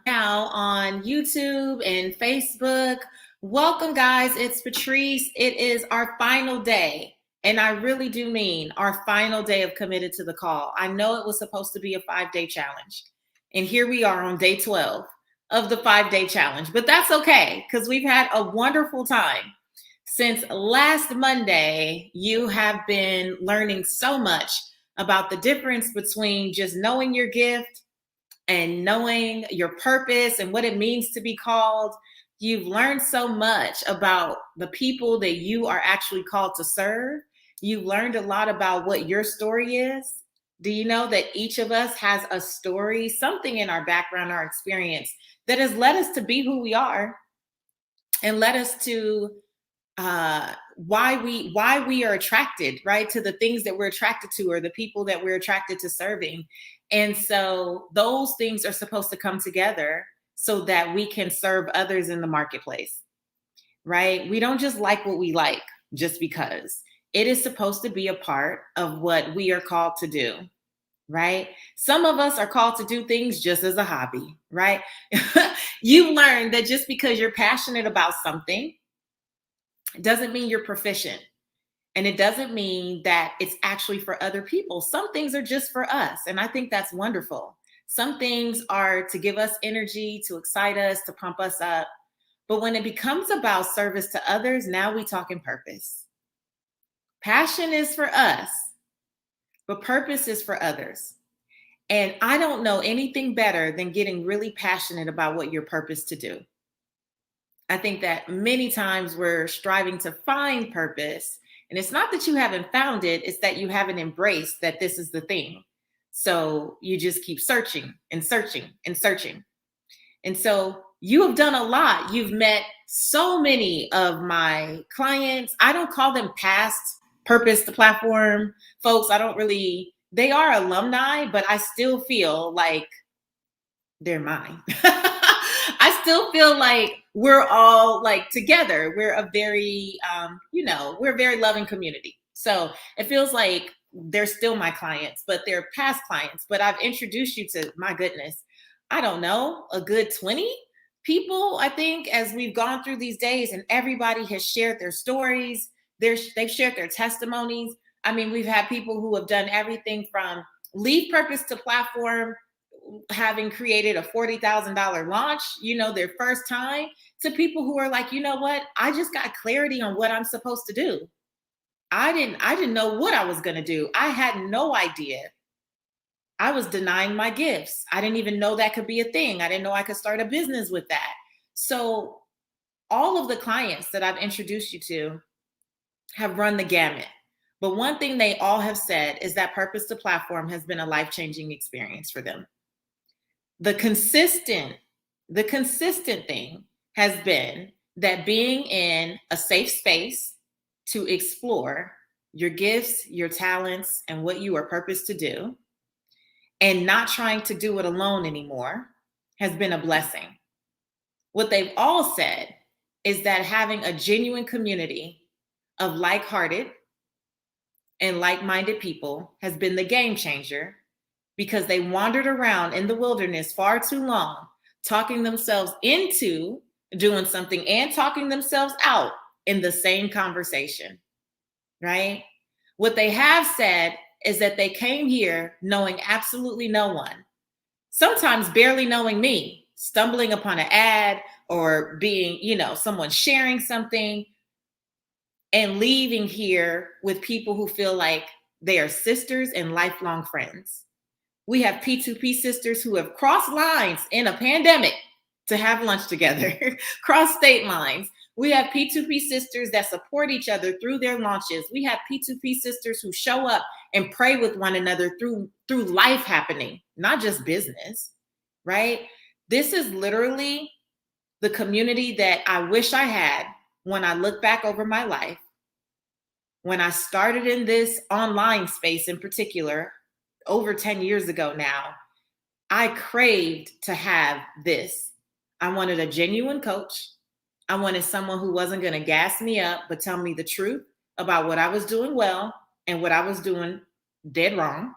Now on YouTube and Facebook. Welcome, guys. It's Patrice. It is our final day. And I really do mean our final day of Committed to the Call. I know it was supposed to be a 5-day challenge. And here we are on day 12 of the 5-day challenge. But that's okay, because we've had a wonderful time. Since last Monday, you have been learning so much about the difference between just knowing your gift and knowing your purpose and what it means to be called. You've learned so much about the people that you are actually called to serve. You've learned a lot about what your story is. Do you know that each of us has a story, something in our background, our experience that has led us to be who we are and led us to why we are attracted, right, to the things that we're attracted to or the people that we're attracted to serving. And so those things are supposed to come together so that we can serve others in the marketplace, right? We don't just like what we like just because. It is supposed to be a part of what we are called to do, right? Some of us are called to do things just as a hobby, right? You learn that just because you're passionate about something, it doesn't mean you're proficient. And it doesn't mean that it's actually for other people. Some things are just for us. And I think that's wonderful. Some things are to give us energy, to excite us, to pump us up. But when it becomes about service to others, now we talk in purpose. Passion is for us, but purpose is for others. And I don't know anything better than getting really passionate about what you're purposed to do. I think that many times we're striving to find purpose, and it's not that you haven't found it, it's that you haven't embraced that this is the thing. So you just keep searching and searching and searching. And so you have done a lot. You've met so many of my clients. I don't call them past Purpose to Platform folks. They are alumni, but I still feel like they're mine. I still feel like we're all like together. We're a very, we're a very loving community. So it feels like they're still my clients, but they're past clients. But I've introduced you to, my goodness, I don't know, a good 20 people, I think, as we've gone through these days, and everybody has shared their stories. They've shared their testimonies. I mean, we've had people who have done everything from leave Purpose to Platform, having created a $40,000 launch, their first time, to people who are like, you know what? I just got clarity on what I'm supposed to do. I didn't know what I was going to do. I had no idea. I was denying my gifts. I didn't even know that could be a thing. I didn't know I could start a business with that. So all of the clients that I've introduced you to have run the gamut. But one thing they all have said is that Purpose to Platform has been a life-changing experience for them. The consistent thing has been that being in a safe space to explore your gifts, your talents, and what you are purposed to do, and not trying to do it alone anymore, has been a blessing. What they've all said is that having a genuine community of like-hearted and like-minded people has been the game changer, because they wandered around in the wilderness far too long, talking themselves into doing something and talking themselves out in the same conversation, right? What they have said is that they came here knowing absolutely no one, sometimes barely knowing me, stumbling upon an ad or being, someone sharing something, and leaving here with people who feel like they are sisters and lifelong friends. We have P2P sisters who have crossed lines in a pandemic to have lunch together, cross state lines. We have P2P sisters that support each other through their launches. We have P2P sisters who show up and pray with one another through life happening, not just business, right? This is literally the community that I wish I had when I look back over my life. When I started in this online space in particular, over 10 years ago now, I craved to have this. I wanted a genuine coach. I wanted someone who wasn't going to gas me up, but tell me the truth about what I was doing well and what I was doing dead wrong.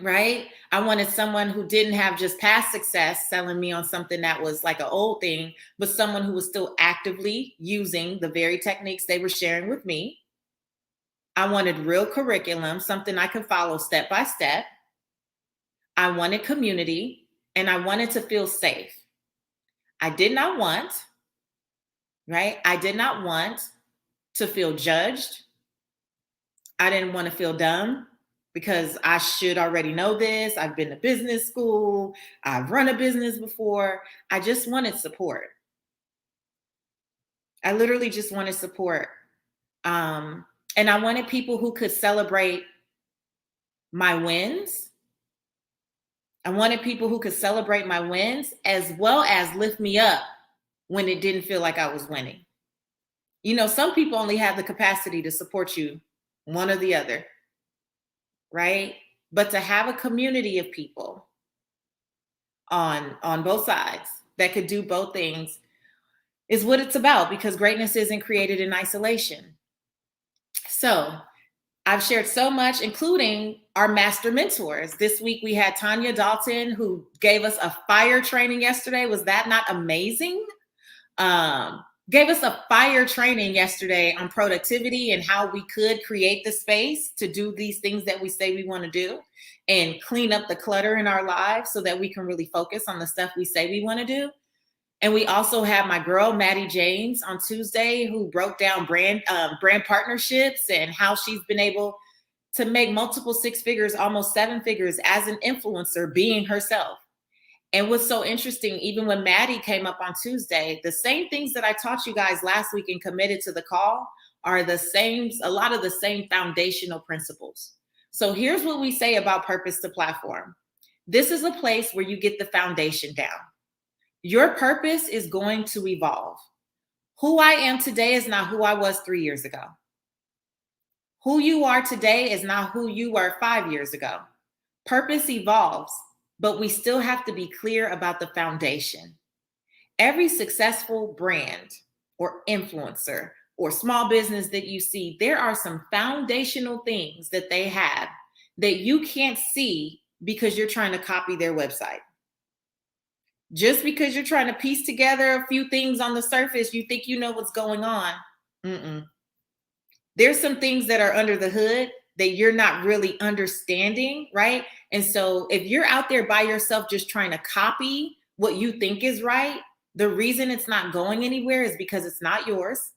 right? I wanted someone who didn't have just past success selling me on something that was like an old thing, but someone who was still actively using the very techniques they were sharing with me. I wanted real curriculum, something I could follow step by step. I wanted community, and I wanted to feel safe. I did not want, right? I did not want to feel judged. I didn't want to feel dumb because I should already know this. I've been to business school. I've run a business before. I just wanted support. I literally just wanted support. And I wanted people who could celebrate my wins. I wanted people who could celebrate my wins as well as lift me up when it didn't feel like I was winning. You know, some people only have the capacity to support you one or the other, right? But to have a community of people on both sides that could do both things is what it's about, because greatness isn't created in isolation. So I've shared so much, including our master mentors. This week we had Tanya Dalton, who gave us a fire training yesterday. Was that not amazing? Gave us a fire training yesterday on productivity and how we could create the space to do these things that we say we want to do and clean up the clutter in our lives so that we can really focus on the stuff we say we want to do. And we also have my girl, Maddie James, on Tuesday, who broke down brand partnerships and how she's been able to make multiple six figures, almost seven figures as an influencer, being herself. And what's so interesting, even when Maddie came up on Tuesday, the same things that I taught you guys last week and committed to the call are the same, a lot of the same foundational principles. So here's what we say about Purpose to Platform. This is a place where you get the foundation down. Your purpose is going to evolve. Who I am today is not who I was 3 years ago. Who you are today is not who you were 5 years ago. Purpose evolves, but we still have to be clear about the foundation. Every successful brand or influencer or small business that you see, there are some foundational things that they have that you can't see because you're trying to copy their website. Just because you're trying to piece together a few things on the surface, you think you know what's going on. There's some things that are under the hood that you're not really understanding, right? And so if you're out there by yourself just trying to copy what you think is right, the reason it's not going anywhere is because it's not yours.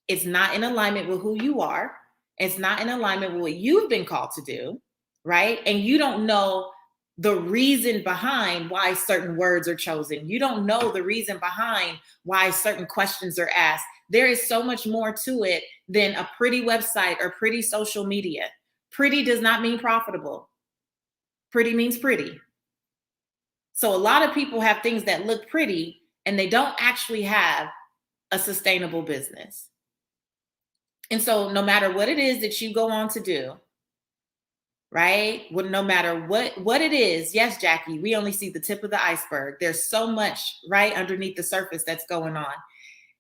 It's not in alignment with who you are. It's not in alignment with what you've been called to do, right? And you don't know the reason behind why certain words are chosen. You don't know the reason behind why certain questions are asked. There is so much more to it than a pretty website or pretty social media. Pretty does not mean profitable. Pretty means pretty. So a lot of people have things that look pretty and they don't actually have a sustainable business. And so no matter what it is that you go on to do, right? Well, no matter what it is, yes, Jackie, we only see the tip of the iceberg. There's so much right underneath the surface that's going on.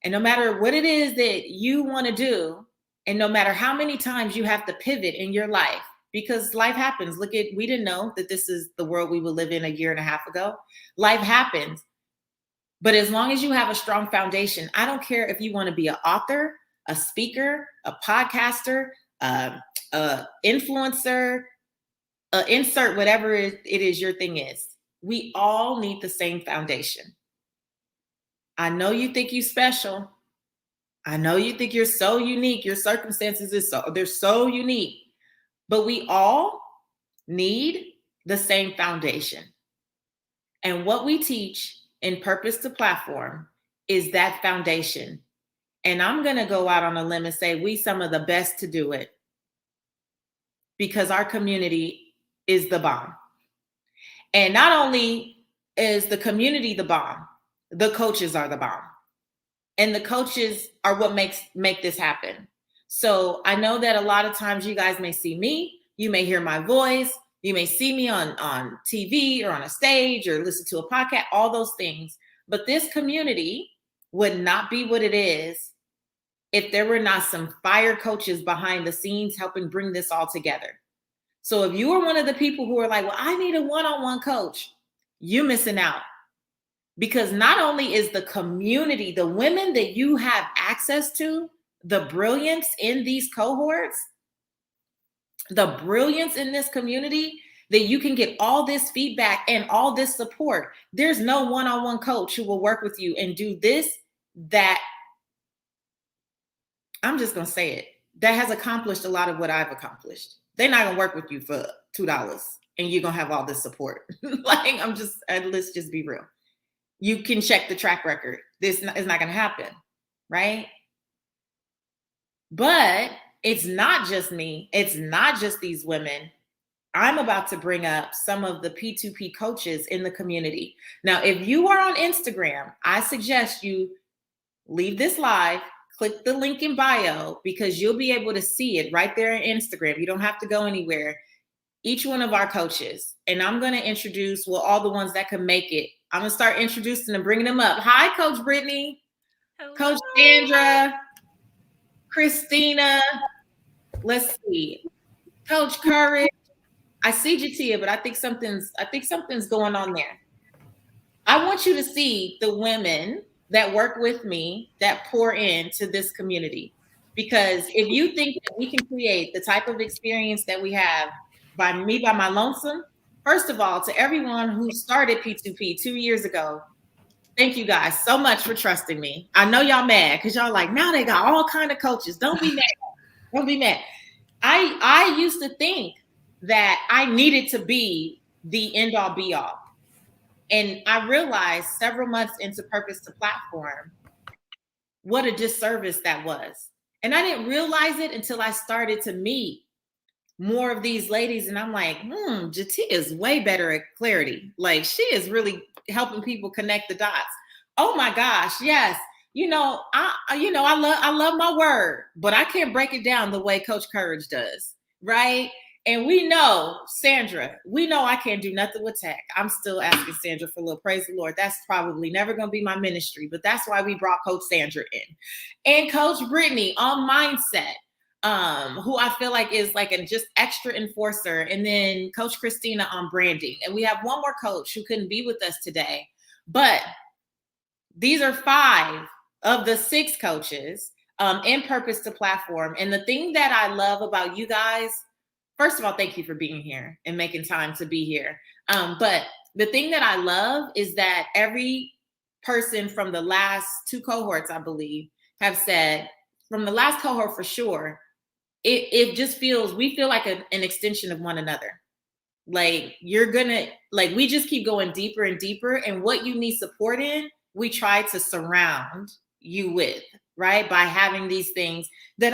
And no matter what it is that you want to do, and no matter how many times you have to pivot in your life, because life happens. We didn't know that this is the world we would live in a year and a half ago. Life happens. But as long as you have a strong foundation, I don't care if you want to be an author, a speaker, a podcaster, influencer, insert whatever it is your thing is. We all need the same foundation. I know you think you're special. I know you think you're so unique. Your circumstances they're so unique. But we all need the same foundation. And what we teach in Purpose to Platform is that foundation. And I'm going to go out on a limb and say we some of the best to do it, because our community is the bomb. And not only is the community the bomb, the coaches are the bomb. And the coaches are what make this happen. So I know that a lot of times you guys may see me, you may hear my voice, you may see me on TV or on a stage or listen to a podcast, all those things. But this community would not be what it is if there were not some fire coaches behind the scenes helping bring this all together. So if you are one of the people who are like, well, I need a one-on-one coach, you're missing out. Because not only is the community, the women that you have access to, the brilliance in these cohorts, the brilliance in this community, that you can get all this feedback and all this support. There's no one-on-one coach who will work with you and do this, that, I'm just going to say it, that has accomplished a lot of what I've accomplished. They're not going to work with you for $2 and you're going to have all this support. Like, let's just be real. You can check the track record. This is not going to happen, right? But it's not just me. It's not just these women. I'm about to bring up some of the P2P coaches in the community. Now, if you are on Instagram, I suggest you leave this live, click the link in bio, because you'll be able to see it right there on Instagram. You don't have to go anywhere. Each one of our coaches, and I'm going to introduce, well, all the ones that can make it. I'm going to start introducing and bringing them up. Hi, Coach Brittany. Hello. Coach Sandra, Christina. Let's see. Coach Courage. I see Jatia, but I think something's going on there. I want you to see the women that work with me that pour into this community. Because if you think that we can create the type of experience that we have by my lonesome, first of all, to everyone who started P2P 2 years ago, thank you guys so much for trusting me. I know y'all mad because y'all like, now they got all kind of coaches. Don't be mad. Don't be mad. I used to think that I needed to be the end all be all. And I realized several months into Purpose to Platform, what a disservice that was. And I didn't realize it until I started to meet more of these ladies. And I'm like, Jatia is way better at clarity. Like, she is really helping people connect the dots. Oh my gosh, yes. I love my word, but I can't break it down the way Coach Courage does, right? And we know, Sandra, I can't do nothing with tech. I'm still asking Sandra for a little, praise the Lord. That's probably never going to be my ministry, but that's why we brought Coach Sandra in. And Coach Brittany on mindset, who I feel like is like a just extra enforcer. And then Coach Christina on branding. And we have one more coach who couldn't be with us today, but these are 5 of the 6 coaches in Purpose to Platform. And the thing that I love about you guys, first of all, thank you for being here and making time to be here. But the thing that I love is that every person from the last 2 cohorts, I believe, have said, from the last cohort for sure, it just feels, we feel like an extension of one another. Like, we just keep going deeper and deeper. And what you need support in, we try to surround you with, right? By having these things that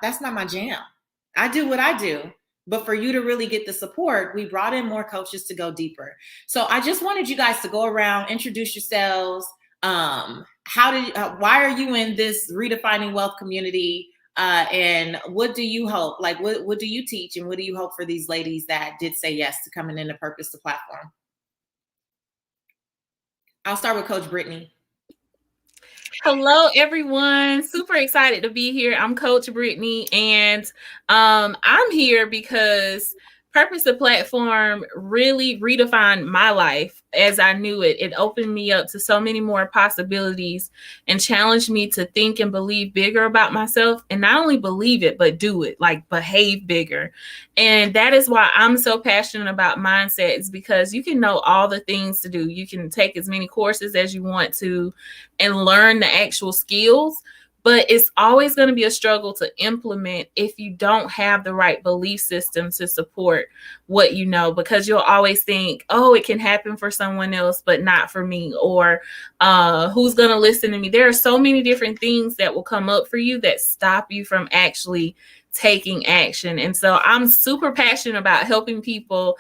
that's not my jam. I do what I do, but for you to really get the support, we brought in more coaches to go deeper. So I just wanted you guys to go around, introduce yourselves. Why are you in this Redefining Wealth community? And what do you hope? Like, what do you teach? And what do you hope for these ladies that did say yes to coming into Purpose to Platform? I'll start with Coach Brittany. Hello, everyone. Super excited to be here. I'm Coach Brittany, and I'm here because Purpose to Platform really redefined my life as I knew it. It opened me up to so many more possibilities and challenged me to think and believe bigger about myself, and not only believe it, but do it, like behave bigger. And that is why I'm so passionate about mindset, is because you can know all the things to do. You can take as many courses as you want to and learn the actual skills, but it's always going to be a struggle to implement if you don't have the right belief system to support what you know, because you'll always think, oh, it can happen for someone else, but not for me, or who's going to listen to me? There are so many different things that will come up for you that stop you from actually taking action. And so I'm super passionate about helping people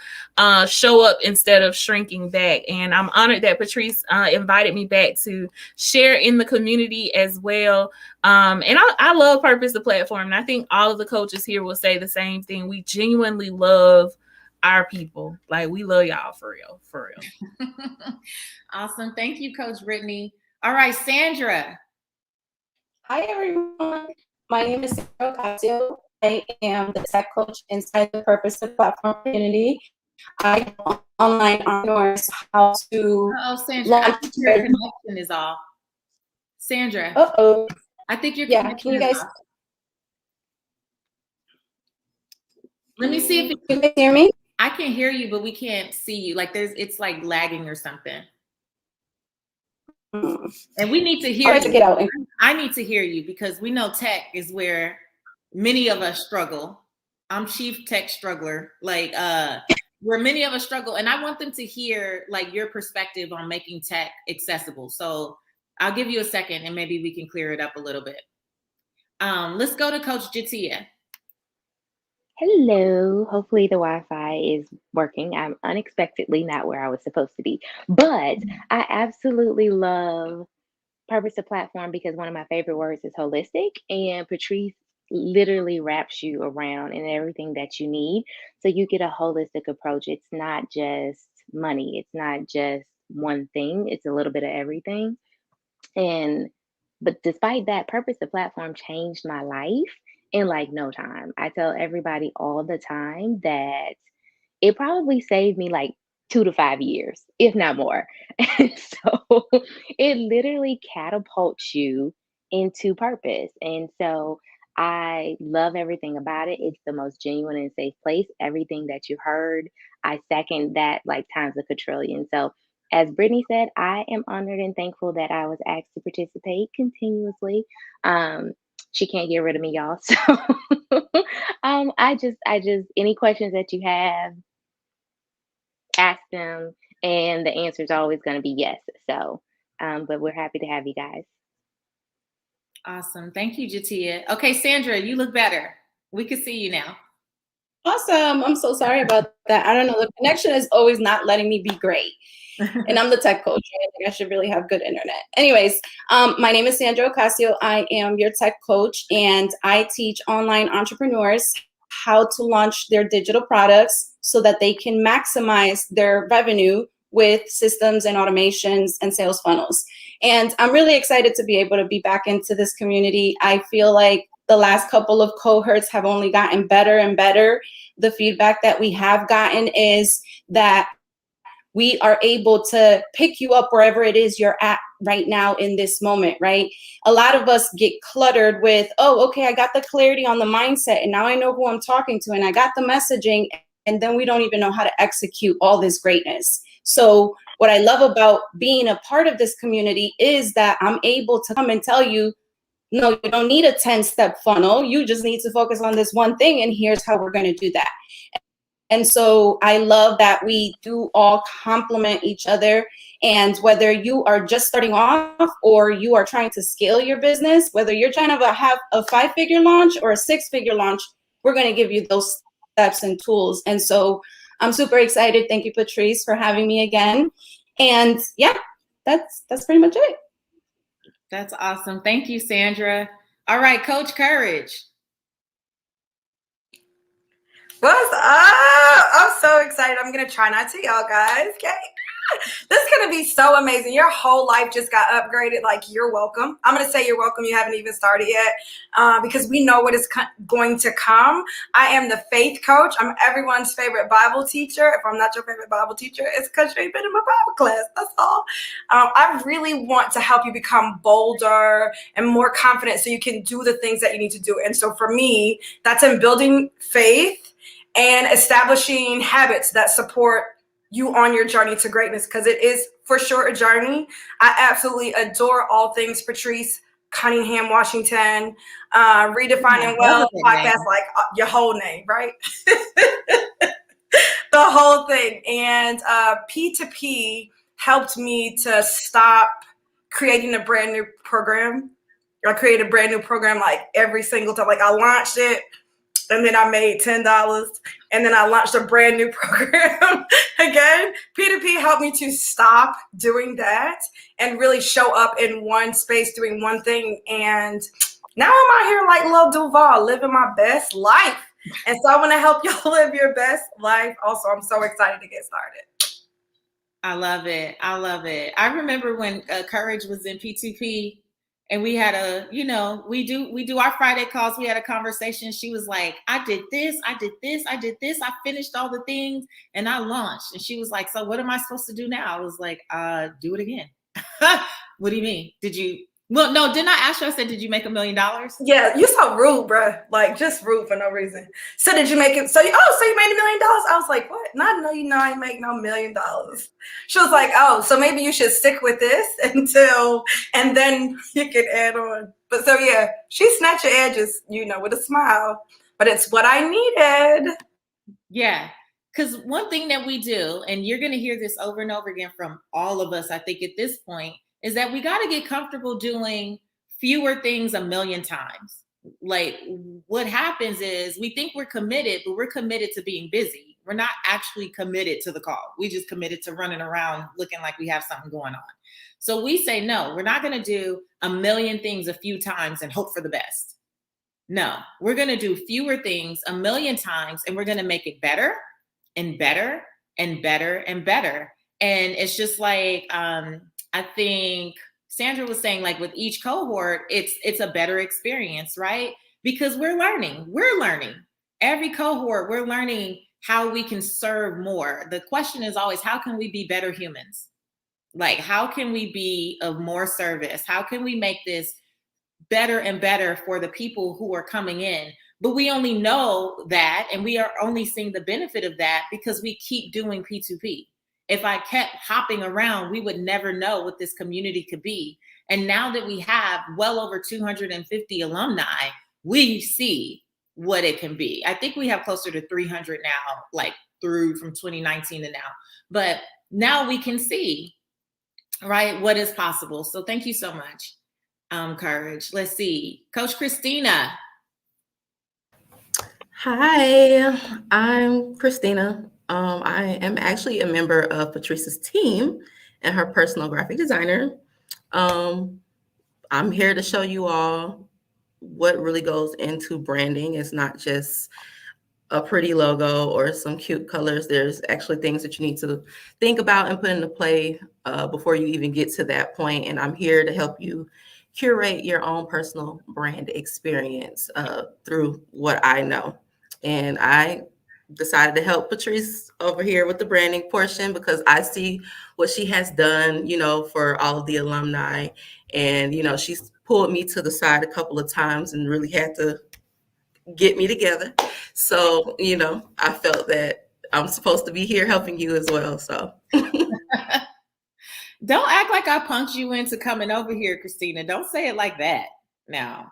show up instead of shrinking back. And I'm honored that Patrice invited me back to share in the community as well. And I love Purpose the Platform. And I think all of the coaches here will say the same thing. We genuinely love our people. Like, we love y'all for real, for real. Awesome. Thank you, Coach Brittany. All right, Sandra. Hi, everyone. My name is Sandra Ocasio, am the tech coach inside the Purpose of Platform community. I help online entrepreneurs how to Sandra, I launch think your connection is off. Sandra. Uh-oh. I think your connection can you guys is off. Let me see if can you guys hear me? I can hear you, but we can't see you. Like it's like lagging or something. And we need to hear you. Get out. I need to hear you because we know tech is where many of us struggle. I'm chief tech struggler. Like where many of us struggle. And I want them to hear like your perspective on making tech accessible. So I'll give you a second and maybe we can clear it up a little bit. Let's go to Coach Jatia. Hello. Hopefully the Wi-Fi is working. I'm unexpectedly not where I was supposed to be, but I absolutely love Purpose of Platform because one of my favorite words is holistic, and Patrice literally wraps you around in everything that you need. So you get a holistic approach. It's not just money. It's not just one thing. It's a little bit of everything. But despite that, Purpose the Platform changed my life in like no time. I tell everybody all the time that it probably saved me like 2 to 5 years, if not more. And so it literally catapults you into purpose. And so I love everything about it. It's the most genuine and safe place. Everything that you heard, I second that like times a quadrillion. So as Brittany said, I am honored and thankful that I was asked to participate continuously. She can't get rid of me, y'all. So I just any questions that you have, ask them, and the answer is always going to be yes. So, but we're happy to have you guys. Awesome. Thank you, Jatia. Okay, Sandra, you look better. We can see you now. Awesome. I'm so sorry about that. I don't know. The connection is always not letting me be great. And I'm the tech coach. I think I should really have good internet. Anyways, my name is Sandra Ocasio. I am your tech coach, and I teach online entrepreneurs how to launch their digital products so that they can maximize their revenue with systems and automations and sales funnels. And I'm really excited to be able to be back into this community. I feel like the last couple of cohorts have only gotten better and better. The feedback that we have gotten is that we are able to pick you up wherever it is you're at right now in this moment, right? A lot of us get cluttered with, oh, okay, I got the clarity on the mindset and now I know who I'm talking to and I got the messaging, and then we don't even know how to execute all this greatness. So what I love about being a part of this community is that I'm able to come and tell you, no, you don't need a 10-step funnel. You just need to focus on this one thing, and here's how we're going to do that. And so I love that we do all complement each other. And whether you are just starting off or you are trying to scale your business, whether you're trying to have a 5-figure launch or a 6-figure launch, we're going to give you those steps and tools. And so I'm super excited. Thank you, Patrice, for having me again. And yeah, that's pretty much it. That's awesome. Thank you, Sandra. All right, Coach Courage. What's up? I'm so excited. I'm going to try not to yell, guys. Okay. This is going to be so amazing. Your whole life just got upgraded. Like, you're welcome. I'm going to say you're welcome. You haven't even started yet because we know what is going to come. I am the faith coach. I'm everyone's favorite Bible teacher. If I'm not your favorite Bible teacher, it's because you ain't been in my Bible class. That's all. I really want to help you become bolder and more confident so you can do the things that you need to do. And so for me, that's in building faith and establishing habits that support you on your journey to greatness, because it is for sure a journey. I absolutely adore all things Patrice Cunningham Washington, Redefining Well podcast, like your whole name, right? The whole thing. And P2P helped me to stop creating a brand new program. I created a brand new program like every single time. Like I launched it, and then I made $10, and then I launched a brand new program again. P2P helped me to stop doing that and really show up in one space doing one thing. And now I'm out here like Lil Duval, living my best life. And so I want to help y'all live your best life. Also, I'm so excited to get started. I love it. I love it. I remember when Courage was in P2P And we had we do our Friday calls. We had a conversation. She was like, I did this, I did this, I did this. I finished all the things and I launched. And she was like, so what am I supposed to do now? I was like, do it again. What do you mean? Well, no, didn't I ask you? I said, did you make $1 million? Yeah, you so rude, bro. Like, just rude for no reason. So did you make it? So you made $1 million? I was like, what? No, I ain't make no $1 million. She was like, oh, so maybe you should stick with this and then you can add on. But so yeah, she snatched your edges, with a smile. But it's what I needed. Yeah. Because one thing that we do, and you're going to hear this over and over again from all of us, I think at this point, is that we got to get comfortable doing fewer things 1 million times. Like what happens is we think we're committed, but we're committed to being busy. We're not actually committed to the call. We just committed to running around looking like we have something going on. So we say, no, we're not going to do 1 million things a few times and hope for the best. No, we're going to do fewer things 1 million times, and we're going to make it better and better and better and better. And it's just like, I think Sandra was saying, like with each cohort, it's a better experience, right? Because we're learning. Every cohort, we're learning how we can serve more. The question is always, how can we be better humans? Like, how can we be of more service? How can we make this better and better for the people who are coming in? But we only know that, and we are only seeing the benefit of that because we keep doing P2P. If I kept hopping around, we would never know what this community could be. And now that we have well over 250 alumni, we see what it can be. I think we have closer to 300 now, like through from 2019 to now. But now we can see, right, what is possible. So thank you so much, Courage. Let's see. Coach Christina. Hi, I'm Christina. I am actually a member of Patrice's team and her personal graphic designer. I'm here to show you all what really goes into branding. It's not just a pretty logo or some cute colors. There's actually things that you need to think about and put into play before you even get to that point. And I'm here to help you curate your own personal brand experience through what I know. And I decided to help Patrice over here with the branding portion because I see what she has done, for all of the alumni. And, she's pulled me to the side a couple of times and really had to get me together. So, I felt that I'm supposed to be here helping you as well. So don't act like I punked you into coming over here, Christina. Don't say it like that now.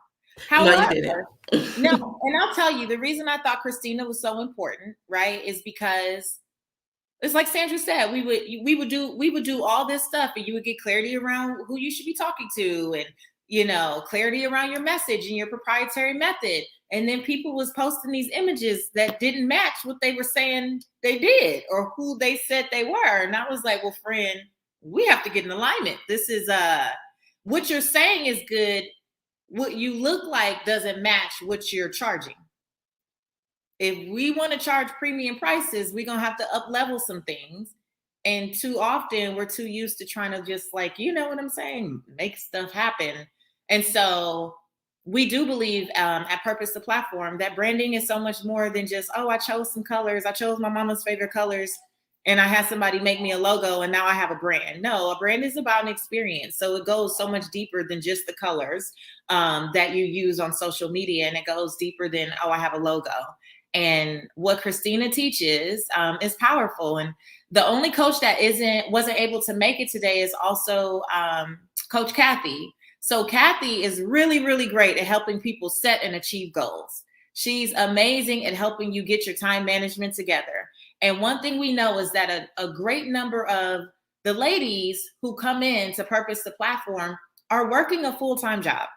However, no, you didn't. No, and I'll tell you, the reason I thought Christina was so important, right, is because it's like Sandra said, we would do all this stuff, and you would get clarity around who you should be talking to, and clarity around your message and your proprietary method. And then people was posting these images that didn't match what they were saying they did or who they said they were. And I was like, well, friend, we have to get in alignment. This is what you're saying is good. What you look like doesn't match what you're charging. If we want to charge premium prices, we're going to have to up level some things. And too often we're too used to trying to just like, you know what I'm saying, make stuff happen. And so we do believe at Purpose the Platform that branding is so much more than just, oh, I chose some colors. I chose my mama's favorite colors and I had somebody make me a logo and now I have a brand. No, a brand is about an experience. So it goes so much deeper than just the colors that you use on social media. And it goes deeper than, oh, I have a logo. And what Christina teaches is powerful. And the only coach that wasn't able to make it today is also Coach Kathy. So Kathy is really, really great at helping people set and achieve goals. She's amazing at helping you get your time management together. And one thing we know is that a great number of the ladies who come in to Purpose the Platform are working a full-time job.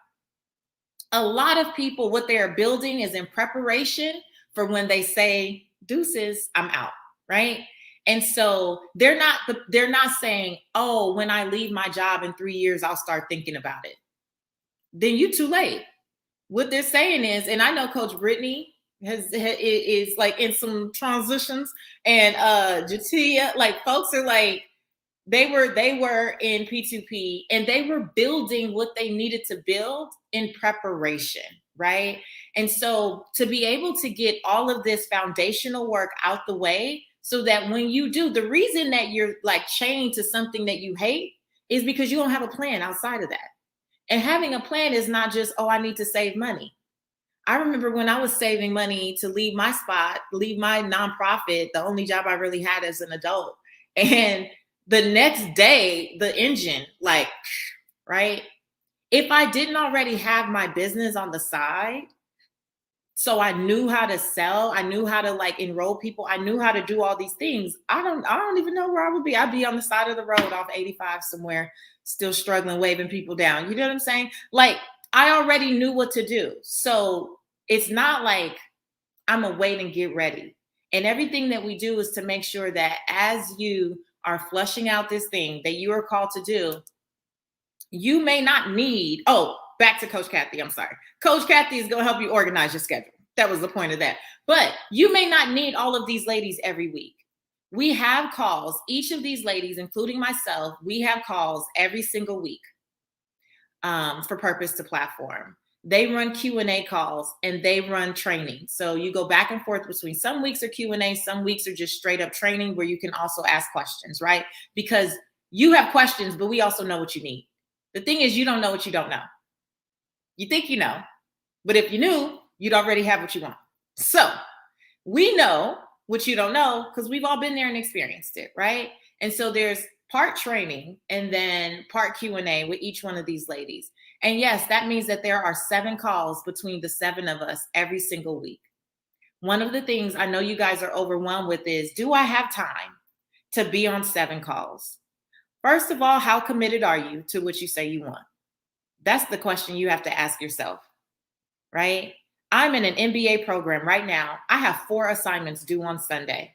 A lot of people, what they're building is in preparation for when they say, deuces, I'm out, right? And so they're not saying, oh, when I leave my job in 3 years, I'll start thinking about it. Then you're too late. What they're saying is, and I know Coach Brittany is like in some transitions, and Jatia, like folks are like, They were in P2P, and they were building what they needed to build in preparation, right? And so to be able to get all of this foundational work out the way, so that when you do, the reason that you're like chained to something that you hate is because you don't have a plan outside of that. And having a plan is not just, oh, I need to save money. I remember when I was saving money to leave my spot, leave my nonprofit, the only job I really had as an adult. And the next day, the engine, like, right? If I didn't already have my business on the side, so I knew how to sell, I knew how to like enroll people, I knew how to do all these things, I don't even know where I would be. I'd be on the side of the road off 85 somewhere, still struggling, waving people down. You know what I'm saying? Like, I already knew what to do. So it's not like I'm a wait and get ready. And everything that we do is to make sure that as you are flushing out this thing that you are called to do, you may not need, back to Coach Kathy, I'm sorry. Coach Kathy is going to help you organize your schedule. That was the point of that. But you may not need all of these ladies every week. We have calls, each of these ladies, including myself, we have calls every single week for Purpose to Platform. They run Q&A calls and they run training. So you go back and forth between some weeks are Q&A, some weeks are just straight up training where you can also ask questions, right? Because you have questions, but we also know what you need. The thing is, you don't know what you don't know. You think you know, but if you knew, you'd already have what you want. So we know what you don't know because we've all been there and experienced it, right? And so there's part training and then part Q&A with each one of these ladies. And yes, that means that there are 7 calls between the 7 of us every single week. One of the things I know you guys are overwhelmed with is, do I have time to be on 7 calls? First of all, how committed are you to what you say you want? That's the question you have to ask yourself, right? I'm in an MBA program right now. I have 4 assignments due on Sunday.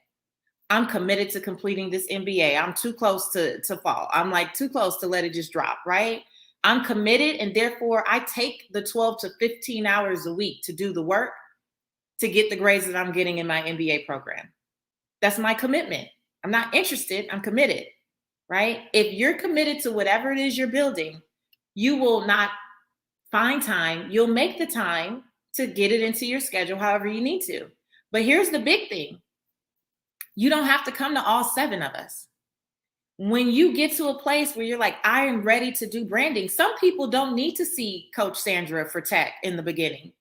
I'm committed to completing this MBA. I'm too close to fall. I'm like too close to let it just drop, right? I'm committed, and therefore I take the 12 to 15 hours a week to do the work to get the grades that I'm getting in my MBA program. That's my commitment. I'm not interested, I'm committed, right? If you're committed to whatever it is you're building, you will not find time. You'll make the time to get it into your schedule however you need to. But here's the big thing. You don't have to come to all 7 of us. When you get to a place where you're like, I am ready to do branding, some people don't need to see Coach Sandra for tech in the beginning.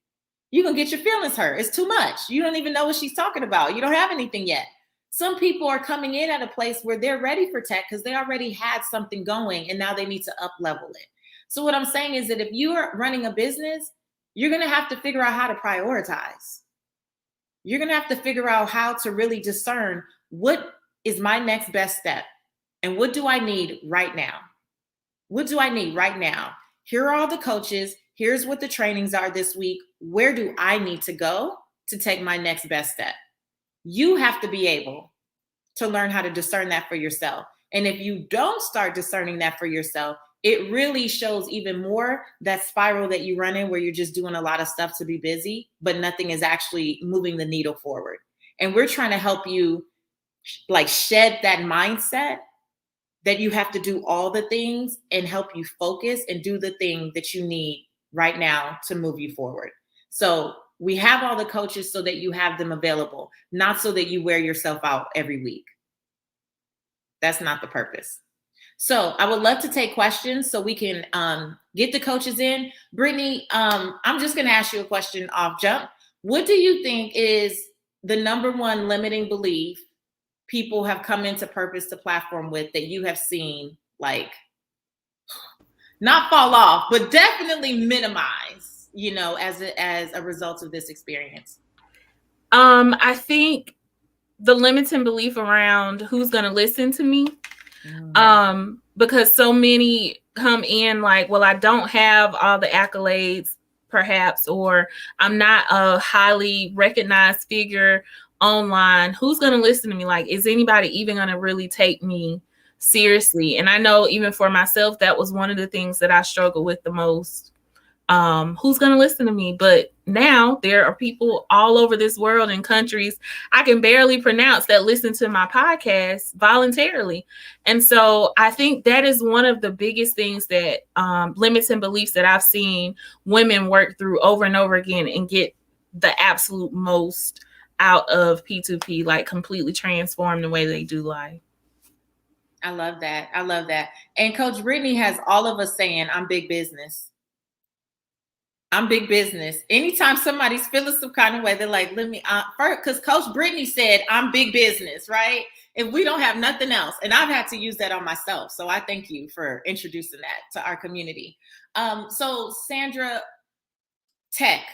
You can get your feelings hurt. It's too much. You don't even know what she's talking about. You don't have anything yet. Some people are coming in at a place where they're ready for tech because they already had something going and now they need to up level it. So what I'm saying is that if you are running a business, you're going to have to figure out how to prioritize. You're going to have to figure out how to really discern what is my next best step and what do I need right now? What do I need right now? Here are all the coaches. Here's what the trainings are this week. Where do I need to go to take my next best step? You have to be able to learn how to discern that for yourself. And if you don't start discerning that for yourself, it really shows even more that spiral that you run in where you're just doing a lot of stuff to be busy, but nothing is actually moving the needle forward. And we're trying to help you like shed that mindset that you have to do all the things and help you focus and do the thing that you need right now to move you forward. So we have all the coaches so that you have them available, not so that you wear yourself out every week. That's not the purpose. So I would love to take questions so we can get the coaches in. Brittany, I'm just going to ask you a question off jump. What do you think is the number one limiting belief people have come into Purpose to Platform with that you have seen, like, not fall off, but definitely minimize, you know, as a result of this experience? I think the limiting belief around who's going to listen to me. Because so many come in like, well, I don't have all the accolades, perhaps, or I'm not a highly recognized figure online. Who's going to listen to me? Like, is anybody even going to really take me seriously? And I know even for myself, that was one of the things that I struggled with the most. who's going to listen to me? But now there are people all over this world and countries I can barely pronounce that listen to my podcast voluntarily. And so I think that is one of the biggest things that limits and beliefs that I've seen women work through over and over again and get the absolute most out of P2P, like completely transform the way they do life. I love that. I love that. And Coach Brittany has all of us saying, I'm big business. I'm big business. Anytime somebody's feeling some kind of way, they're like, let me, first, because Coach Brittany said, I'm big business, right? If we don't have nothing else, and I've had to use that on myself. So I thank you for introducing that to our community. So Sandra, tech.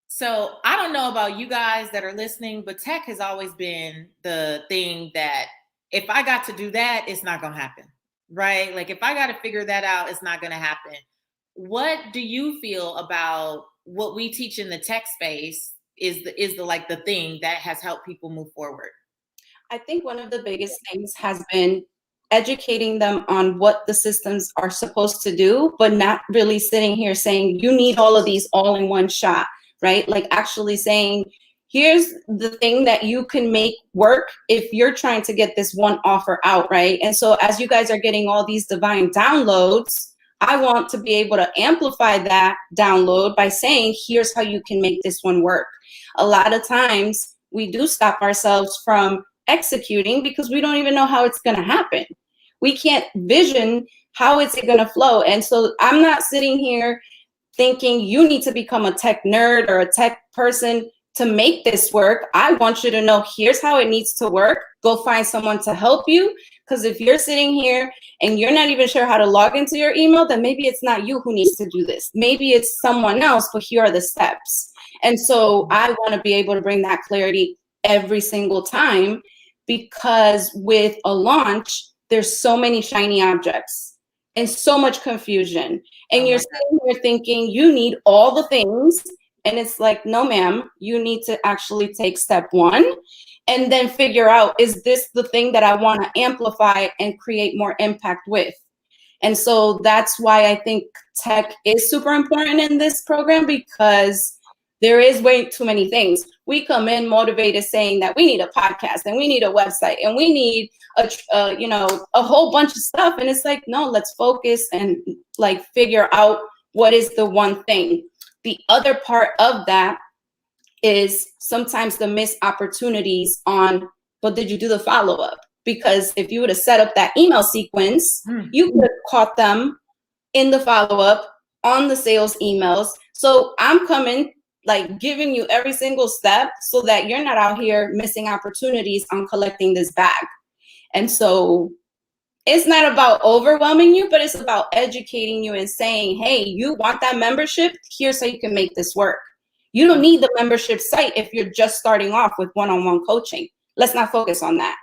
So I don't know about you guys that are listening, but tech has always been the thing that if I got to do that, it's not going to happen, right? Like if I got to figure that out, it's not going to happen. What do you feel about what we teach in the tech space is the like the thing that has helped people move forward? I think one of the biggest things has been educating them on what the systems are supposed to do, but not really sitting here saying you need all of these all in one shot, right? Like actually saying, here's the thing that you can make work if you're trying to get this one offer out, right? And so as you guys are getting all these divine downloads, I want to be able to amplify that download by saying, here's how you can make this one work. A lot of times we do stop ourselves from executing because we don't even know how it's going to happen. We can't vision how it's going to flow. And so I'm not sitting here thinking you need to become a tech nerd or a tech person to make this work. I want you to know here's how it needs to work. Go find someone to help you. Because if you're sitting here and you're not even sure how to log into your email, then maybe it's not you who needs to do this. Maybe it's someone else, but here are the steps. And so I want to be able to bring that clarity every single time, because with a launch, there's so many shiny objects and so much confusion. And you're sitting here thinking you need all the things. And it's like, no, ma'am, you need to actually take step one and then figure out, is this the thing that I want to amplify and create more impact with? And so that's why I think tech is super important in this program, because there is way too many things. We come in motivated saying that we need a podcast and we need a website and we need a whole bunch of stuff. And it's like, no, let's focus and like figure out what is the one thing. The other part of that is sometimes the missed opportunities on, but did you do the follow-up? Because if you would have set up that email sequence, you could have caught them in the follow-up on the sales emails. So I'm coming, like giving you every single step so that you're not out here missing opportunities on collecting this bag. And so it's not about overwhelming you, but it's about educating you and saying, hey, you want that membership? Here's how you can make this work. You don't need the membership site if you're just starting off with one-on-one coaching. Let's not focus on that.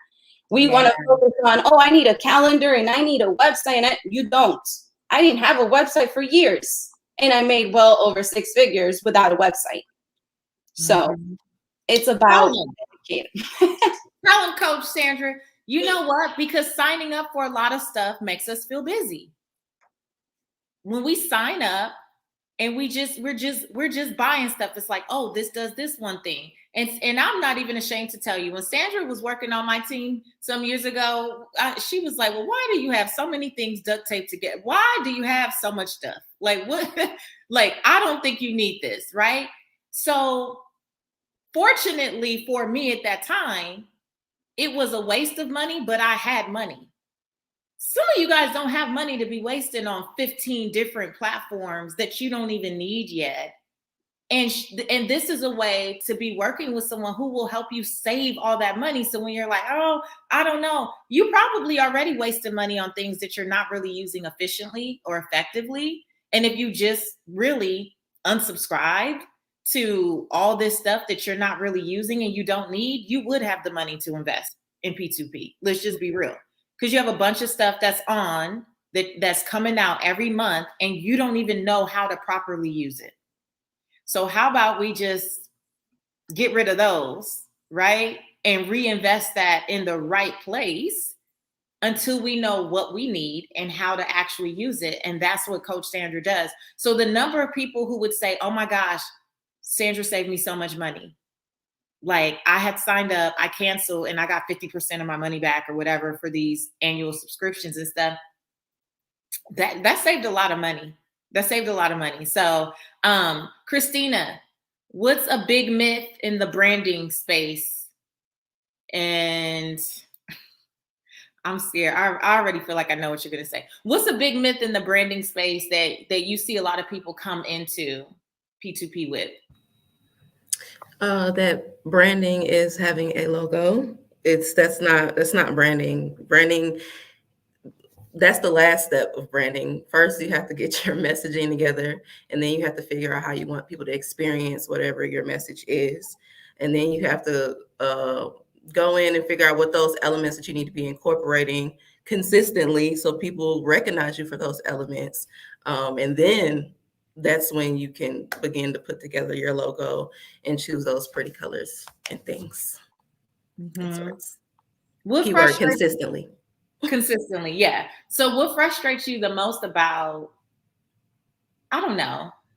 We want to focus on, oh, I need a calendar and I need a website. And you don't. I didn't have a website for years and I made well over 6 figures without a website. So it's about educating. Tell them, Coach Sandra. You know what? Because signing up for a lot of stuff makes us feel busy. When we sign up and we're just buying stuff, it's like, oh, this does this one thing. And I'm not even ashamed to tell you, when Sandra was working on my team some years ago, she was like, well, why do you have so many things duct taped together? Why do you have so much stuff? Like, what? Like, I don't think you need this, right? So fortunately for me at that time, it was a waste of money, but I had money. Some of you guys don't have money to be wasting on 15 different platforms that you don't even need yet. And this is a way to be working with someone who will help you save all that money. So when you're like, oh, I don't know, you probably already wasted money on things that you're not really using efficiently or effectively. And if you just really unsubscribe to all this stuff that you're not really using and you don't need, you would have the money to invest in P2P. Let's just be real. Because you have a bunch of stuff that's that's coming out every month and you don't even know how to properly use it. So how about we just get rid of those, right? And reinvest that in the right place until we know what we need and how to actually use it. And that's what Coach Sandra does. So the number of people who would say, oh my gosh, Sandra saved me so much money. Like I had signed up, I canceled, and I got 50% of my money back or whatever for these annual subscriptions and stuff. That saved a lot of money. That saved a lot of money. So Christina, what's a big myth in the branding space? And I'm scared. I already feel like I know what you're going to say. What's a big myth in the branding space that you see a lot of people come into P2P with? That branding is having a logo. That's not branding. Branding, that's the last step of branding. First, you have to get your messaging together, and then you have to figure out how you want people to experience whatever your message is. And then you have to go in and figure out what those elements that you need to be incorporating consistently so people recognize you for those elements. And then that's when you can begin to put together your logo and choose those pretty colors and things. And sorts. Keyword consistently. Consistently, yeah. So what frustrates you the most about, I don't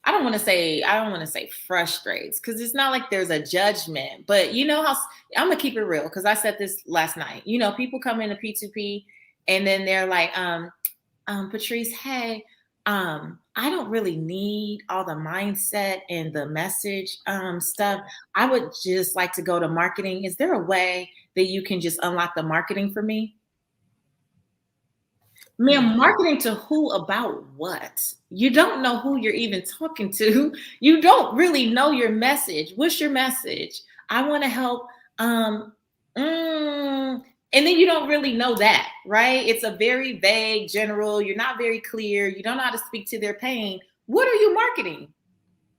want to say frustrates, because it's not like there's a judgment, but you know how, I'm gonna keep it real because I said this last night. You know, people come into P2P and then they're like, Patrice, hey, I don't really need all the mindset and the message stuff. I would just like to go to marketing. Is there a way that you can just unlock the marketing for me? Ma'am, marketing to who about what? You don't know who you're even talking to. You don't really know your message. What's your message? I want to help. And then you don't really know that, right? It's a very vague, general. You're not very clear. You don't know how to speak to their pain. What are you marketing?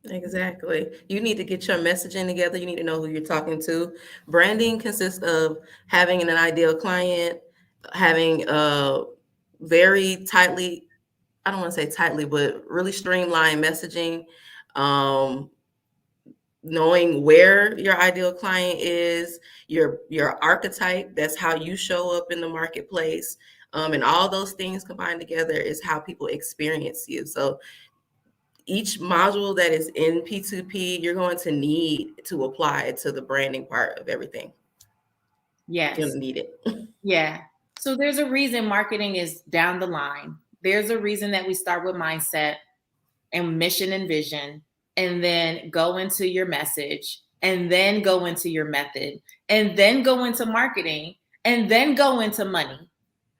Exactly. You need to get your messaging together. You need to know who you're talking to. Branding consists of having an ideal client, having a very tightly, I don't want to say tightly, but really streamlined messaging, knowing where your ideal client is, your archetype, that's how you show up in the marketplace. And all those things combined together is how people experience you. So each module that is in P2P, you're going to need to apply it to the branding part of everything. Yes. You're going to need it. Yeah. So there's a reason marketing is down the line. There's a reason that we start with mindset and mission and vision, and then go into your message, and then go into your method, and then go into marketing, and then go into money.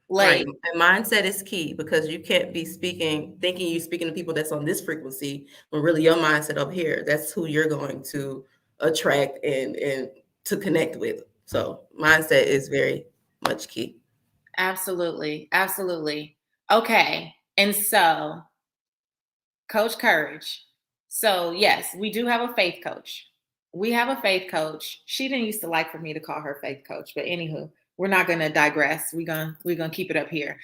Like, right. And mindset is key, because you can't be thinking you're speaking to people that's on this frequency when really your mindset up here, that's who you're going to attract and to connect with. So mindset is very much key. Absolutely. Absolutely. Okay. And so, Coach Courage. So yes, we do have a faith coach. We have a faith coach. She didn't used to like for me to call her faith coach, but anywho, we're not going to digress. We're gonna keep it up here.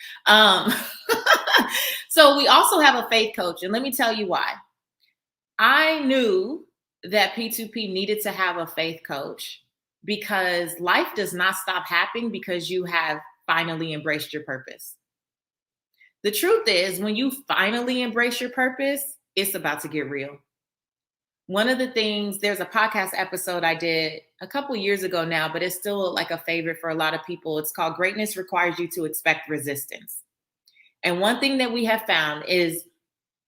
So we also have a faith coach, and let me tell you why. I knew that P2P needed to have a faith coach because life does not stop happening because you have finally embraced your purpose. The truth is, when you finally embrace your purpose, it's about to get real. One of the things, there's a podcast episode I did a couple years ago now, but it's still like a favorite for a lot of people. It's called Greatness Requires You to Expect Resistance. And one thing that we have found is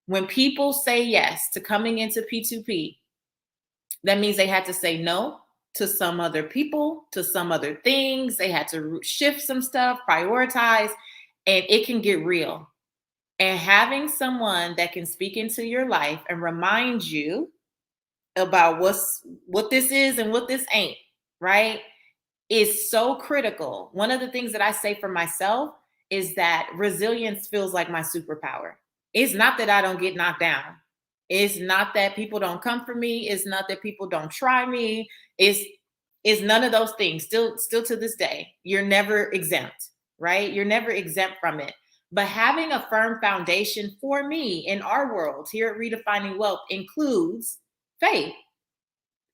when people say yes to coming into P2P, that means they had to say no to some other people, to some other things. They had to shift some stuff, prioritize, and it can get real. And having someone that can speak into your life and remind you about what this is and what this ain't, right, is so critical. One of the things that I say for myself is that resilience feels like my superpower. It's not that I don't get knocked down. It's not that people don't come for me. It's not that people don't try me. It's none of those things. Still to this day, you're never exempt, right? You're never exempt from it. But having a firm foundation for me in our world here at Redefining Wealth includes faith.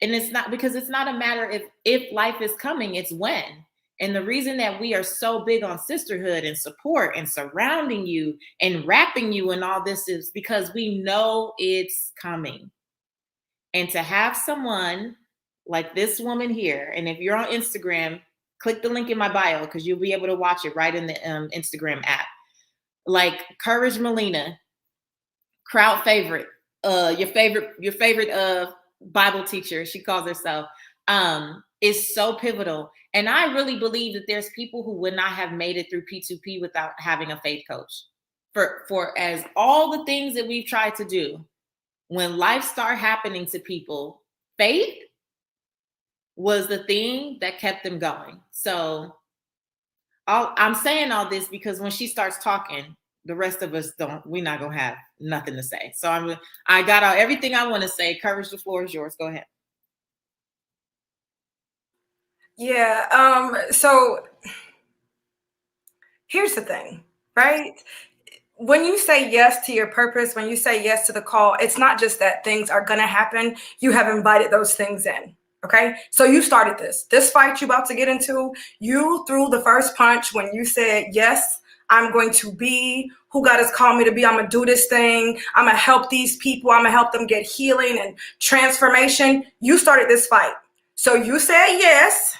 And it's not because it's not a matter if life is coming, it's when. And the reason that we are so big on sisterhood and support and surrounding you and wrapping you in all this is because we know it's coming. And to have someone like this woman here, and if you're on Instagram, click the link in my bio because you'll be able to watch it right in the Instagram app. Like Courage Melina, crowd favorite, your favorite Bible teacher, she calls herself, is so pivotal. And I really believe that there's people who would not have made it through P2P without having a faith coach. For as all the things that we've tried to do, when life started happening to people, faith was the thing that kept them going. So I'm saying all this because when she starts talking, the rest of us we're not gonna have nothing to say. So I got out everything I want to say. Courage, the floor is yours. Go ahead. Yeah. So here's the thing, right? When you say yes to your purpose, when you say yes to the call, it's not just that things are going to happen. You have invited those things in. Okay. So you started this fight you're about to get into. You threw the first punch when you said, yes, I'm going to be who God has called me to be. I'm going to do this thing. I'm going to help these people. I'm going to help them get healing and transformation. You started this fight. So you said yes.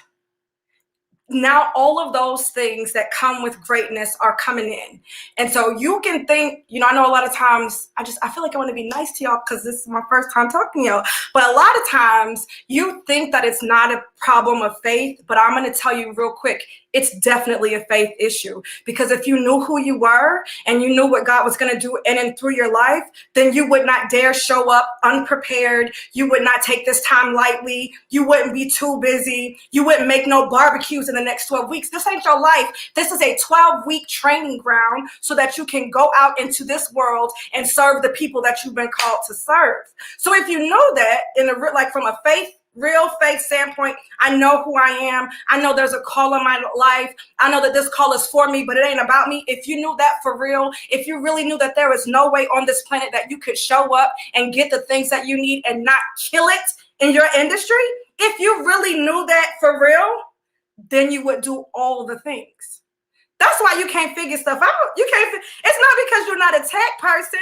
Now all of those things that come with greatness are coming in. And so you can think, I know a lot of times I feel like I want to be nice to y'all because this is my first time talking to y'all. But a lot of times you think that it's not a problem of faith, but I'm going to tell you real quick, it's definitely a faith issue. Because if you knew who you were and you knew what God was going to do in and through your life, then you would not dare show up unprepared. You would not take this time lightly. You wouldn't be too busy. You wouldn't make no barbecues in the next 12 weeks. This ain't your life. This is a 12-week training ground so that you can go out into this world and serve the people that you've been called to serve. So if you know that from a real faith standpoint, I know who I am. I know there's a call in my life. I know that this call is for me, but it ain't about me. If you knew that for real, if you really knew that there is no way on this planet that you could show up and get the things that you need and not kill it in your industry, if you really knew that for real, then you would do all the things. That's why you can't figure stuff out. It's not because you're not a tech person.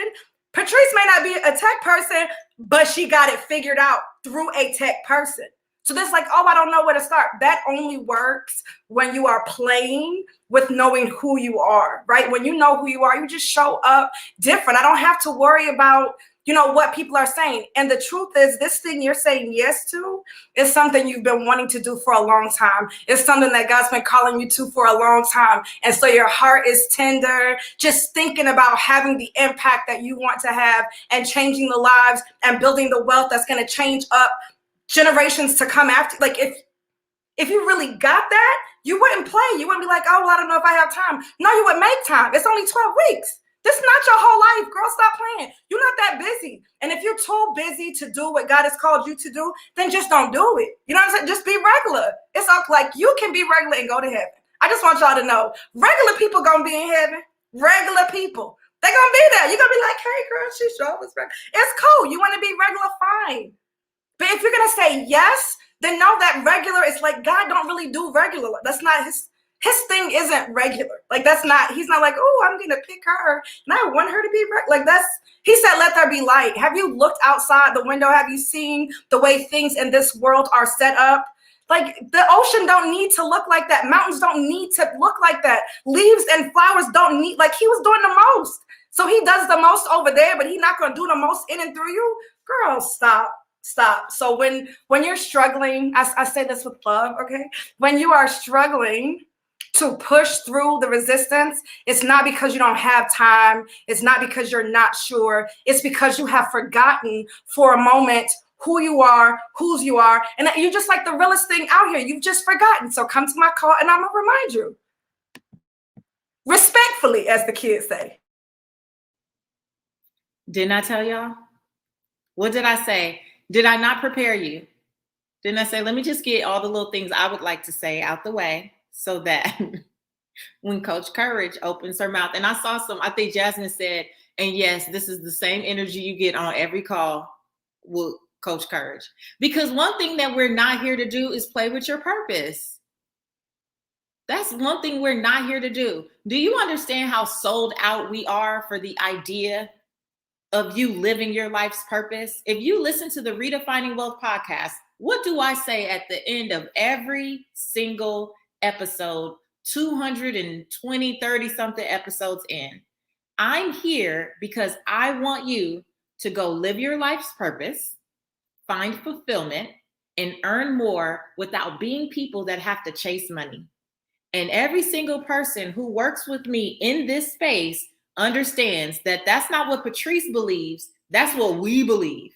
Patrice may not be a tech person, but she got it figured out through a tech person. So this I don't know where to start. That only works when you are playing with knowing who you are, right? When you know who you are, you just show up different. I don't have to worry about, what people are saying. And the truth is, this thing you're saying yes to is something you've been wanting to do for a long time. It's something that God's been calling you to for a long time. And so your heart is tender, just thinking about having the impact that you want to have and changing the lives and building the wealth that's going to change up generations to come after. If you really got that, you wouldn't play. You wouldn't be like, oh, well, I don't know if I have time. No, you would make time. It's only 12 weeks. This is not your whole life, girl. Stop playing. You're not that busy. And if you're too busy to do what God has called you to do, then just don't do it. You know what I'm saying? Just be regular. It's like you can be regular and go to heaven. I just want y'all to know, regular people gonna be in heaven. Regular people. They're gonna be there. You're gonna be like, hey, girl, she sure was regular. It's cool. You want to be regular, fine. But if you're gonna say yes, then know that regular is God don't really do regular. That's not his thing isn't regular. He's not like, oh, I'm gonna pick her and I want her to be regular. He said, let there be light. Have you looked outside the window? Have you seen the way things in this world are set up? The ocean don't need to look like that. Mountains don't need to look like that. Leaves and flowers don't need, he was doing the most. So he does the most over there, but he's not gonna do the most in and through you. Girl, stop. So when you're struggling, I say this with love, okay? When you are struggling to push through the resistance, it's not because you don't have time. It's not because you're not sure. It's because you have forgotten for a moment who you are, whose you are, and that you're just the realest thing out here. You've just forgotten. So come to my call and I'm gonna remind you. Respectfully, as the kids say. Didn't I tell y'all? What did I say? Did I not prepare you? Didn't I say, let me just get all the little things I would like to say out the way so that when Coach Courage opens her mouth, and I think Jasmine said, and yes, this is the same energy you get on every call with Coach Courage. Because one thing that we're not here to do is play with your purpose. That's one thing we're not here to do. Do you understand how sold out we are for the idea of you living your life's purpose? If you listen to the Redefining Wealth podcast, what do I say at the end of every single episode, 220, 30 something episodes in? I'm here because I want you to go live your life's purpose, find fulfillment, and earn more without being people that have to chase money. And every single person who works with me in this space understands that that's not what Patrice believes. That's what we believe.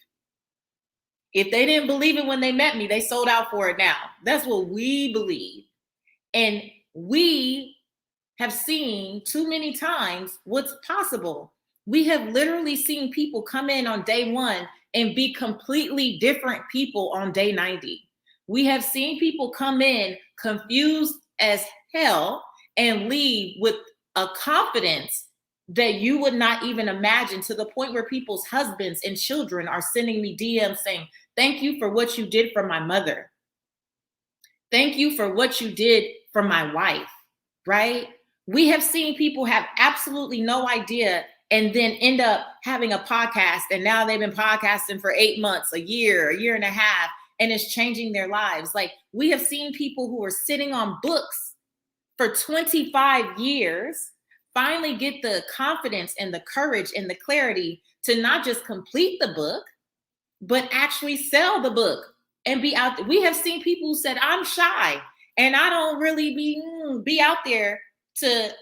If they didn't believe it when they met me, they sold out for it now. That's what we believe. And we have seen too many times what's possible. We have literally seen people come in on day 1 and be completely different people on day 90. We have seen people come in confused as hell and leave with a confidence that you would not even imagine, to the point where people's husbands and children are sending me DMs saying, thank you for what you did for my mother. Thank you for what you did for my wife, right? We have seen people have absolutely no idea and then end up having a podcast, and now they've been podcasting for 8 months, a year and a half, and it's changing their lives. Like, we have seen people who are sitting on books for 25 years finally get the confidence and the courage and the clarity to not just complete the book, but actually sell the book and be out there. We have seen people who said, I'm shy and I don't really be out there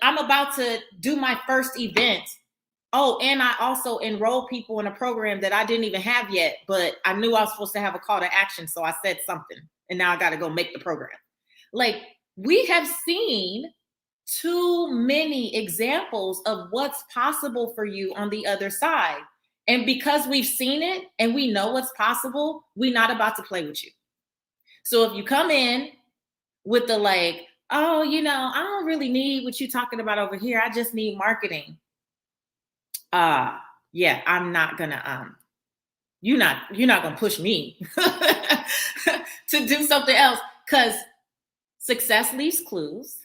I'm about to do my first event. Oh, and I also enroll people in a program that I didn't even have yet, but I knew I was supposed to have a call to action. So I said something, and now I got to go make the program. Like, we have seen too many examples of what's possible for you on the other side. And because we've seen it and we know what's possible, we're not about to play with you. So if you come in with the like, oh, I don't really need what you're talking about over here, I just need marketing. Yeah, I'm not gonna, you're not gonna push me to do something else, because success leaves clues.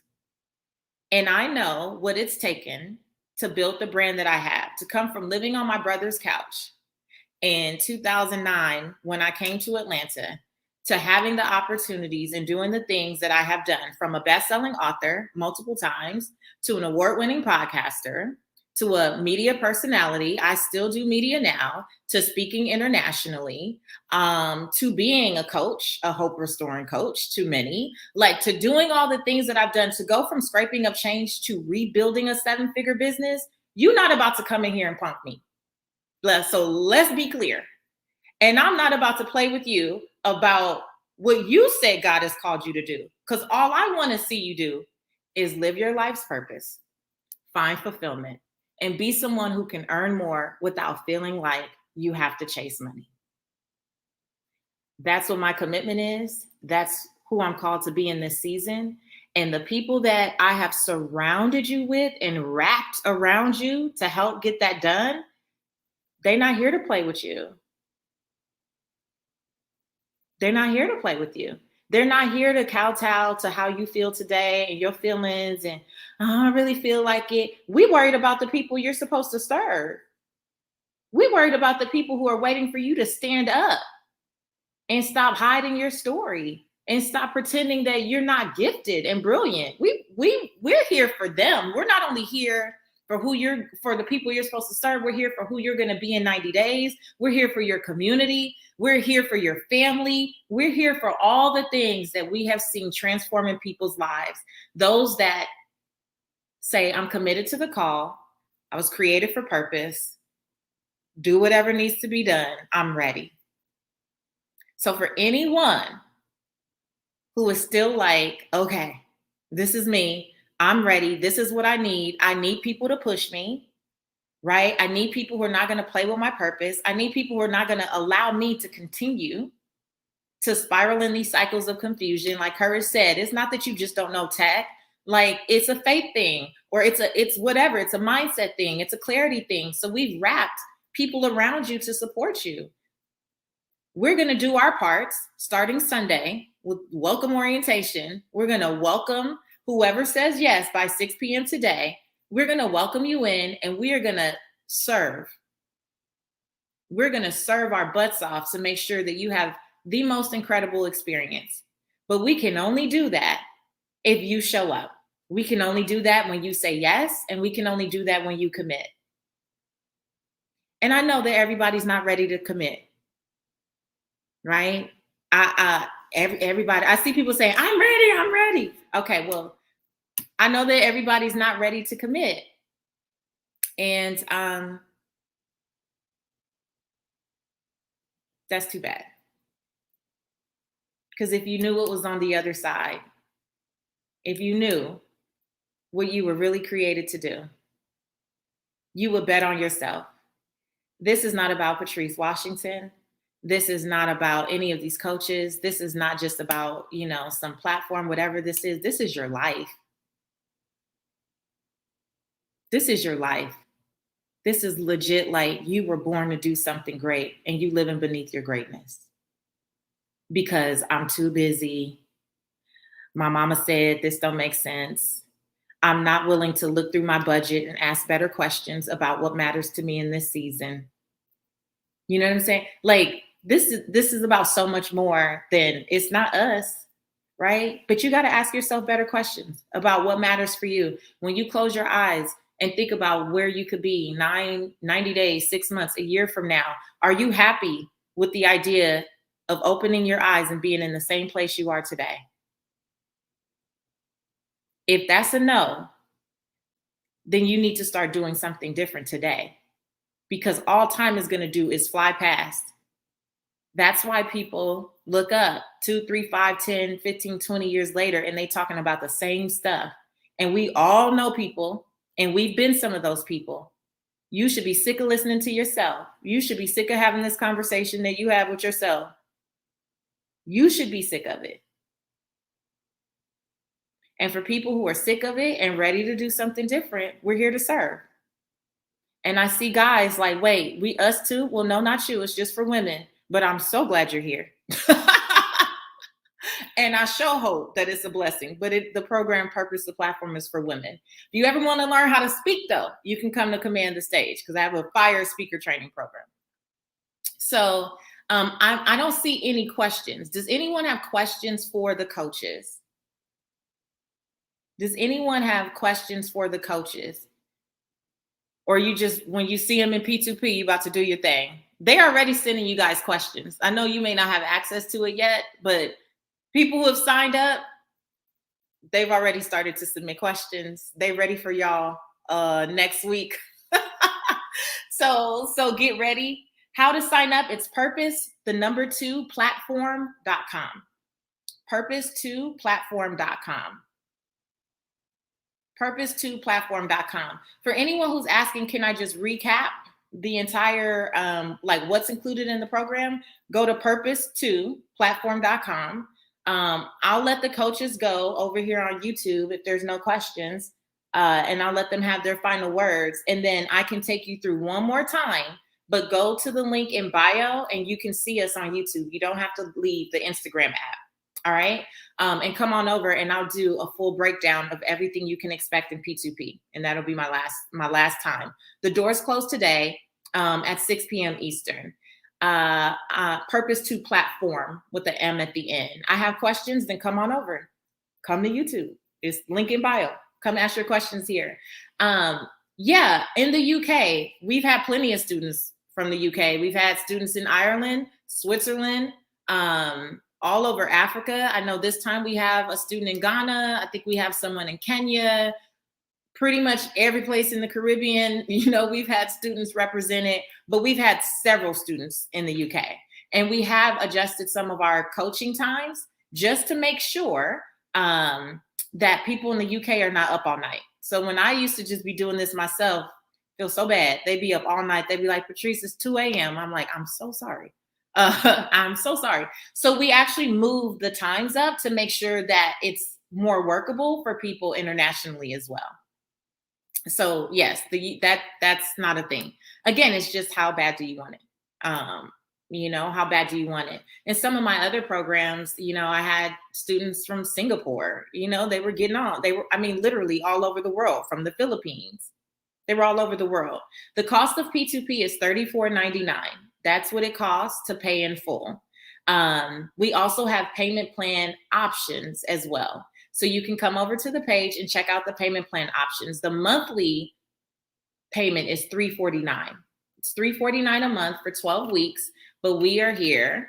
And I know what it's taken to build the brand that I have, to come from living on my brother's couch in 2009 when I came to Atlanta, to having the opportunities and doing the things that I have done, from a best-selling author multiple times, to an award-winning podcaster, to a media personality. I still do media now, to speaking internationally, to being a coach, a hope restoring coach to many, like, to doing all the things that I've done, to go from scraping up change to rebuilding a 7-figure business. You're not about to come in here and punk me. So let's be clear. And I'm not about to play with you about what you said God has called you to do, because all I want to see you do is live your life's purpose, find fulfillment, and be someone who can earn more without feeling like you have to chase money. That's what my commitment is. That's who I'm called to be in this season. And the people that I have surrounded you with and wrapped around you to help get that done, they're not here to play with you. They're not here to play with you. They're not here to kowtow to how you feel today and your feelings and, oh, I really feel like it. We worried about the people you're supposed to serve. We worried about the people who are waiting for you to stand up and stop hiding your story and stop pretending that you're not gifted and brilliant. We're here for them. We're not only here for the people you're supposed to serve. We're here for who you're going to be in 90 days. We're here for your community. We're here for your family. We're here for all the things that we have seen transforming people's lives. Those that say, I'm committed to the call. I was created for purpose. Do whatever needs to be done. I'm ready. So for anyone who is still like, okay, this is me. I'm ready. This is what I need. I need people to push me, right? I need people who are not going to play with my purpose. I need people who are not going to allow me to continue to spiral in these cycles of confusion. Like Courage said, it's not that you just don't know tech. Like, it's a faith thing, or it's whatever. It's a mindset thing. It's a clarity thing. So we've wrapped people around you to support you. We're going to do our parts starting Sunday with welcome orientation. We're going to welcome Whoever says yes by 6 p.m. today, we're going to welcome you in and we are going to serve. We're going to serve our butts off to make sure that you have the most incredible experience. But we can only do that if you show up. We can only do that when you say yes, and we can only do that when you commit. And I know that everybody's not ready to commit, right? Everybody, I see people saying, I'm ready. Okay, well, I know that everybody's not ready to commit. And that's too bad. Because if you knew what was on the other side, if you knew what you were really created to do, you would bet on yourself. This is not about Patrice Washington. This is not about any of these coaches. This is not just about, some platform, whatever this is. This is your life. This is your life. This is legit, like you were born to do something great and you living beneath your greatness. Because I'm too busy. My mama said this don't make sense. I'm not willing to look through my budget and ask better questions about what matters to me in this season. You know what I'm saying? Like this is about so much more than, it's not us, right? But you got to ask yourself better questions about what matters for you. When you close your eyes and think about where you could be 90 days, 6 months, a year from now, are you happy with the idea of opening your eyes and being in the same place you are today? If that's a no, then you need to start doing something different today, because all time is going to do is fly past. That's why people look up 2, 3, 5, 10, 15, 20 years later, and they talking about the same stuff. And we all know people, and we've been some of those people. You should be sick of listening to yourself. You should be sick of having this conversation that you have with yourself. You should be sick of it. And for people who are sick of it and ready to do something different, we're here to serve. And I see guys like, wait, us too? Well, no, not you. It's just for women. But I'm so glad you're here. And I sure hope that it's a blessing. But the program purpose, the platform is for women. If you ever want to learn how to speak, though, you can come to Command the Stage, because I have a fire speaker training program. So I don't see any questions. Does anyone have questions for the coaches? Does anyone have questions for the coaches? Or you just, when you see them in P2P, you about to do your thing? They're already sending you guys questions. I know you may not have access to it yet, but people who have signed up, they've already started to submit questions. They're ready for y'all next week. So get ready. How to sign up? It's purpose2platform.com. Purpose2platform.com. Purpose2platform.com. For anyone who's asking, can I just recap the entire, what's included in the program? Go to purpose2platform.com. I'll let the coaches go over here on YouTube if there's no questions, and I'll let them have their final words. And then I can take you through one more time, but go to the link in bio and you can see us on YouTube. You don't have to leave the Instagram app. All right. And come on over and I'll do a full breakdown of everything you can expect in P2P. And that'll be my last time. The doors close today at 6 p.m. Eastern. Purpose to Platform with the M at the end. I have questions, then come on over. Come to YouTube. It's link in bio. Come ask your questions here. In the UK, we've had plenty of students from the UK. We've had students in Ireland, Switzerland, all over Africa. I know this time we have a student in Ghana. I think we have someone in Kenya. Pretty much every place in the Caribbean, we've had students represented, but we've had several students in the UK. And we have adjusted some of our coaching times just to make sure that people in the UK are not up all night. So when I used to just be doing this myself, feel so bad. They'd be up all night. They'd be like, Patrice, it's 2 a.m. I'm like, I'm so sorry. I'm so sorry. So we actually moved the times up to make sure that it's more workable for people internationally as well. So yes, that's not a thing. Again, it's just how bad do you want it? You know, how bad do you want it? In some of my other programs, you know, I had students from Singapore, you know, they were getting on. They were, I mean, literally all over the world, from the Philippines. They were all over the world. The cost of P2P is $34.99. That's what it costs to pay in full. We also have payment plan options as well. So you can come over to the page and check out the payment plan options. The monthly payment is $349. It's $349 a month for 12 weeks, but we are here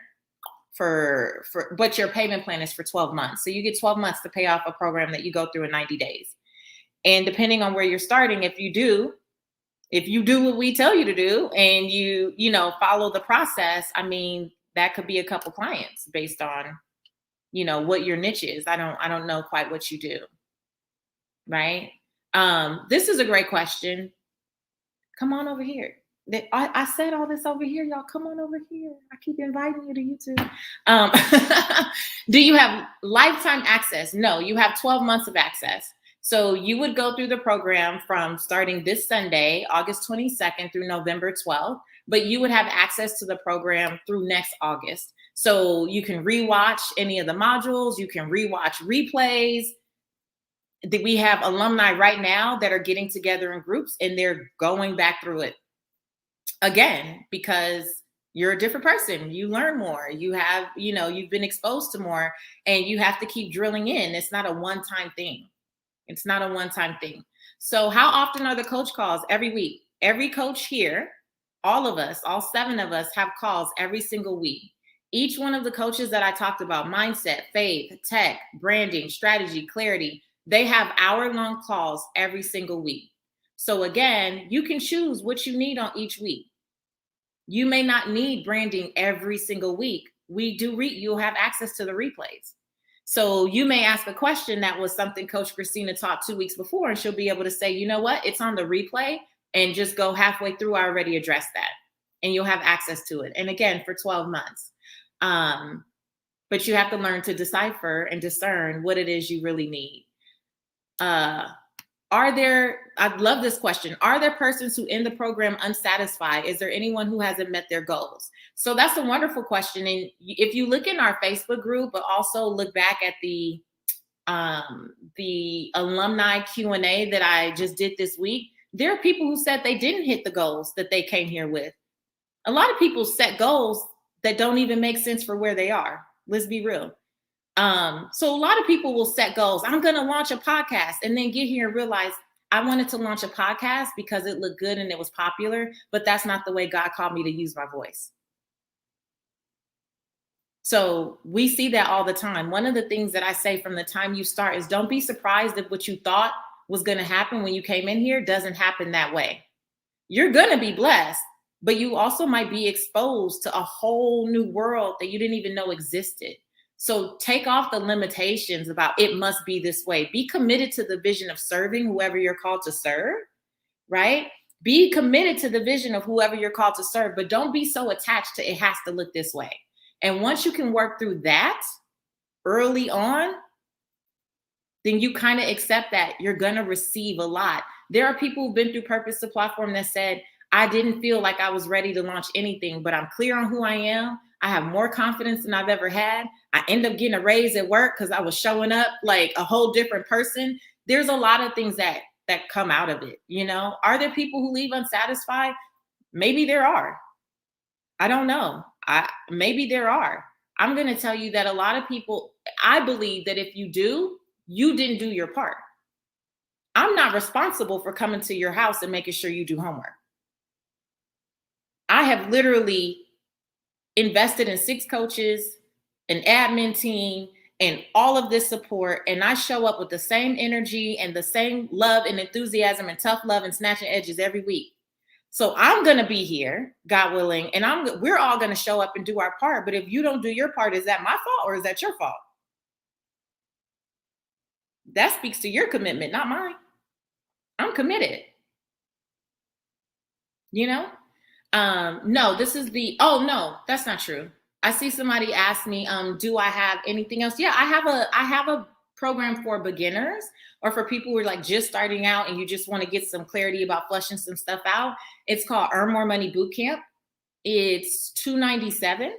but your payment plan is for 12 months. So you get 12 months to pay off a program that you go through in 90 days. And depending on where you're starting, if you do what we tell you to do and you know, follow the process, I mean, that could be a couple clients based on, you know, what your niche is. I don't know quite what you do. Right? This is a great question. Come on over here. I said all this over here, y'all. Come on over here. I keep inviting you to YouTube. Do you have lifetime access? No, you have 12 months of access. So you would go through the program from starting this Sunday, August 22nd through November 12th, but you would have access to the program through next August. So you can rewatch any of the modules. You can rewatch replays. We have alumni right now that are getting together in groups and they're going back through it again, because you're a different person. You learn more. You have, you know, you've been exposed to more and you have to keep drilling in. It's not a one-time thing. It's not a one-time thing. So how often are the coach calls? Every week. Every coach here, all of us, all 7 of us have calls every single week. Each one of the coaches that I talked about, mindset, faith, tech, branding, strategy, clarity, they have hour-long calls every single week. So again, you can choose what you need on each week. You may not need branding every single week. You'll have access to the replays. So you may ask a question that was something Coach Christina taught 2 weeks before, and she'll be able to say, you know what, it's on the replay, and just go halfway through. I already addressed that, and you'll have access to it. And again, for 12 months. But you have to learn to decipher and discern what it is you really need. I love this question. Are there persons who end the program unsatisfied? Is there anyone who hasn't met their goals? So that's a wonderful question. And if you look in our Facebook group, but also look back at the alumni Q&A that I just did this week, there are people who said they didn't hit the goals that they came here with. A lot of people set goals that don't even make sense for where they are. Let's be real. So a lot of people will set goals. I'm going to launch a podcast and then get here and realize I wanted to launch a podcast because it looked good and it was popular, but that's not the way God called me to use my voice. So we see that all the time. One of the things that I say from the time you start is don't be surprised if what you thought was going to happen when you came in here doesn't happen that way. You're going to be blessed, but you also might be exposed to a whole new world that you didn't even know existed. So take off the limitations about it must be this way. Be committed to the vision of serving whoever you're called to serve, right? Be committed to the vision of whoever you're called to serve, but don't be so attached to it has to look this way. And once you can work through that early on, then you kind of accept that you're going to receive a lot. There are people who've been through Purpose to Platform that said, I didn't feel like I was ready to launch anything, but I'm clear on who I am. I have more confidence than I've ever had. I end up getting a raise at work because I was showing up like a whole different person. There's a lot of things that come out of it. You know, are there people who leave unsatisfied? Maybe there are. I don't know. Maybe there are. I'm going to tell you that a lot of people, I believe that if you do, you didn't do your part. I'm not responsible for coming to your house and making sure you do homework. I have literally invested in 6 coaches, an admin team, and all of this support. And I show up with the same energy and the same love and enthusiasm and tough love and snatching edges every week. So I'm going to be here, God willing, and we're all going to show up and do our part. But if you don't do your part, is that my fault or is that your fault? That speaks to your commitment, not mine. I'm committed. You know? No, no, that's not true. I see somebody ask me, do I have anything else? Yeah, I have a program for beginners or for people who are like just starting out and you just want to get some clarity about flushing some stuff out. It's called Earn More Money Bootcamp. it's $297.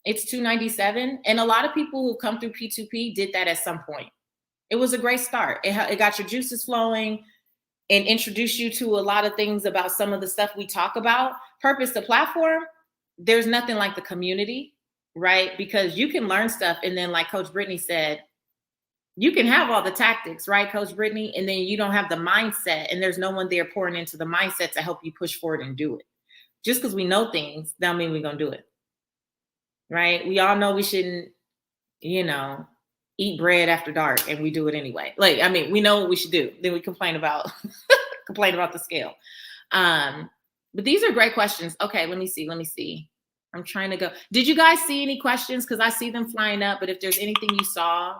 It's $297. And a lot of people who come through P2P did that at some point. It was a great start. It got your juices flowing and introduced you to a lot of things about some of the stuff we talk about. Purpose to platform, there's nothing like the community, right? Because you can learn stuff. And then like Coach Brittany said, you can have all the tactics, right, Coach Brittany? And then you don't have the mindset, and there's no one there pouring into the mindset to help you push forward and do it. Just because we know things, doesn't mean we're going to do it, right? We all know we shouldn't, eat bread after dark, and we do it anyway. Like, I mean, we know what we should do. Then we complain about the scale. But these are great questions. Okay, let me see. I'm trying to go. Did you guys see any questions? Because I see them flying up, but if there's anything you saw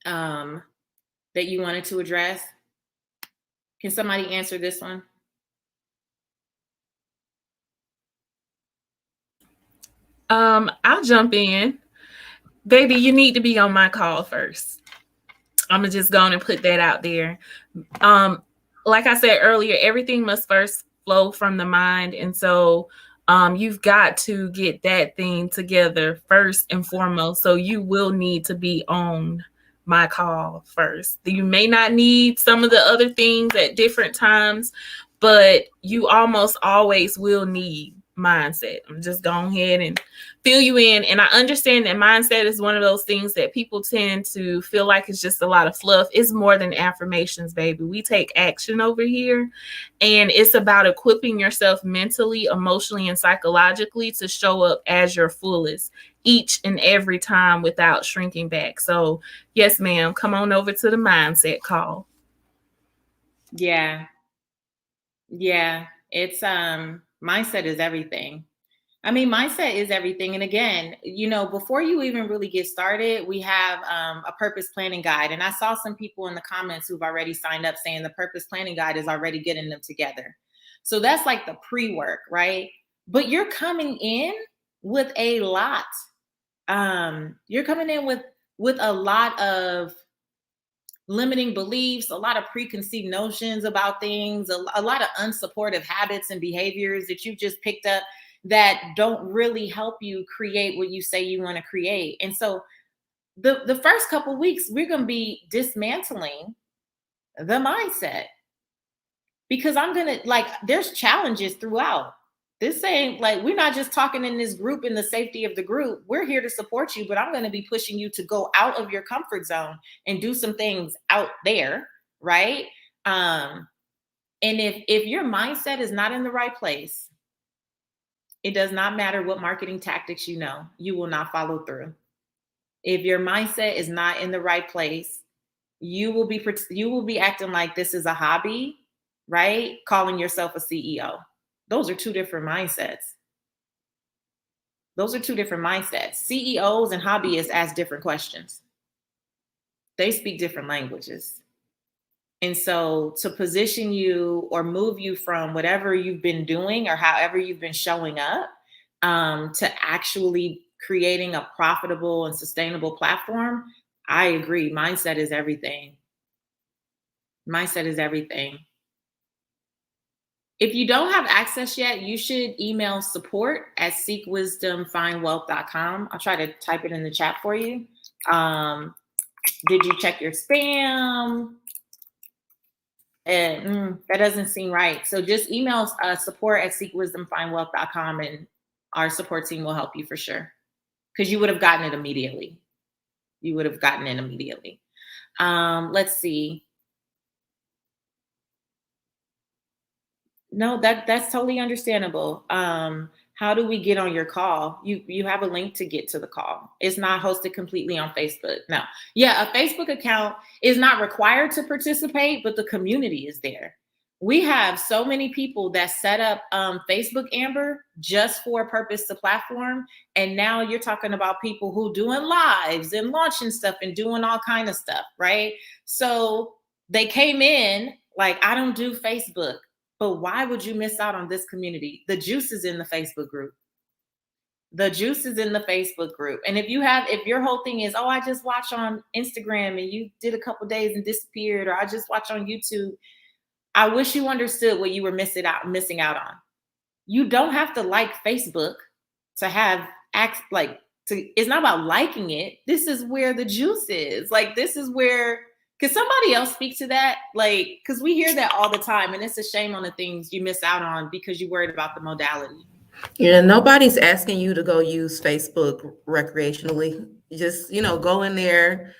that you wanted to address, can somebody answer this one? I'll jump in. Baby, you need to be on my call first. I'm gonna just go on and put that out there. Like I said earlier, everything must first flow from the mind. And so you've got to get that thing together first and foremost. So you will need to be on my call first. You may not need some of the other things at different times, but you almost always will need mindset. I'm just going ahead and fill you in. And I understand that mindset is one of those things that people tend to feel like it's just a lot of fluff. It's more than affirmations, baby. We take action over here, and it's about equipping yourself mentally, emotionally, and psychologically to show up as your fullest each and every time without shrinking back. So yes, ma'am, come on over to the mindset call. Yeah. It's mindset is everything. I mean, mindset is everything. And again, before you even really get started, we have a purpose planning guide. And I saw some people in the comments who've already signed up saying the purpose planning guide is already getting them together. So that's like the pre-work, right? But you're coming in with a lot. You're coming in with a lot of limiting beliefs, a lot of preconceived notions about things, a lot of unsupportive habits and behaviors that you've just picked up that don't really help you create what you say you want to create. And so the first couple of weeks, we're going to be dismantling the mindset, because there's challenges throughout. This ain't like, we're not just talking in this group in the safety of the group. We're here to support you, but I'm going to be pushing you to go out of your comfort zone and do some things out there, right? And if your mindset is not in the right place, it does not matter what marketing tactics you will not follow through. If your mindset is not in the right place, you will be acting like this is a hobby, right? Calling yourself a CEO. Those are two different mindsets. CEOs and hobbyists ask different questions. They speak different languages. And so to position you or move you from whatever you've been doing or however you've been showing up to actually creating a profitable and sustainable platform, I agree. Mindset is everything. If you don't have access yet, you should email support@seekwisdomfindwealth.com. I'll try to type it in the chat for you. Did you check your spam? That doesn't seem right. So just email support@seekwisdomfindwealth.com, and our support team will help you for sure. Because you would have gotten it immediately. Let's see. No, that's totally understandable. How do we get on your call? You have a link to get to the call. It's not hosted completely on Facebook. No. Yeah, a Facebook account is not required to participate, but the community is there. We have so many people that set up Facebook, Amber, just for Purpose to Platform. And now you're talking about people who doing lives and launching stuff and doing all kind of stuff, right? So they came in like, I don't do Facebook. But why would you miss out on this community? The juice is in the Facebook group. And if your whole thing is, I just watch on Instagram and you did a couple days and disappeared, or I just watch on YouTube, I wish you understood what you were missing out on. You don't have to like Facebook to have it's not about liking it. This is where the juice is. Like, this is where, could somebody else speak to that? Like, because we hear that all the time, and it's a shame on the things you miss out on because you're worried about the modality. Yeah, nobody's asking you to go use Facebook recreationally. Just, go in there,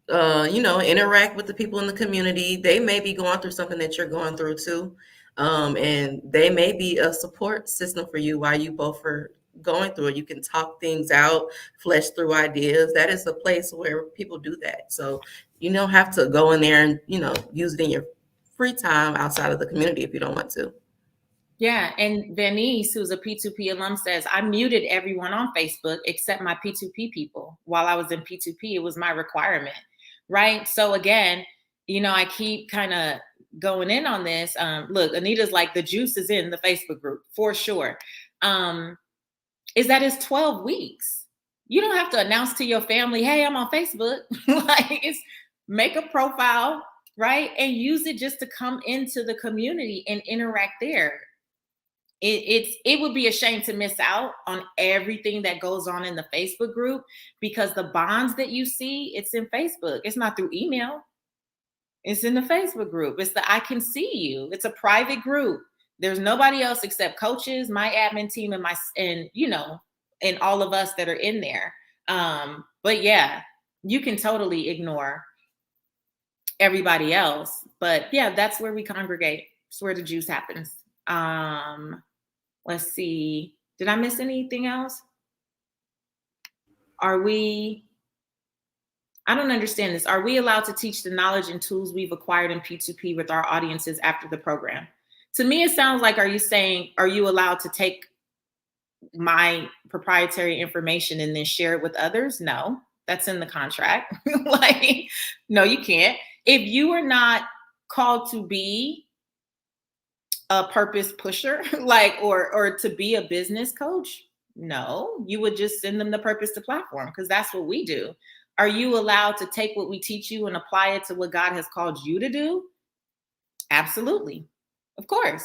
interact with the people in the community. They may be going through something that you're going through too. And they may be a support system for you while you both are going through it. You can talk things out, flesh through ideas. That is a place where people do that. So you don't have to go in there and, use it in your free time outside of the community if you don't want to. Yeah, and Venice, who's a P2P alum, says, I muted everyone on Facebook except my P2P people. While I was in P2P, it was my requirement, right? So again, I keep kind of going in on this. Look, Anita's like, the juice is in the Facebook group, for sure. Is that it's 12 weeks. You don't have to announce to your family, hey, I'm on Facebook. It's make a profile, right? And use it just to come into the community and interact there. It would be a shame to miss out on everything that goes on in the Facebook group, because the bonds that you see, it's in Facebook. It's not through email. It's in the Facebook group. It's the I can see you. It's a private group. There's nobody else except coaches, my admin team, and all of us that are in there. But yeah, you can totally ignore everybody else. But yeah, that's where we congregate. It's where the juice happens. Let's see. Did I miss anything else? I don't understand this. Are we allowed to teach the knowledge and tools we've acquired in P2P with our audiences after the program? To me, it sounds like, are you saying, are you allowed to take my proprietary information and then share it with others? No, that's in the contract. No, you can't. If you are not called to be a purpose pusher, or to be a business coach, no, you would just send them the Purpose to platform, because that's what we do. Are you allowed to take what we teach you and apply it to what God has called you to do? Absolutely. Of course.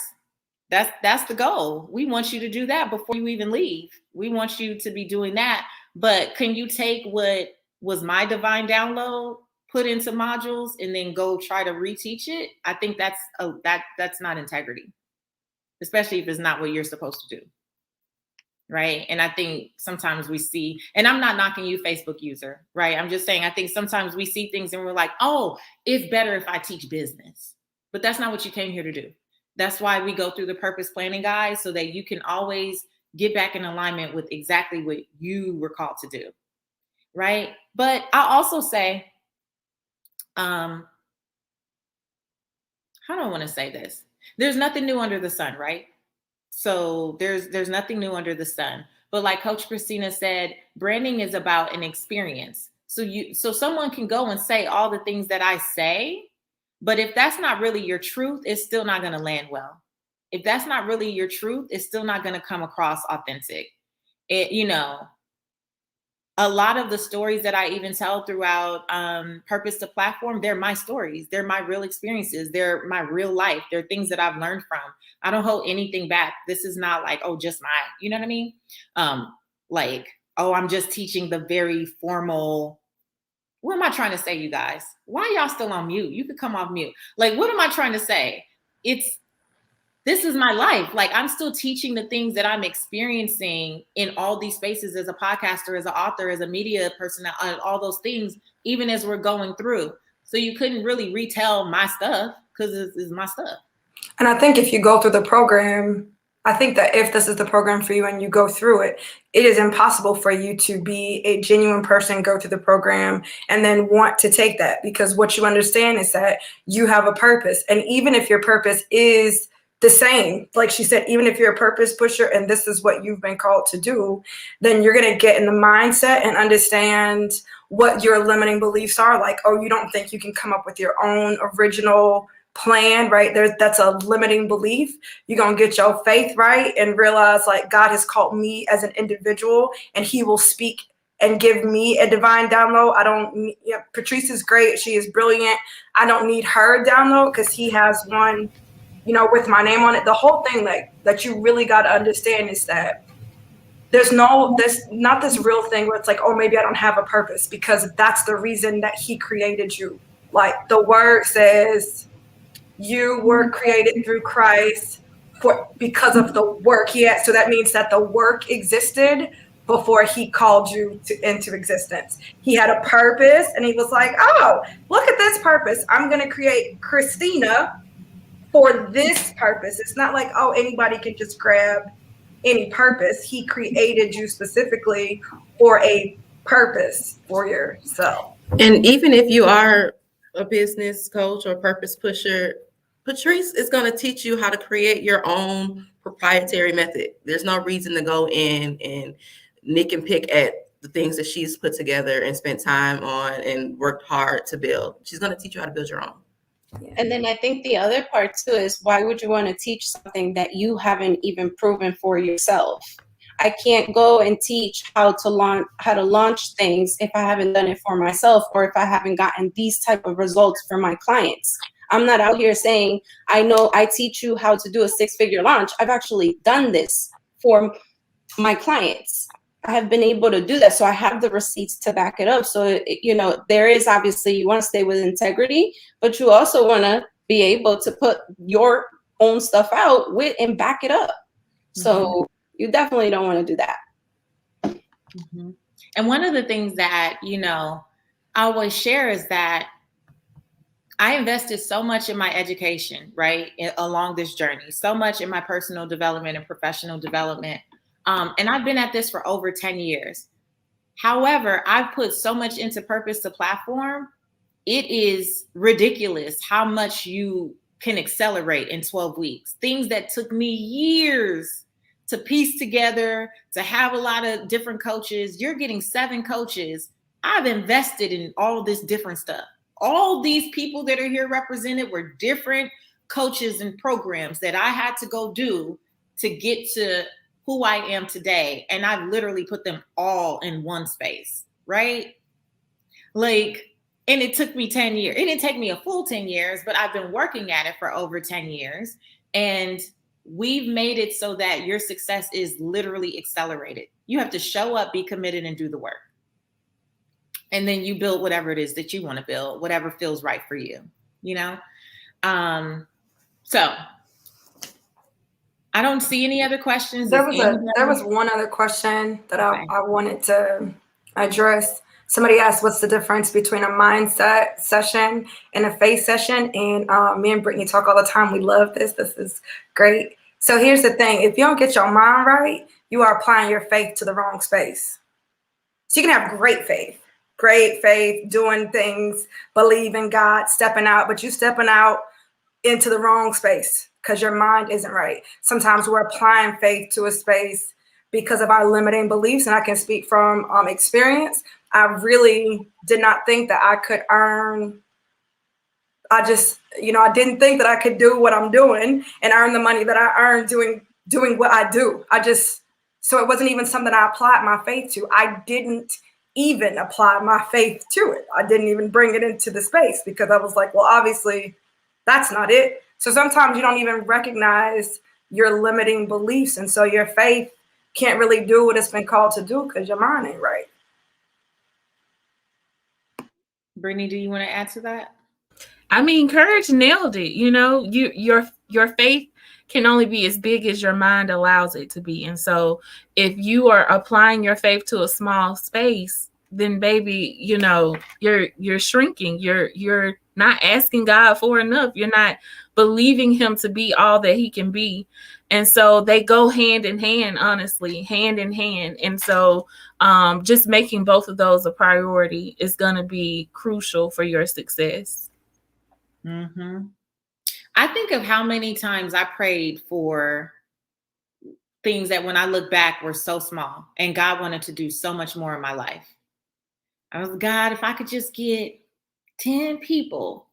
That's the goal. We want you to do that before you even leave. We want you to be doing that. But can you take what was my divine download, put into modules, and then go try to reteach it? I think that's not integrity, especially if it's not what you're supposed to do. Right. And I think sometimes we see, and I'm not knocking you, Facebook user, right? I'm just saying, I think sometimes we see things and we're like, oh, it's better if I teach business. But that's not what you came here to do. That's why we go through the purpose planning guide, so that you can always get back in alignment with exactly what you were called to do. Right. But I'll also say, how do I want to say this? There's nothing new under the sun, right? So there's nothing new under the sun. But like Coach Christina said, branding is about an experience. So someone can go and say all the things that I say, but if that's not really your truth, it's still not going to land well. If that's not really your truth, it's still not going to come across authentic. A lot of the stories that I even tell throughout Purpose to Platform, they're my stories. They're my real experiences. They're my real life. They're things that I've learned from. I don't hold anything back. This is not like, oh, just my, you know what I mean? I'm just teaching the very formal. What am I trying to say, you guys? Why y'all still on mute? You could come off mute. What am I trying to say? This is my life. I'm still teaching the things that I'm experiencing in all these spaces as a podcaster, as an author, as a media person, all those things, even as we're going through. So you couldn't really retell my stuff, because it's my stuff. And I think if you go through the program, I think that if this is the program for you and you go through it, it is impossible for you to be a genuine person, go through the program, and then want to take that, because what you understand is that you have a purpose. And even if your purpose is the same, like she said, even if you're a purpose pusher and this is what you've been called to do, then you're going to get in the mindset and understand what your limiting beliefs are. Like, oh, you don't think you can come up with your own original plan, right? That's a limiting belief. You're going to get your faith right and realize, God has called me as an individual, and he will speak and give me a divine download. Patrice is great. She is brilliant. I don't need her download, because he has one with my name on it. The whole thing like that you really got to understand is that there's not this real thing where it's like, oh, maybe I don't have a purpose, because that's the reason that he created you. Like the word says, you were created through Christ because of the work he had. So that means that the work existed before he called you into existence. He had a purpose, and he was like, oh, look at this purpose. I'm going to create Christina for this purpose. It's not like, oh, anybody can just grab any purpose. He created you specifically for a purpose for yourself. And even if you are a business coach or purpose pusher, Patrice is going to teach you how to create your own proprietary method. There's no reason to go in and nick and pick at the things that she's put together and spent time on and worked hard to build. She's going to teach you how to build your own. And then I think the other part too is, why would you want to teach something that you haven't even proven for yourself? I can't go and teach how to launch things if I haven't done it for myself, or if I haven't gotten these type of results for my clients. I'm not out here saying, I teach you how to do a 6-figure launch. I've actually done this for my clients. I have been able to do that. So I have the receipts to back it up. So, there is obviously, you want to stay with integrity, but you also want to be able to put your own stuff out with and back it up. So you definitely don't want to do that. Mm-hmm. And one of the things that, I always share is that I invested so much in my education, right, along this journey, so much in my personal development and professional development. And I've been at this for over 10 years. However, I've put so much into Purpose to Platform. It is ridiculous how much you can accelerate in 12 weeks. Things that took me years to piece together, to have a lot of different coaches. You're getting 7 coaches. I've invested in all this different stuff. All these people that are here represented were different coaches and programs that I had to go do to get to who I am today. And I've literally put them all in one space, right? And it took me 10 years. It didn't take me a full 10 years, but I've been working at it for over 10 years. And we've made it so that your success is literally accelerated. You have to show up, be committed, and do the work. And then you build whatever it is that you want to build, whatever feels right for you, So I don't see any other questions. There was one other question that I wanted to address. Somebody asked, what's the difference between a mindset session and a faith session? And me and Brittany talk all the time. We love this. This is great. So here's the thing. If you don't get your mind right, you are applying your faith to the wrong space. So you can have great faith, doing things, believe in God, stepping out, but you stepping out into the wrong space because your mind isn't right. Sometimes we're applying faith to a space because of our limiting beliefs. And I can speak from experience. I really did not think that I could earn. I didn't think that I could do what I'm doing and earn the money that I earn doing what I do. So it wasn't even something I applied my faith to. I didn't even apply my faith to it. I didn't even bring it into the space because I was like, well, obviously that's not it. So sometimes you don't even recognize your limiting beliefs. And so your faith can't really do what it's been called to do because your mind ain't right. Brittany, do you want to add to that? I mean, Courage nailed it. Your faith can only be as big as your mind allows it to be. And so if you are applying your faith to a small space, then baby, you're shrinking. You're not asking God for enough. You're not believing him to be all that he can be. And so they go hand in hand, honestly, hand in hand. And so just making both of those a priority is going to be crucial for your success. Mm-hmm. I think of how many times I prayed for things that when I look back were so small and God wanted to do so much more in my life. I was, God, if I could just get 10 people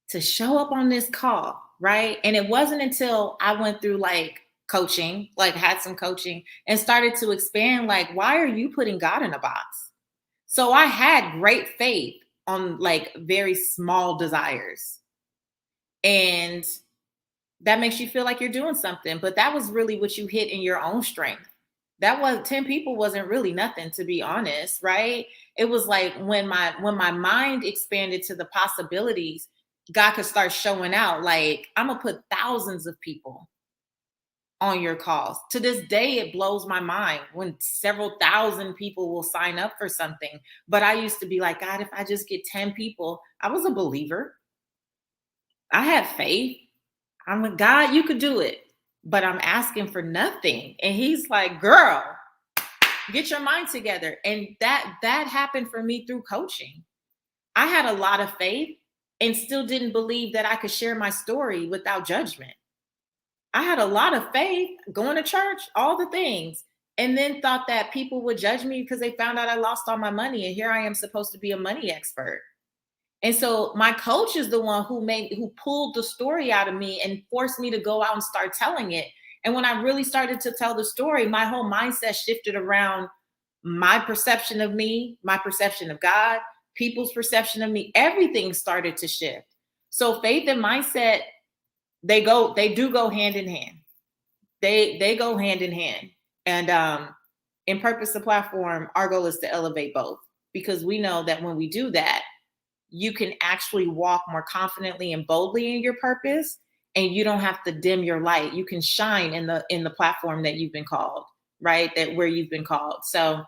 to show up on this call, right? And it wasn't until I went through coaching, had some coaching and started to expand, why are you putting God in a box? So I had great faith on very small desires. And that makes you feel like you're doing something. But that was really what you hit in your own strength. That was 10 people wasn't really nothing, to be honest, right? It was like when my mind expanded to the possibilities, God could start showing out. Like, I'm gonna put thousands of people on your calls. To this day, it blows my mind when several thousand people will sign up for something. But I used to be like, God, if I just get 10 people, I was a believer. I had faith. I'm like, God, you could do it, but I'm asking for nothing. And he's like, girl, get your mind together. And that happened for me through coaching. I had a lot of faith and still didn't believe that I could share my story without judgment. I had a lot of faith, going to church, all the things, and then thought that people would judge me because they found out I lost all my money. And here I am supposed to be a money expert. And so my coach is the one who pulled the story out of me and forced me to go out and start telling it. And when I really started to tell the story, my whole mindset shifted around my perception of me, my perception of God, people's perception of me. Everything started to shift. So faith and mindset, they do go hand in hand. They go hand in hand. And in Purpose the Platform, our goal is to elevate both, because we know that when we do that, you can actually walk more confidently and boldly in your purpose, and you don't have to dim your light. You can shine in the platform that you've been called, right? That where you've been called. So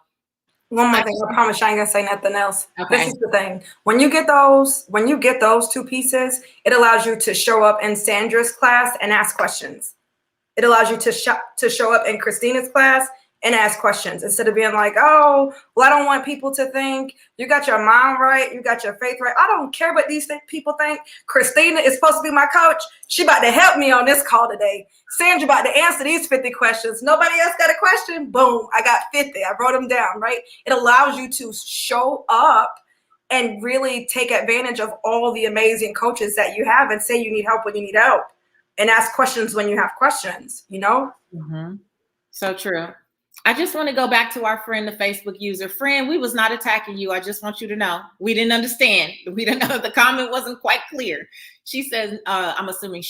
one more thing, I promise I ain't gonna say nothing else. Okay. This is the thing. When you get those two pieces, it allows you to show up in Sandra's class and ask questions. It allows you to show up in Christina's class and ask questions, instead of being like, oh, well, I don't want people to think you got your mind right, you got your faith right. I don't care what these people think. Christina is supposed to be my coach. She about to help me on this call today. Sandra about to answer these 50 questions. Nobody else got a question? Boom, I got 50. I wrote them down, right? It allows you to show up and really take advantage of all the amazing coaches that you have, and say you need help when you need help, and ask questions when you have questions, you know? Mm-hmm. So true. I just want to go back to our friend, the Facebook user. Friend, we was not attacking you. I just want you to know. We didn't understand. We didn't know. The comment wasn't quite clear. She says, I'm assuming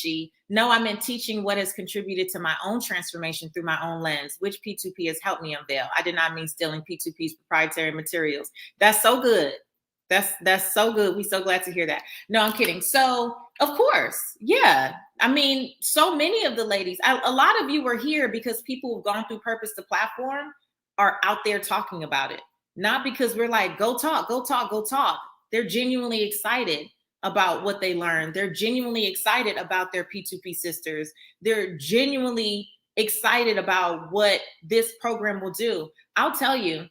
no, I'm in teaching what has contributed to my own transformation through my own lens, which P2P has helped me unveil. I did not mean stealing P2P's proprietary materials. That's so good. That's so good. We're so glad to hear that. No, I'm kidding. So, of course, yeah. I mean, so many of the ladies, a lot of you were here because people who've gone through Purpose the Platform are out there talking about it. Not because we're like, go talk, go talk, go talk. They're genuinely excited about what they learned. They're genuinely excited about their P2P sisters. They're genuinely excited about what this program will do. I'll tell you,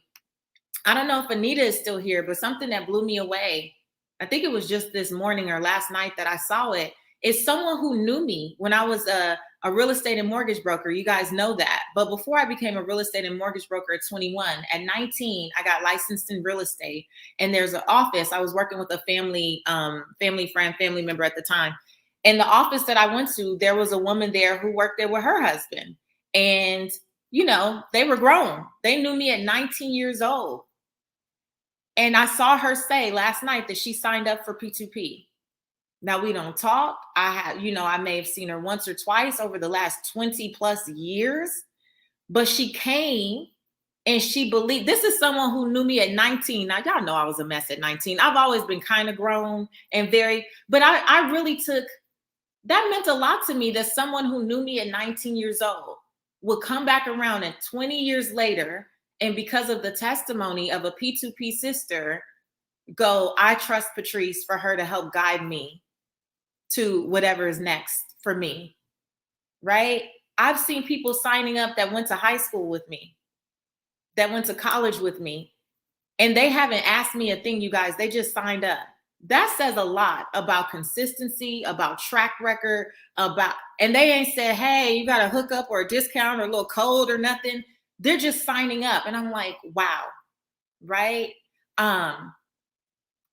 I don't know if Anita is still here, but something that blew me away, I think it was just this morning or last night that I saw it, is someone who knew me when I was a real estate and mortgage broker. You guys know that. But before I became a real estate and mortgage broker at 21, at 19, I got licensed in real estate. And there's an office. I was working with a family member at the time. In the office that I went to, there was a woman there who worked there with her husband. And, you know, they were grown. They knew me at 19 years old. And I saw her say last night that she signed up for P2P. Now, we don't talk. I may have seen her once or twice over the last 20 plus years, but she came and she believed. This is someone who knew me at 19. Now, y'all know I was a mess at 19. I've always been kind of grown and but I really that meant a lot to me, that someone who knew me at 19 years old would come back around and 20 years later, and because of the testimony of a P2P sister, go, I trust Patrice for her to help guide me to whatever is next for me, right? I've seen people signing up that went to high school with me, that went to college with me, and they haven't asked me a thing, you guys. They just signed up. That says a lot about consistency, about track record, and they ain't said, hey, you got a hookup or a discount or a little code or nothing. They're just signing up. And I'm like, wow, right?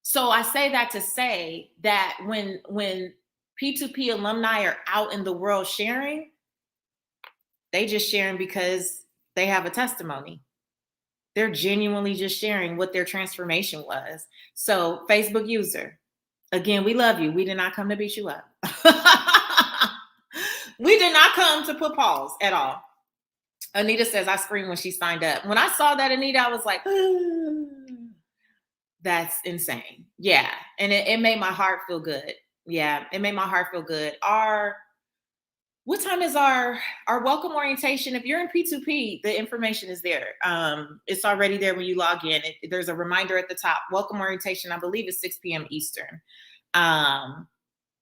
So I say that to say that when P2P alumni are out in the world sharing, they just sharing because they have a testimony. They're genuinely just sharing what their transformation was. So Facebook user, again, we love you. We did not come to beat you up. We did not come to put pause at all. Anita says, I screamed when she signed up. When I saw that, Anita, I was like, that's insane. Yeah. And it made my heart feel good. Yeah. It made my heart feel good. What time is our welcome orientation? If you're in P2P, the information is there. It's already there when you log in. There's a reminder at the top. Welcome orientation, I believe, is 6 p.m. Eastern.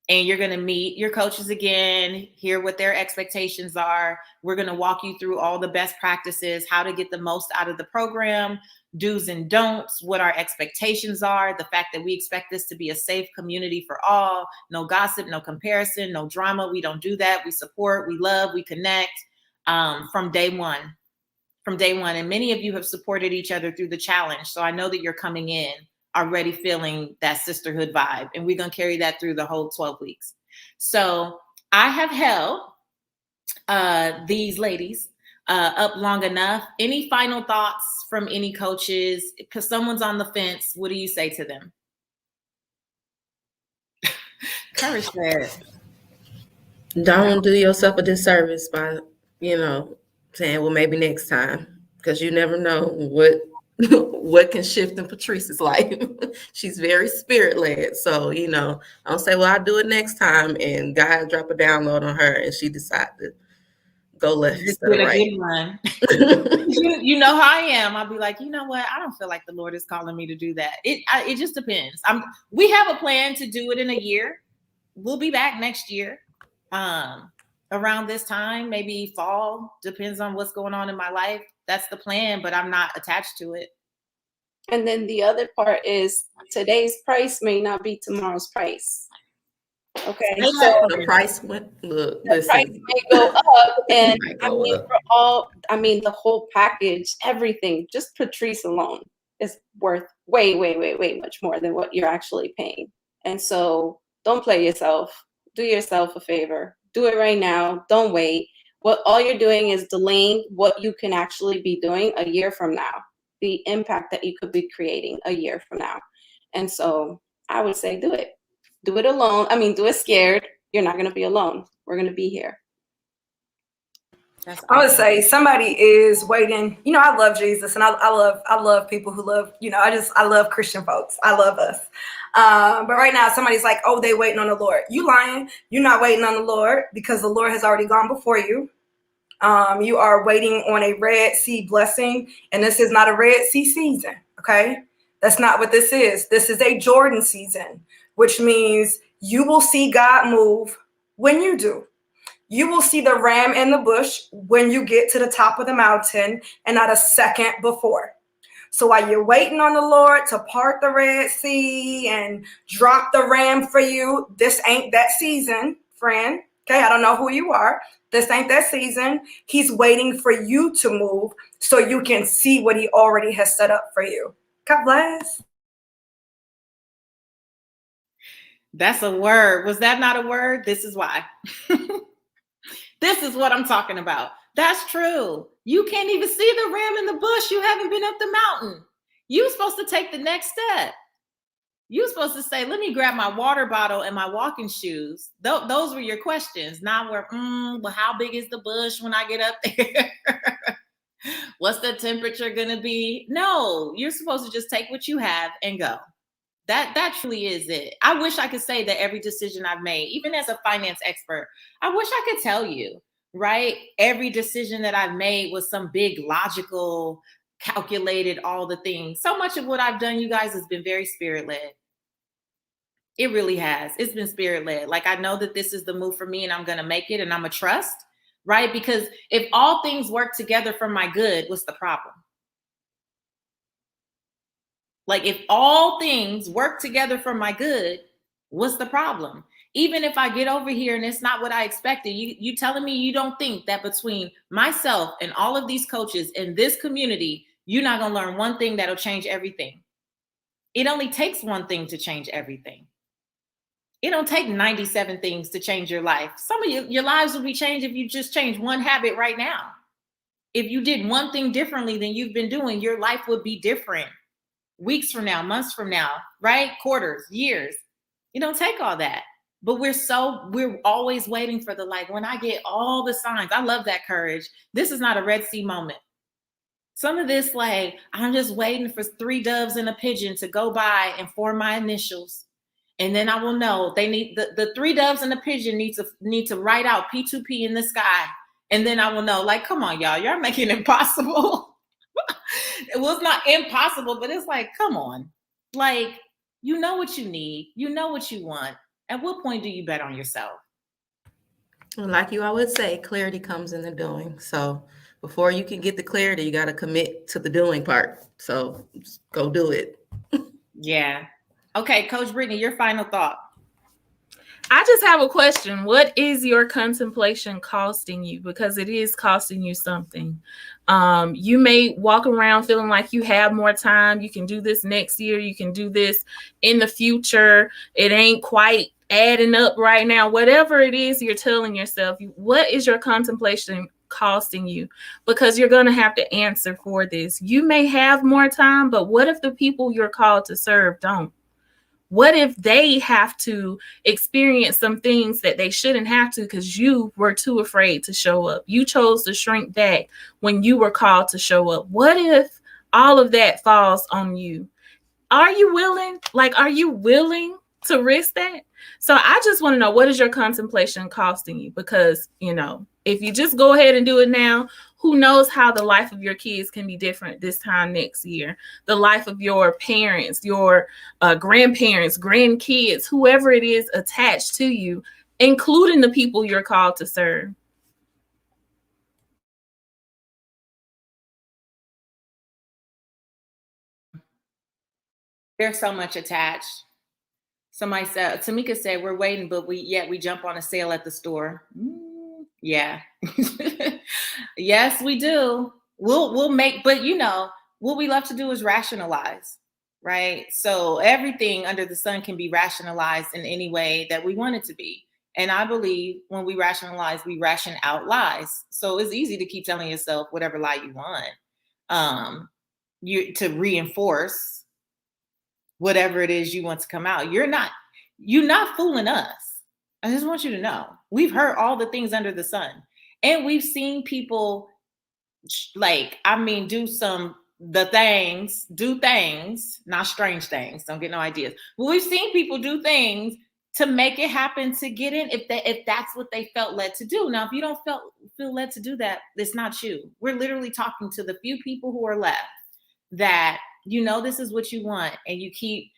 And you're going to meet your coaches again, hear what their expectations are. We're going to walk you through all the best practices, how to get the most out of the program, do's and don'ts, what our expectations are, the fact that we expect this to be a safe community for all, no gossip, no comparison, no drama. We don't do that. We support, we love, we connect from day one. And many of you have supported each other through the challenge. So I know that you're coming in already feeling that sisterhood vibe, and we're going to carry that through the whole 12 weeks. So I have held these ladies up long enough. Any final thoughts from any coaches? Because someone's on the fence, what do you say to them? Courage said, don't do yourself a disservice by, saying, well, maybe next time, because you never know what can shift in Patrice's life. She's very spirit-led. So, don't say, well, I'll do it next time, and God drop a download on her and she decide to go left instead of right. You know how I am. I'll be like, you know what? I don't feel like the Lord is calling me to do that. It just depends. We have a plan to do it in a year. We'll be back next year. Around this time, maybe fall, depends on what's going on in my life. That's the plan, but I'm not attached to it. And then the other part is today's price may not be tomorrow's price. Okay, so the price went. Look, the price may go up, and the whole package, everything, just Patrice alone is worth way, way, way, way much more than what you're actually paying. And so, don't play yourself. Do yourself a favor. Do it right now. Don't wait. All you're doing is delaying what you can actually be doing a year from now. The impact that you could be creating a year from now. And so I would say do it. Do it alone. Do it scared. You're not going to be alone. We're going to be here. I would say somebody is waiting. I love Jesus, and I love people who love, I love Christian folks. I love us. But right now somebody's like, oh, they waiting on the Lord. You lying. You're not waiting on the Lord, because the Lord has already gone before you. You are waiting on a Red Sea blessing, and this is not a Red Sea season. Okay. That's not what this is. This is a Jordan season, which means you will see God move when you do. You will see the ram in the bush when you get to the top of the mountain, and not a second before. So while you're waiting on the Lord to part the Red Sea and drop the ram for you, this ain't that season, friend. Okay, I don't know who you are. This ain't that season. He's waiting for you to move so you can see what he already has set up for you. God bless. That's a word. Was that not a word? This is why. This is what I'm talking about. That's true. You can't even see the ram in the bush. You haven't been up the mountain. You're supposed to take the next step. You're supposed to say, let me grab my water bottle and my walking shoes. Those were your questions. Now well, how big is the bush when I get up there? What's the temperature going to be? No, you're supposed to just take what you have and go. That truly is it. I wish I could say that every decision I've made, even as a finance expert, I wish I could tell you, right? Every decision that I've made was some big logical, calculated, all the things. So much of what I've done, you guys, has been very spirit-led. It really has. It's been spirit-led. Like, I know that this is the move for me, and I'm going to make it, and I'm going to trust, right? Because if all things work together for my good, what's the problem? Like, if all things work together for my good, what's the problem? Even if I get over here and it's not what I expected, you telling me you don't think that between myself and all of these coaches in this community, you're not going to learn one thing that'll change everything. It only takes one thing to change everything. It don't take 97 things to change your life. Some of your lives will be changed if you just change one habit right now. If you did one thing differently than you've been doing, your life would be different. Weeks from now, months from now, right? Quarters, years. You don't take all that. But we're always waiting for the, like, when I get all the signs. I love that courage. This is not a Red Sea moment. Some of this, like, I'm just waiting for 3 doves and a pigeon to go by and form my initials. And then I will know they need the 3 doves and a pigeon need to write out P2P in the sky. And then I will know, like, come on, y'all making it impossible. Well, it's not impossible, but it's like, come on. Like, you know what you need. You know what you want. At what point do you bet on yourself? Like you always say, clarity comes in the doing. So before you can get the clarity, you got to commit to the doing part. So just go do it. Yeah. Okay, Coach Brittany, your final thought. I just have a question. What is your contemplation costing you? Because it is costing you something. You may walk around feeling like you have more time. You can do this next year. You can do this in the future. It ain't quite adding up right now. Whatever it is you're telling yourself, what is your contemplation costing you? Because you're going to have to answer for this. You may have more time, but what if the people you're called to serve don't? What if they have to experience some things that they shouldn't have to because you were too afraid to show up? You chose to shrink back when you were called to show up. What if all of that falls on you? Are you willing? Like, are you willing to risk that? So I just want to know, what is your contemplation costing you? Because, you know, if you just go ahead and do it now, who knows how the life of your kids can be different this time next year? The life of your parents, your grandparents, grandkids, whoever it is attached to you, including the people you're called to serve. There's so much attached. Somebody said, Tamika said, we're waiting, but we jump on a sale at the store. Yeah. Yes, we do. We'll make, but you know, what we love to do is rationalize, right? So everything under the sun can be rationalized in any way that we want it to be. And I believe when we rationalize, we ration out lies. So it's easy to keep telling yourself whatever lie you want, to reinforce whatever it is you want to come out. You're not fooling us. I just want you to know, we've heard all the things under the sun, and we've seen people do things, not strange things. Don't get no ideas. But we've seen people do things to make it happen, to get in, if that's what they felt led to do. Now, if you don't feel led to do that, it's not you. We're literally talking to the few people who are left that, you know, this is what you want, and you keep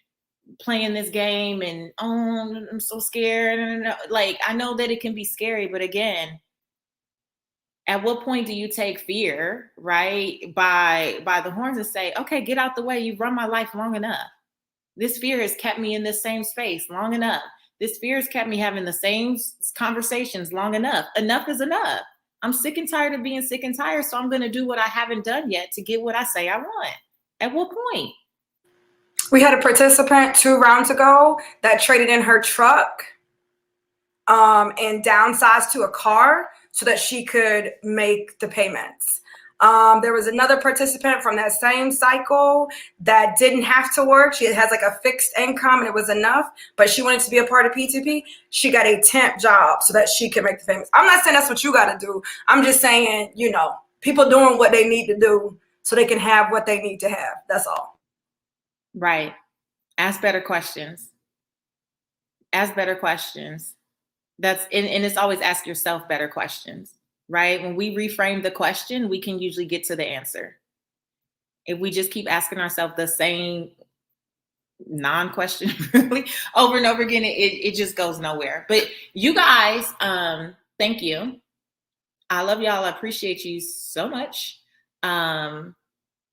playing this game, and I'm so scared. Like, I know that it can be scary, but again, at what point do you take fear, right, by the horns and say, okay, get out the way. You've run my life long enough. This fear has kept me in this same space long enough. This fear has kept me having the same conversations long enough. Enough is enough. I'm sick and tired of being sick and tired, so I'm going to do what I haven't done yet to get what I say I want. At what point? We had a participant 2 rounds ago that traded in her truck and downsized to a car so that she could make the payments. There was another participant from that same cycle that didn't have to work. She has like a fixed income and it was enough, but she wanted to be a part of P2P. She got a temp job so that she could make the payments. I'm not saying that's what you got to do. I'm just saying, you know, people doing what they need to do so they can have what they need to have. That's all. Right. Ask better questions. Ask better questions. And it's always ask yourself better questions, right? When we reframe the question, we can usually get to the answer. If we just keep asking ourselves the same non-question really over and over again, it just goes nowhere. But you guys, thank you. I love y'all. I appreciate you so much.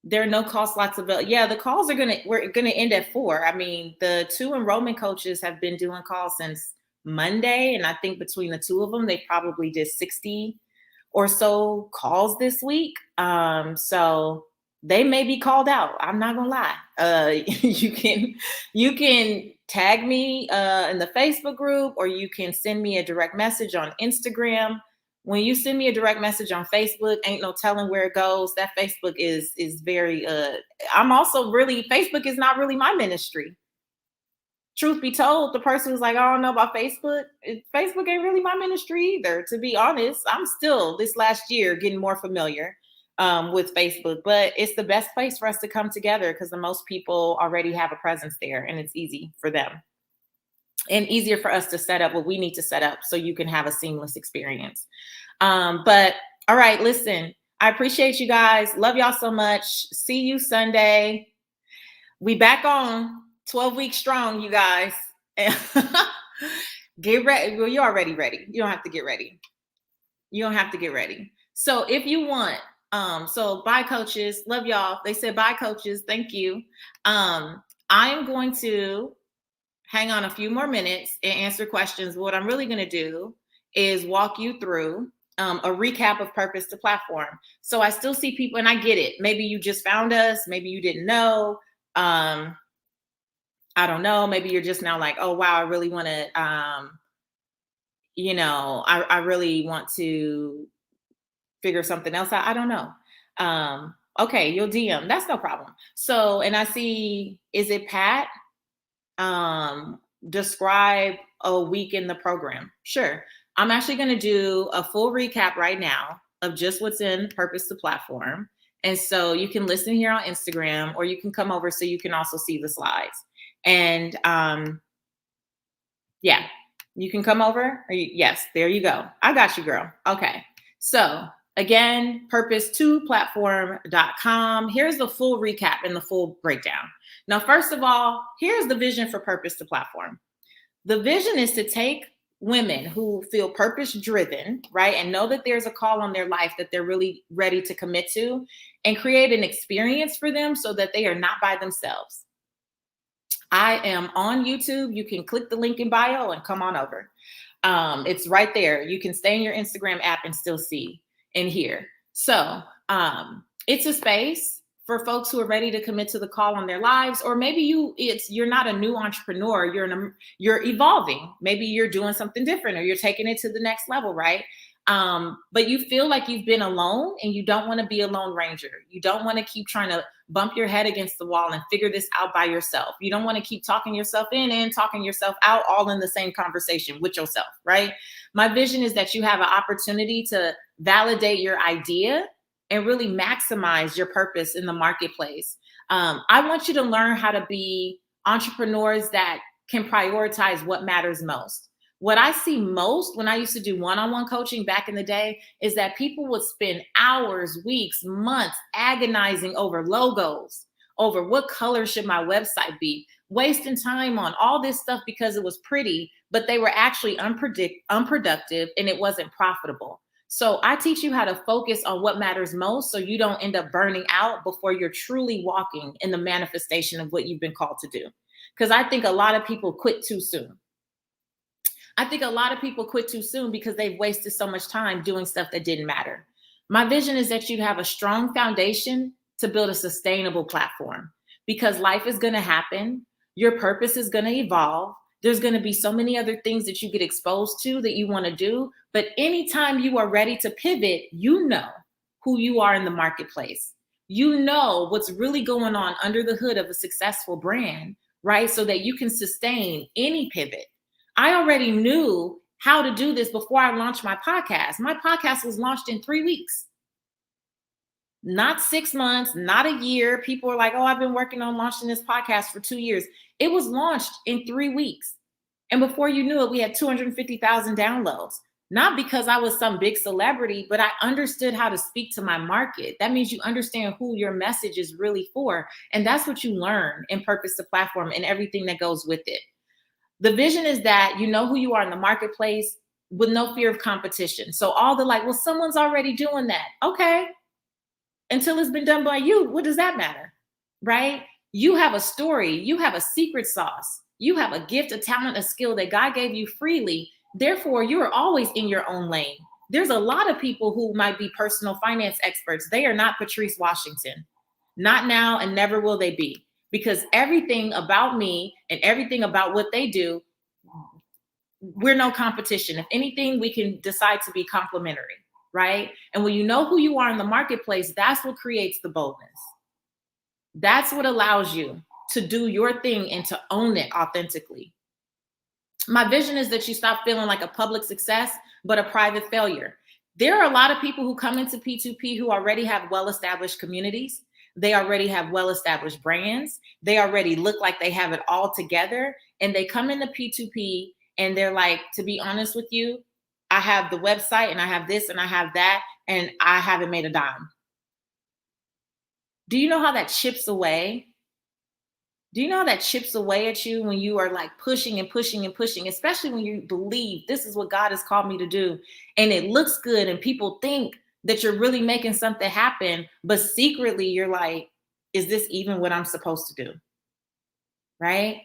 There are no call slots available. Yeah, the calls we're gonna end at 4. I mean, the 2 enrollment coaches have been doing calls since Monday, and I think between the 2 of them, they probably did 60 or so calls this week. So they may be called out. I'm not gonna lie. You can tag me in the Facebook group, or you can send me a direct message on Instagram. When you send me a direct message on Facebook, ain't no telling where it goes. That Facebook is very, I'm also really, Facebook is not really my ministry. truth be told, the person was like, I don't know about Facebook. Facebook ain't really my ministry either, to be honest. I'm still this last year getting more familiar with Facebook, but it's the best place for us to come together because the most people already have a presence there and it's easy for them and easier for us to set up what we need to set up so you can have a seamless experience. But all right, listen, I appreciate you guys. Love y'all so much. See you Sunday. We back on 12 weeks strong, you guys. Get ready. Well, you're already ready. You don't have to get ready. You don't have to get ready. So if you want, so bye coaches. Love y'all. They said bye coaches. Thank you. I am going to hang on a few more minutes and answer questions. What I'm really going to do is walk you through a recap of Purpose to Platform. So I still see people, and I get it. Maybe you just found us. Maybe you didn't know. I don't know. Maybe you're just now like, oh, wow, I really want to, I really want to figure something else out. I don't know. Okay, you'll DM. That's no problem. So, and I see, is it Pat? Describe a week in the program. Sure. I'm actually going to do a full recap right now of just what's in Purpose to Platform. And so you can listen here on Instagram, or you can come over so you can also see the slides. And yeah, you can come over. Yes, there you go. I got you, girl. Okay. So again, purpose2platform.com. Here's the full recap and the full breakdown. Now, first of all, here's the vision for Purpose to Platform. The vision is to take women who feel purpose driven, right, and know that there's a call on their life that they're really ready to commit to, and create an experience for them so that they are not by themselves. I am on YouTube. You can click the link in bio and come on over. It's right there. You can stay in your Instagram app and still see and hear. So it's a space for folks who are ready to commit to the call on their lives, or maybe you're not a new entrepreneur. You're evolving. Maybe you're doing something different, or you're taking it to the next level, right? But you feel like you've been alone, and you don't want to be a lone ranger. You don't want to keep trying to bump your head against the wall and figure this out by yourself. You don't want to keep talking yourself in and talking yourself out, all in the same conversation with yourself, right? My vision is that you have an opportunity to validate your idea and really maximize your purpose in the marketplace. I want you to learn how to be entrepreneurs that can prioritize what matters most. What I see most when I used to do one-on-one coaching back in the day is that people would spend hours, weeks, months agonizing over logos, over what color should my website be, wasting time on all this stuff because it was pretty, but they were actually unproductive and it wasn't profitable. So I teach you how to focus on what matters most so you don't end up burning out before you're truly walking in the manifestation of what you've been called to do. Because I think a lot of people quit too soon. I think a lot of people quit too soon because they've wasted so much time doing stuff that didn't matter. My vision is that you'd have a strong foundation to build a sustainable platform, because life is going to happen. Your purpose is going to evolve. There's going to be so many other things that you get exposed to that you want to do. But anytime you are ready to pivot, you know who you are in the marketplace. You know what's really going on under the hood of a successful brand, right? So that you can sustain any pivot. I already knew how to do this before I launched my podcast. My podcast was launched in 3 weeks. Not 6 months, not a year. People are like, oh, I've been working on launching this podcast for 2 years. It was launched in 3 weeks. And before you knew it, we had 250,000 downloads. Not because I was some big celebrity, but I understood how to speak to my market. That means you understand who your message is really for. And that's what you learn in Purpose to Platform and everything that goes with it. The vision is that you know who you are in the marketplace with no fear of competition. So all the like, well, someone's already doing that. Okay. Until it's been done by you, what does that matter? Right? You have a story. You have a secret sauce. You have a gift, a talent, a skill that God gave you freely. Therefore, you are always in your own lane. There's a lot of people who might be personal finance experts. They are not Patrice Washington. Not now, and never will they be. Because everything about me and everything about what they do, we're no competition. If anything, we can decide to be complementary, right? And when you know who you are in the marketplace, that's what creates the boldness. That's what allows you to do your thing and to own it authentically. My vision is that you stop feeling like a public success, but a private failure. There are a lot of people who come into P2P who already have well-established communities. They already have well-established brands. They already look like they have it all together. And they come into P2P and they're like, to be honest with you, I have the website and I have this and I have that, and I haven't made a dime. Do you know how that chips away? Do you know how that chips away at you when you are like pushing and pushing and pushing, especially when you believe this is what God has called me to do, and it looks good and people think that you're really making something happen, but secretly you're like, is this even what I'm supposed to do? Right?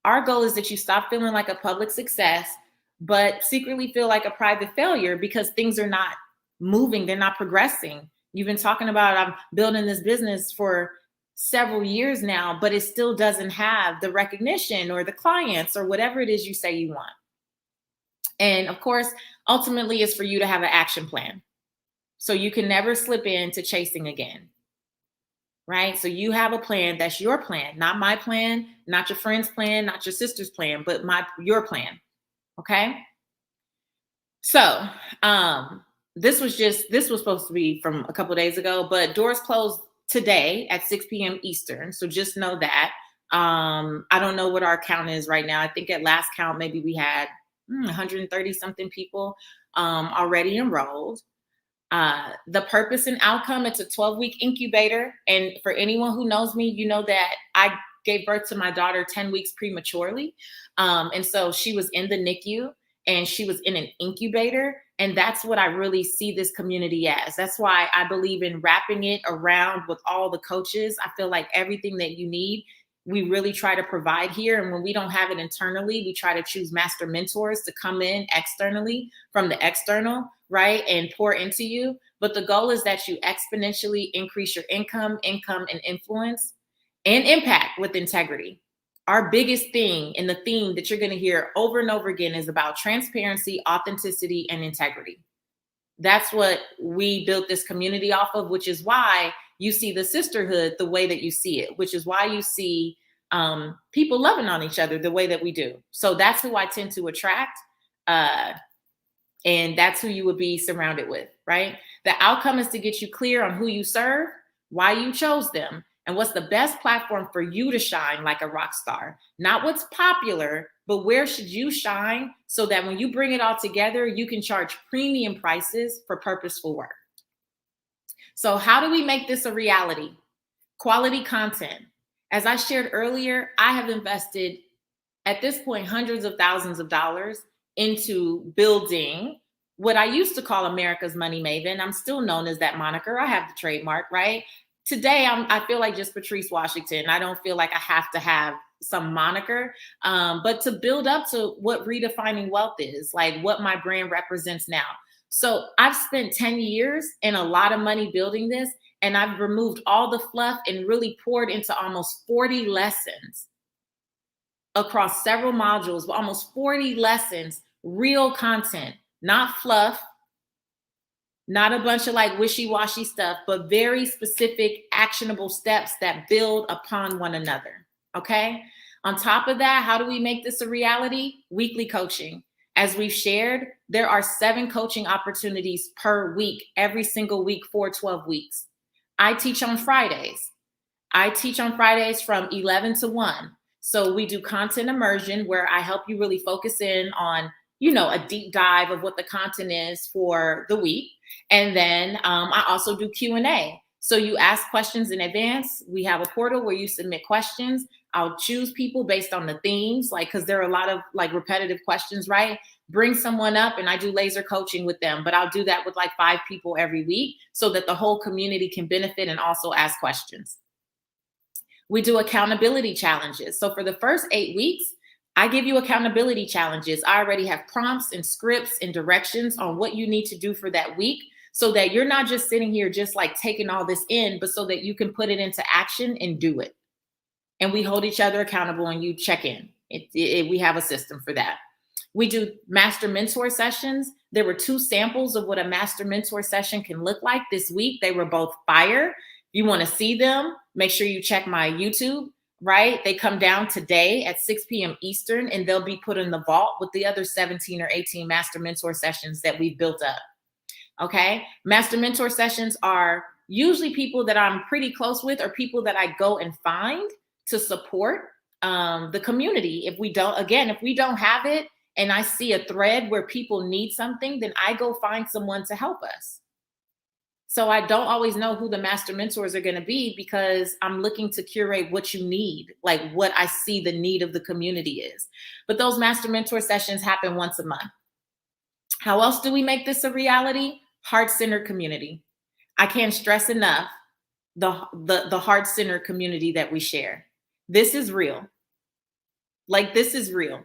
Our goal is that you stop feeling like a public success, but secretly feel like a private failure because things are not moving, they're not progressing. You've been talking about, I'm building this business for several years now, but it still doesn't have the recognition or the clients or whatever it is you say you want. And of course, ultimately it's for you to have an action plan. So you can never slip into chasing again, right? So you have a plan, that's your plan, not my plan, not your friend's plan, not your sister's plan, but your plan, okay? So this was supposed to be from a couple of days ago, but doors closed today at 6 p.m. Eastern. So just know that. I don't know what our count is right now. I think at last count, maybe we had 130 something people already enrolled. The purpose and outcome, it's a 12-week incubator. And for anyone who knows me, you know that I gave birth to my daughter 10 weeks prematurely. And so she was in the NICU and she was in an incubator. And that's what I really see this community as. That's why I believe in wrapping it around with all the coaches. I feel like everything that you need, we really try to provide here. And when we don't have it internally, we try to choose master mentors to come in externally from the external, right? And pour into you. But the goal is that you exponentially increase your income, and influence and impact with integrity. Our biggest thing and the theme that you're going to hear over and over again is about transparency, authenticity, and integrity. That's what we built this community off of, which is why you see the sisterhood the way that you see it, which is why you see people loving on each other the way that we do. So that's who I tend to attract. And that's who you would be surrounded with, right? The outcome is to get you clear on who you serve, why you chose them, and what's the best platform for you to shine like a rock star. Not what's popular, but where should you shine so that when you bring it all together, you can charge premium prices for purposeful work. So how do we make this a reality? Quality content. As I shared earlier, I have invested at this point hundreds of thousands of dollars into building what I used to call America's Money Maven. I'm still known as that moniker. I have the trademark, right? Today, I feel like just Patrice Washington. I don't feel like I have to have some moniker, but to build up to what redefining wealth is, like what my brand represents now. So I've spent 10 years and a lot of money building this, and I've removed all the fluff and really poured into almost 40 lessons across several modules, almost 40 lessons, real content, not fluff, not a bunch of like wishy-washy stuff, but very specific actionable steps that build upon one another, okay? On top of that, how do we make this a reality? Weekly coaching. As we've shared, there are 7 coaching opportunities per week, every single week for 12 weeks. I teach on Fridays. I teach on Fridays from 11 to 1. So we do content immersion where I help you really focus in on, a deep dive of what the content is for the week. And then I also do Q&A. So you ask questions in advance. We have a portal where you submit questions. I'll choose people based on the themes, because there are a lot of repetitive questions, right? Bring someone up and I do laser coaching with them, but I'll do that with 5 people every week so that the whole community can benefit and also ask questions. We do accountability challenges. So for the first 8 weeks, I give you accountability challenges. I already have prompts and scripts and directions on what you need to do for that week so that you're not just sitting here just taking all this in, but so that you can put it into action and do it. And we hold each other accountable and you check in. We have a system for that. We do master mentor sessions. There were 2 samples of what a master mentor session can look like this week. They were both fire. If you want to see them, make sure you check my YouTube. right? They come down today at 6 p.m. Eastern, and they'll be put in the vault with the other 17 or 18 master mentor sessions that we've built up. Okay. Master mentor sessions are usually people that I'm pretty close with, or people that I go and find to support the community. If we don't have it, and I see a thread where people need something, then I go find someone to help us. So I don't always know who the master mentors are going to be, because I'm looking to curate what you need, like what I see the need of the community is. But those master mentor sessions happen once a month. How else do we make this a reality? Heart-centered community. I can't stress enough the heart-centered community that we share. This is real. Like, this is real.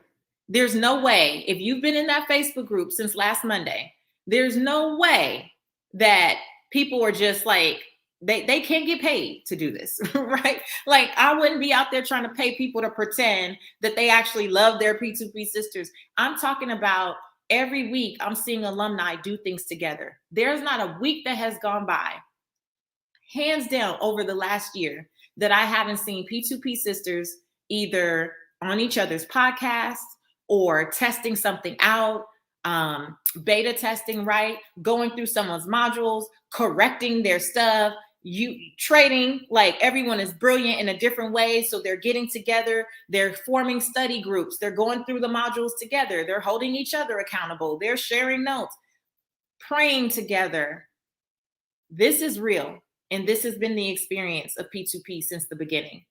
There's no way, if you've been in that Facebook group since last Monday, there's no way that people are just like, they can't get paid to do this, right? Like, I wouldn't be out there trying to pay people to pretend that they actually love their P2P sisters. I'm talking about every week I'm seeing alumni do things together. There's not a week that has gone by, hands down, over the last year, that I haven't seen P2P sisters either on each other's podcasts or testing something out, beta testing, right? Going through someone's modules, correcting their stuff, trading. Like, everyone is brilliant in a different way. So they're getting together, they're forming study groups, they're going through the modules together, they're holding each other accountable, they're sharing notes, praying together. This is real. And this has been the experience of P2P since the beginning.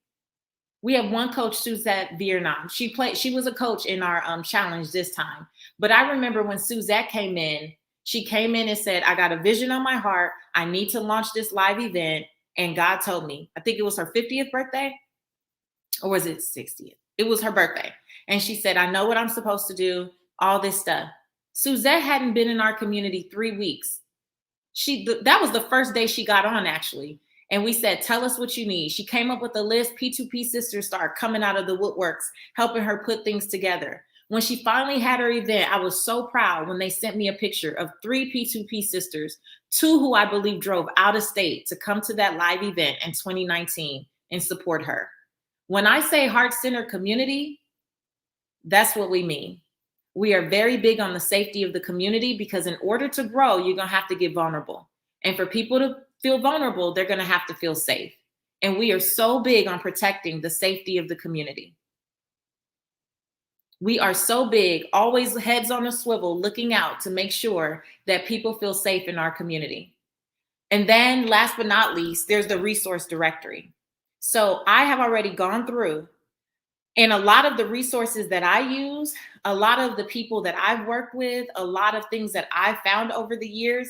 We have one coach, Suzette Vietnam. She was a coach in our challenge this time. But I remember when Suzette came in, she came in and said, I got a vision on my heart. I need to launch this live event. And God told me, I think it was her 50th birthday, or was it 60th? It was her birthday. And she said, I know what I'm supposed to do, all this stuff. Suzette hadn't been in our community 3 weeks. That was the first day she got on, actually. And we said, tell us what you need. She came up with a list. P2P sisters started coming out of the woodworks, helping her put things together. When she finally had her event, I was so proud when they sent me a picture of 3 P2P sisters, 2 who I believe drove out of state to come to that live event in 2019 and support her. When I say heart-centered community, that's what we mean. We are very big on the safety of the community, because in order to grow, you're going to have to get vulnerable. And for people to feel vulnerable, they're going to have to feel safe. And we are so big on protecting the safety of the community. We are so big, always heads on a swivel, looking out to make sure that people feel safe in our community. And then last but not least, there's the resource directory. So I have already gone through, and a lot of the resources that I use, a lot of the people that I've worked with, a lot of things that I've found over the years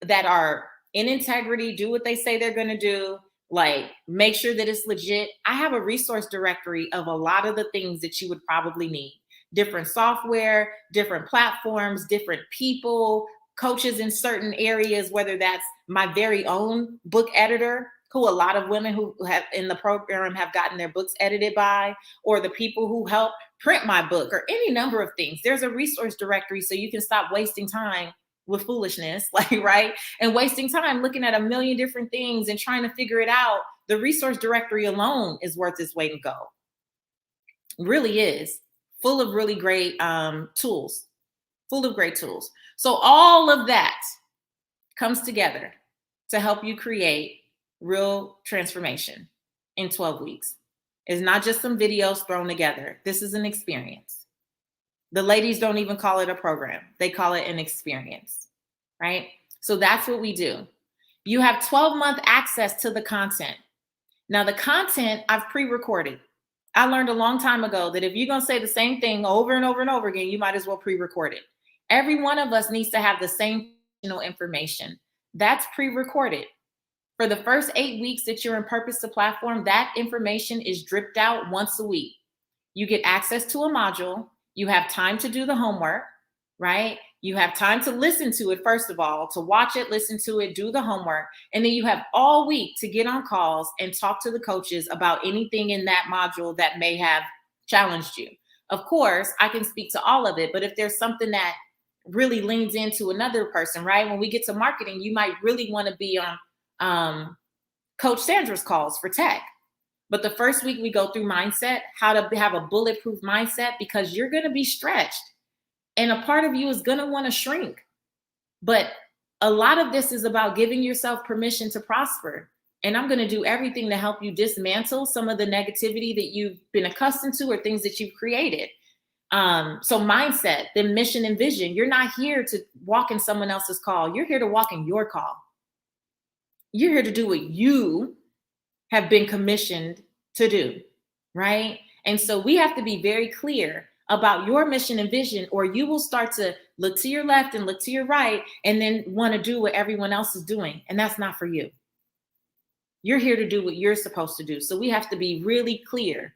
that are in integrity, do what they say they're going to do, like make sure that it's legit. I have a resource directory of a lot of the things that you would probably need. Different software, different platforms, different people, coaches in certain areas, whether that's my very own book editor, who a lot of women who have in the program have gotten their books edited by, or the people who help print my book, or any number of things. There's a resource directory so you can stop wasting time with foolishness, like, right? And wasting time looking at a million different things and trying to figure it out. The resource directory alone is worth its weight in gold. It really is. Full of really great tools, full of great tools. So all of that comes together to help you create real transformation in 12 weeks. It's not just some videos thrown together. This is an experience. The ladies don't even call it a program. They call it an experience, right? So that's what we do. You have 12-month access to the content. Now, the content I've pre-recorded. I learned a long time ago that if you're going to say the same thing over and over and over again, you might as well pre-record it. Every one of us needs to have the same information. That's pre-recorded. For the first 8 weeks that you're in Purpose to Platform, that information is dripped out once a week. You get access to a module. You have time to do the homework, right? You have time to listen to it, first of all, to watch it, listen to it, do the homework. And then you have all week to get on calls and talk to the coaches about anything in that module that may have challenged you. Of course, I can speak to all of it, but if there's something that really leans into another person, right? When we get to marketing, you might really want to be on Coach Sandra's calls for tech. But the first week we go through mindset, how to have a bulletproof mindset, because you're going to be stretched and a part of you is going to want to shrink. But a lot of this is about giving yourself permission to prosper. And I'm going to do everything to help you dismantle some of the negativity that you've been accustomed to or things that you've created. So mindset, then mission and vision. You're not here to walk in someone else's call. You're here to walk in your call. You're here to do what you have been commissioned to do, right? And so we have to be very clear about your mission and vision, or you will start to look to your left and look to your right and then want to do what everyone else is doing. And that's not for you. You're here to do what you're supposed to do. So we have to be really clear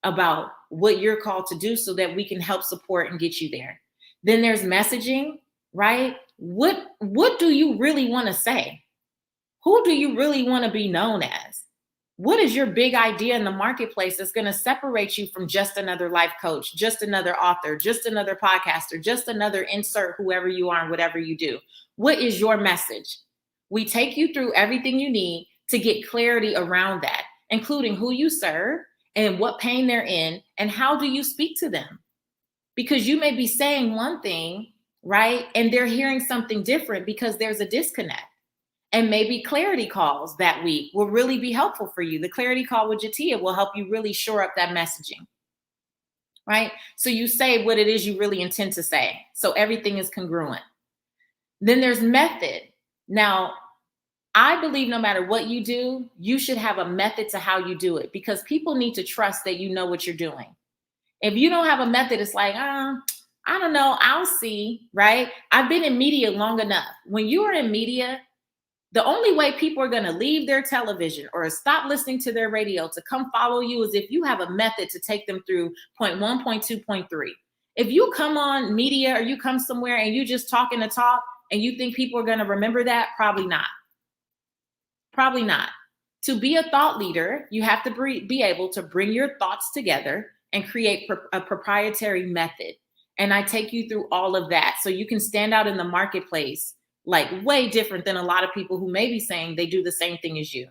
about what you're called to do so that we can help support and get you there. Then there's messaging, right? What do you really want to say? Who do you really want to be known as? What is your big idea in the marketplace that's going to separate you from just another life coach, just another author, just another podcaster, just another insert whoever you are and whatever you do? What is your message? We take you through everything you need to get clarity around that, including who you serve and what pain they're in and how do you speak to them? Because you may be saying one thing, right? And they're hearing something different because there's a disconnect. And maybe clarity calls that week will really be helpful for you. The clarity call with Jatia will help you really shore up that messaging, right? So you say what it is you really intend to say. So everything is congruent. Then there's method. Now, I believe no matter what you do, you should have a method to how you do it, because people need to trust that you know what you're doing. If you don't have a method, it's like, I don't know, I'll see, right? I've been in media long enough. When you are in media, the only way people are going to leave their television or stop listening to their radio to come follow you is if you have a method to take them through point 1, point 2, point 3. If you come on media or you come somewhere and you just talking to talk and you think people are going to remember that, probably not. Probably not. To be a thought leader, you have to be able to bring your thoughts together and create a proprietary method. And I take you through all of that so you can stand out in the marketplace like way different than a lot of people who may be saying they do the same thing as you.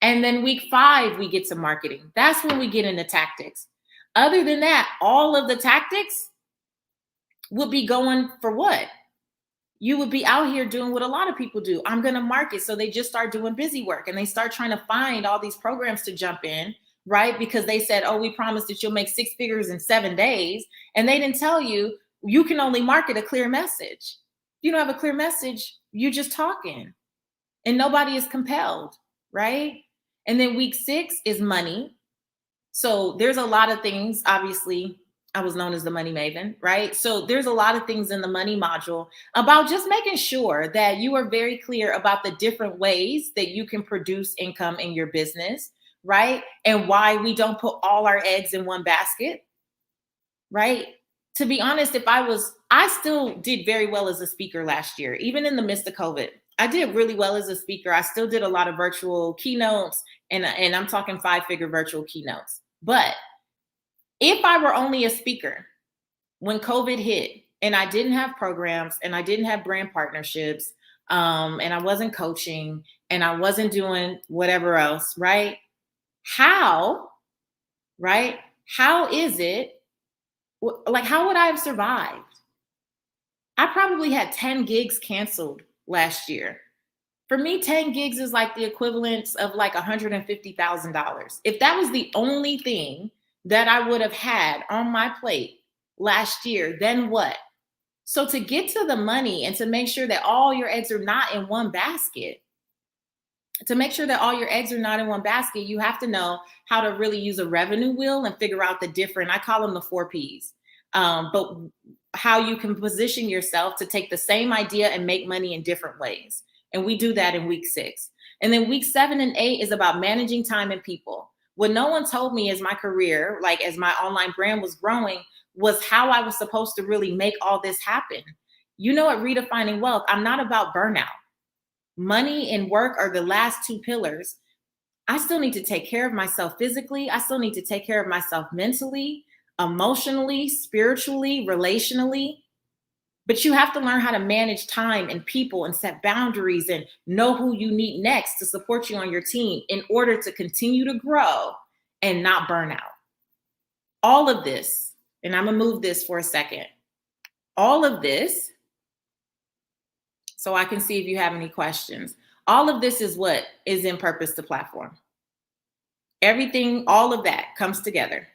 And then week 5, we get to marketing. That's when we get into tactics. Other than that, all of the tactics would be going for what? You would be out here doing what a lot of people do. I'm going to market. So they just start doing busy work and they start trying to find all these programs to jump in, right? Because they said, oh, we promised that you'll make 6 figures in 7 days. And they didn't tell you, you can only market a clear message. You don't have a clear message, you're just talking and nobody is compelled, right? And then week 6 is money. So there's a lot of things. Obviously, I was known as the money maven, right? So there's a lot of things in the money module about just making sure that you are very clear about the different ways that you can produce income in your business, right? And why we don't put all our eggs in one basket, right? To be honest, I still did very well as a speaker last year, even in the midst of COVID. I did really well as a speaker. I still did a lot of virtual keynotes, and I'm talking 5-figure virtual keynotes. But if I were only a speaker when COVID hit and I didn't have programs and I didn't have brand partnerships and I wasn't coaching and I wasn't doing whatever else, right? How is it? Like, how would I have survived? I probably had 10 gigs canceled last year. For me, 10 gigs is like the equivalent of like $150,000. If that was the only thing that I would have had on my plate last year, then what? So to get to the money and to make sure that all your eggs are not in one basket, you have to know how to really use a revenue wheel and figure out the different, I call them the 4 Ps, but how you can position yourself to take the same idea and make money in different ways. And we do that in week 6. And then week 7 and 8 is about managing time and people. What no one told me as my career, like as my online brand was growing, was how I was supposed to really make all this happen. You know, at Redefining Wealth, I'm not about burnout. Money and work are the last 2 pillars. I still need to take care of myself physically. I still need to take care of myself mentally, emotionally, spiritually, relationally. But you have to learn how to manage time and people and set boundaries and know who you need next to support you on your team in order to continue to grow and not burn out. All of this, and I'm going to move this for a second. All of this, so I can see if you have any questions. All of this is what is in Purpose to Platform. Everything, all of that comes together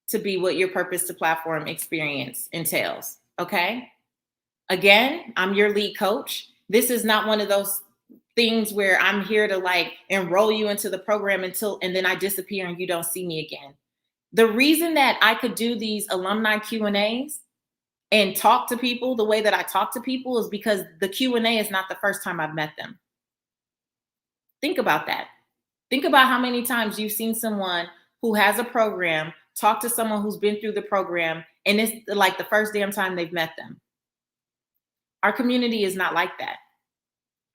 to be what your Purpose to Platform experience entails. Okay? Again, I'm your lead coach. This is not one of those things where I'm here to like enroll you into the program and then I disappear and you don't see me again. The reason that I could do these alumni Q&As and talk to people the way that I talk to people is because the Q&A is not the first time I've met them. Think about that. Think about how many times you've seen someone who has a program talk to someone who's been through the program, and it's like the first damn time they've met them. Our community is not like that.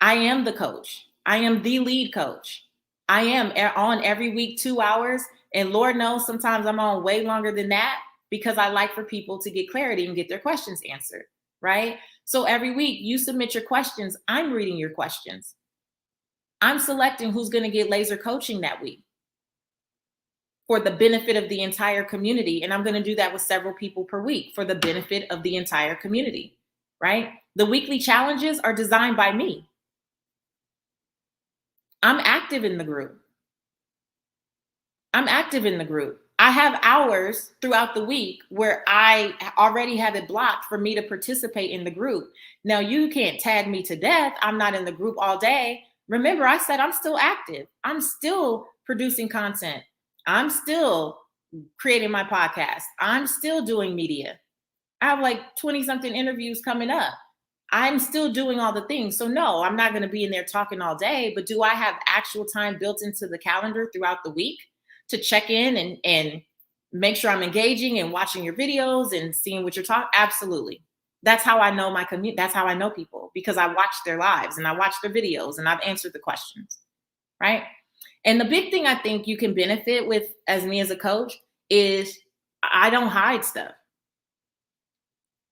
I am the coach. I am the lead coach. I am on every week 2 hours, and Lord knows sometimes I'm on way longer than that because I like for people to get clarity and get their questions answered, right? So every week you submit your questions. I'm reading your questions. I'm selecting who's going to get laser coaching that week for the benefit of the entire community. And I'm going to do that with several people per week for the benefit of the entire community, right? The weekly challenges are designed by me. I'm active in the group. I have hours throughout the week where I already have it blocked for me to participate in the group. Now, you can't tag me to death. I'm not in the group all day. Remember, I said I'm still active. I'm still producing content. I'm still creating my podcast. I'm still doing media. I have like 20 something interviews coming up. I'm still doing all the things. So no, I'm not going to be in there talking all day, but do I have actual time built into the calendar throughout the week to check in and make sure I'm engaging and watching your videos and seeing what you're talking? Absolutely. That's how I know my community. That's how I know people, because I watch their lives and I watch their videos and I've answered the questions, right? And the big thing I think you can benefit with as me as a coach is I don't hide stuff.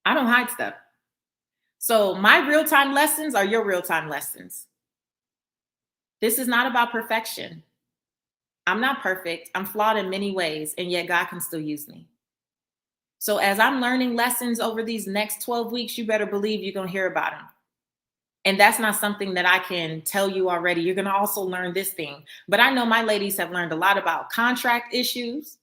I don't hide stuff. So my real-time lessons are your real-time lessons. This is not about perfection. I'm not perfect. I'm flawed in many ways, and yet God can still use me. So as I'm learning lessons over these next 12 weeks, you better believe you're going to hear about them. And that's not something that I can tell you already. You're going to also learn this thing. But I know my ladies have learned a lot about contract issues.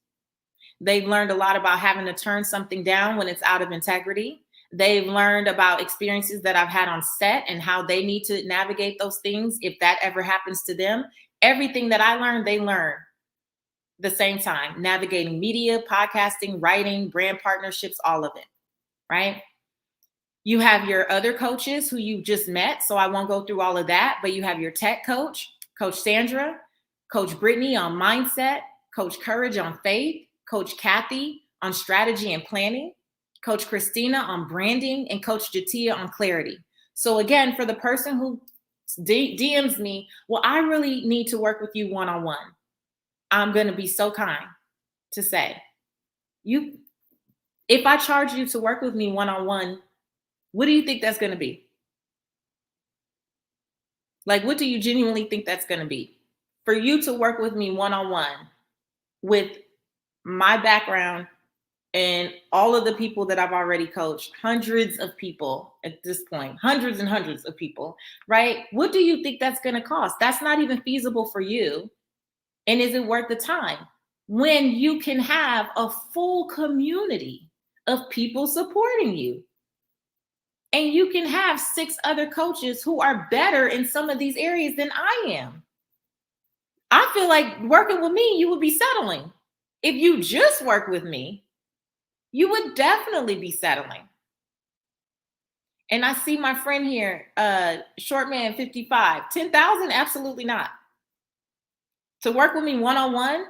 They've learned a lot about having to turn something down when it's out of integrity. They've learned about experiences that I've had on set and how they need to navigate those things if that ever happens to them. Everything that I learned, they learn the same time, navigating media, podcasting, writing, brand partnerships, all of it, right? You have your other coaches who you just met, so I won't go through all of that, but you have your tech coach, Coach Sandra, Coach Brittany on mindset, Coach Courage on faith, Coach Kathy on strategy and planning, Coach Christina on branding, and Coach Jatia on clarity. So again, for the person who DMs me, well, I really need to work with you one-on-one. I'm going to be so kind to say, if I charge you to work with me one-on-one, what do you think that's going to be? Like, what do you genuinely think that's going to be? For you to work with me one-on-one with my background and all of the people that I've already coached, hundreds of people at this point, hundreds and hundreds of people, right? What do you think that's going to cost? That's not even feasible for you. And is it worth the time when you can have a full community of people supporting you? And you can have 6 other coaches who are better in some of these areas than I am. I feel like working with me, you would be settling. If you just work with me, you would definitely be settling. And I see my friend here, short man 55, 10,000, absolutely not. To work with me one-on-one,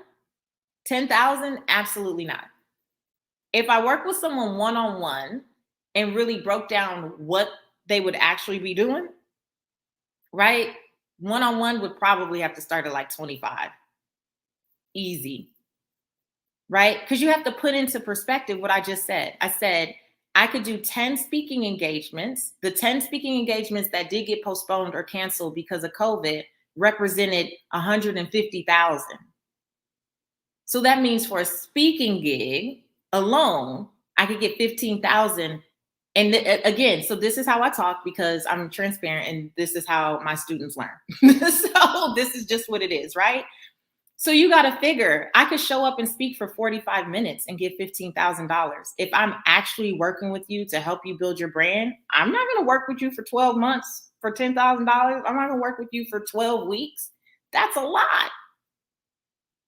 10,000, absolutely not. If I work with someone one-on-one and really broke down what they would actually be doing, right? One-on-one would probably have to start at like 25. Easy, right? Because you have to put into perspective what I just said. I said, I could do 10 speaking engagements. The 10 speaking engagements that did get postponed or canceled because of COVID represented 150,000. So that means for a speaking gig alone, I could get 15,000. And again, so this is how I talk because I'm transparent and this is how my students learn. So this is just what it is, right? So you got to figure, I could show up and speak for 45 minutes and get $15,000. If I'm actually working with you to help you build your brand, I'm not going to work with you for 12 months for $10,000. I'm not going to work with you for 12 weeks. That's a lot,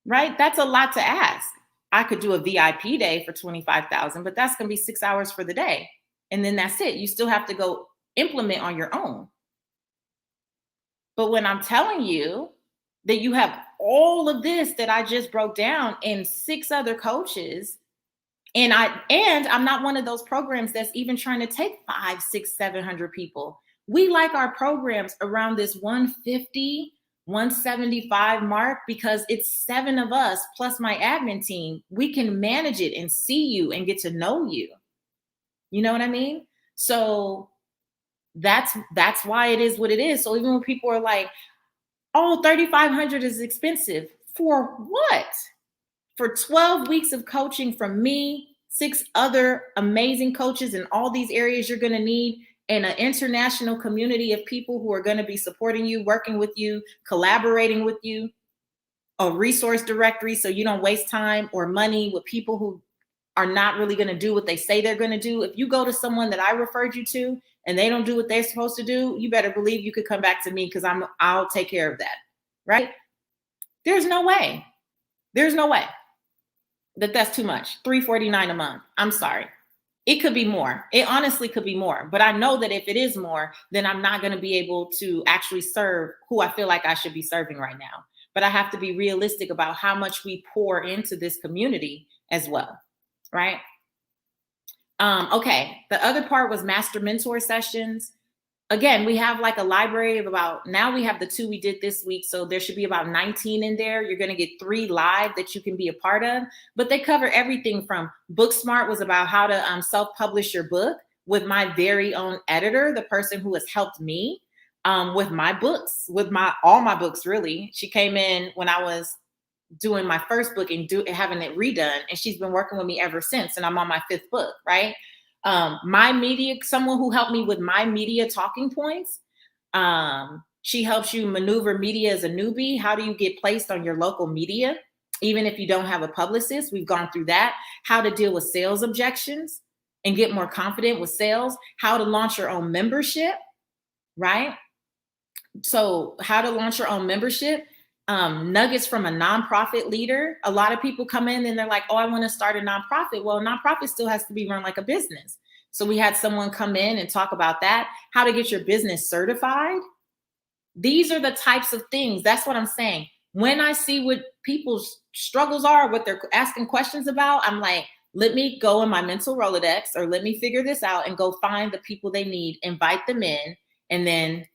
right? That's a lot to ask. I could do a VIP day for 25,000, but that's going to be 6 hours for the day. And then that's it. You still have to go implement on your own. But when I'm telling you that you have all of this that I just broke down and 6 other coaches, and I'm not one of those programs that's even trying to take 500, 600, 700 people. We like our programs around this 150, 175 mark because it's 7 of us plus my admin team. We can manage it and see you and get to know you. You know what I mean? So that's why it is what it is. So even when people are like, oh, 3,500 is expensive. For what? For 12 weeks of coaching from me, 6 other amazing coaches in all these areas you're going to need, and an international community of people who are going to be supporting you, working with you, collaborating with you, a resource directory so you don't waste time or money with people who are not really going to do what they say they're going to do. If you go to someone that I referred you to and they don't do what they're supposed to do, you better believe you could come back to me because I'll take care of that, right? There's no way that that's too much. $349 a month. I'm sorry. It could be more. It honestly could be more. But I know that if it is more, then I'm not going to be able to actually serve who I feel like I should be serving right now. But I have to be realistic about how much we pour into this community as well. Right? Okay. The other part was master mentor sessions. Again, we have like a library of now we have the 2 we did this week. So there should be about 19 in there. You're going to get 3 live that you can be a part of, but they cover everything from Book Smart was about how to self-publish your book with my very own editor, the person who has helped me with my books, with all my books, really. She came in when I was doing my first book and having it redone. And she's been working with me ever since. And I'm on my 5th book, right? My media, someone who helped me with my media talking points. She helps you maneuver media as a newbie. How do you get placed on your local media? Even if you don't have a publicist, we've gone through that. How to deal with sales objections and get more confident with sales. How to launch your own membership, right? So how to launch your own membership. Nuggets from a nonprofit leader. A lot of people come in and they're like, oh, I want to start a nonprofit. Well, a nonprofit still has to be run like a business. So we had someone come in and talk about that, how to get your business certified. These are the types of things. That's what I'm saying. When I see what people's struggles are, what they're asking questions about, I'm like, let me go in my mental Rolodex or let me figure this out and go find the people they need, invite them in, and then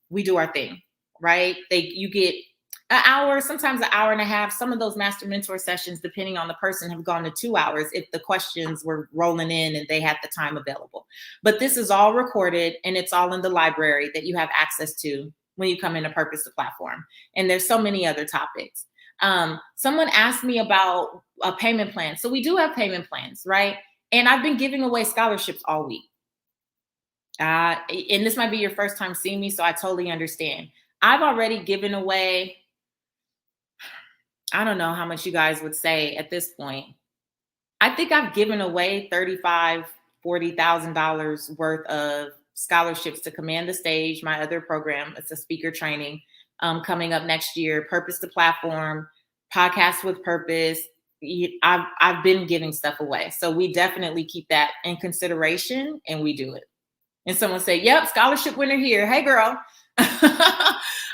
we do our thing, right? You get an hour, sometimes an hour and a half. Some of those master mentor sessions, depending on the person, have gone to 2 hours if the questions were rolling in and they had the time available. But this is all recorded and it's all in the library that you have access to when you come into Purpose the Platform. And there's so many other topics. Someone asked me about a payment plan. So we do have payment plans, right? And I've been giving away scholarships all week. And this might be your first time seeing me, so I totally understand. I've already given away, I don't know how much you guys would say at this point. I think I've given away $35,000, $40,000 worth of scholarships to Command the Stage, my other program. It's a speaker training coming up next year. Purpose the Platform, Podcast with Purpose. I've been giving stuff away. So we definitely keep that in consideration and we do it. And someone say, yep, scholarship winner here. Hey, girl.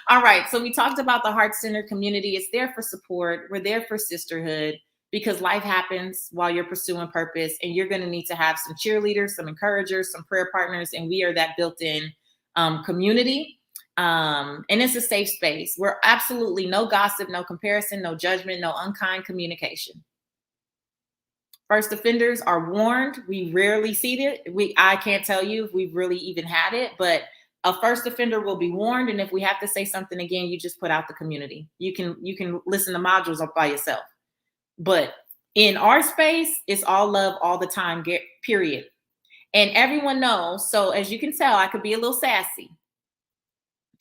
All right. So we talked about the Heart Center community. It's there for support. We're there for sisterhood because life happens while you're pursuing purpose. And you're going to need to have some cheerleaders, some encouragers, some prayer partners. And we are that built-in community. And it's a safe space. We're absolutely no gossip, no comparison, no judgment, no unkind communication. First offenders are warned. We rarely see it. I can't tell you if we've really even had it, but a first offender will be warned. And if we have to say something again, you just put out the community. You can listen to modules up by yourself. But in our space, it's all love all the time, period. And everyone knows. So as you can tell, I could be a little sassy.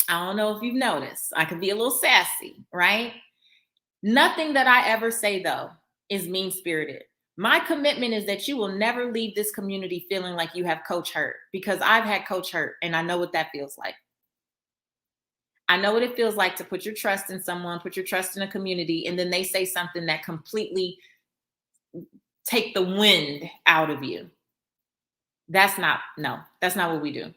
I don't know if you've noticed. I could be a little sassy, right? Nothing that I ever say, though, is mean-spirited. My commitment is that you will never leave this community feeling like you have coach hurt, because I've had coach hurt and I know what that feels like. I know what it feels like to put your trust in someone, put your trust in a community, and then they say something that completely take the wind out of you. That's not what we do.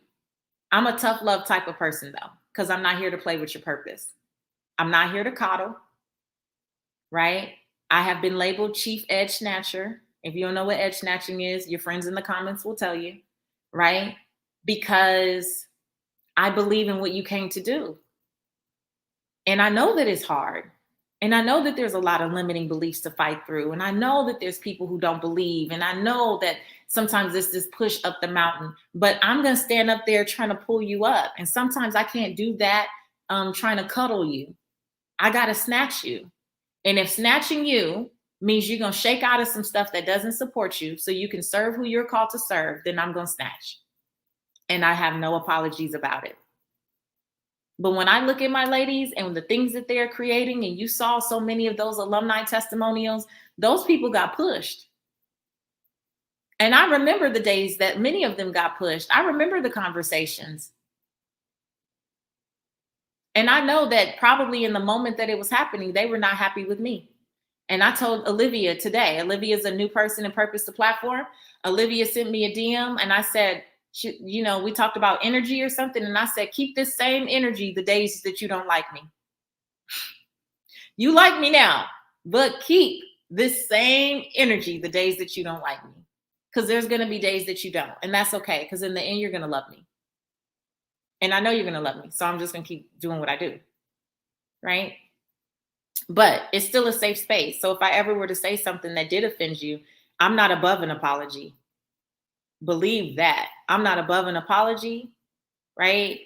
I'm a tough love type of person, though, because I'm not here to play with your purpose. I'm not here to coddle, right? I have been labeled Chief Edge Snatcher. If you don't know what edge snatching is, your friends in the comments will tell you, right? Because I believe in what you came to do. And I know that it's hard. And I know that there's a lot of limiting beliefs to fight through. And I know that there's people who don't believe. And I know that sometimes it's this push up the mountain. But I'm going to stand up there trying to pull you up. And sometimes I can't do that trying to cuddle you. I got to snatch you. And if snatching you means you're going to shake out of some stuff that doesn't support you so you can serve who you're called to serve, then I'm going to snatch. And I have no apologies about it. But when I look at my ladies and the things that they're creating, and you saw so many of those alumni testimonials, those people got pushed. And I remember the days that many of them got pushed. I remember the conversations. And I know that probably in the moment that it was happening, they were not happy with me. And I told Olivia today, Olivia's a new person in Purpose to Platform. Olivia sent me a DM and I said, we talked about energy or something. And I said, keep this same energy the days that you don't like me. You like me now, but keep this same energy the days that you don't like me. Because there's going to be days that you don't. And that's okay. Because in the end, you're going to love me. And I know you're going to love me. So I'm just going to keep doing what I do. Right? But it's still a safe space. So if I ever were to say something that did offend you, I'm not above an apology. Believe that. I'm not above an apology, right?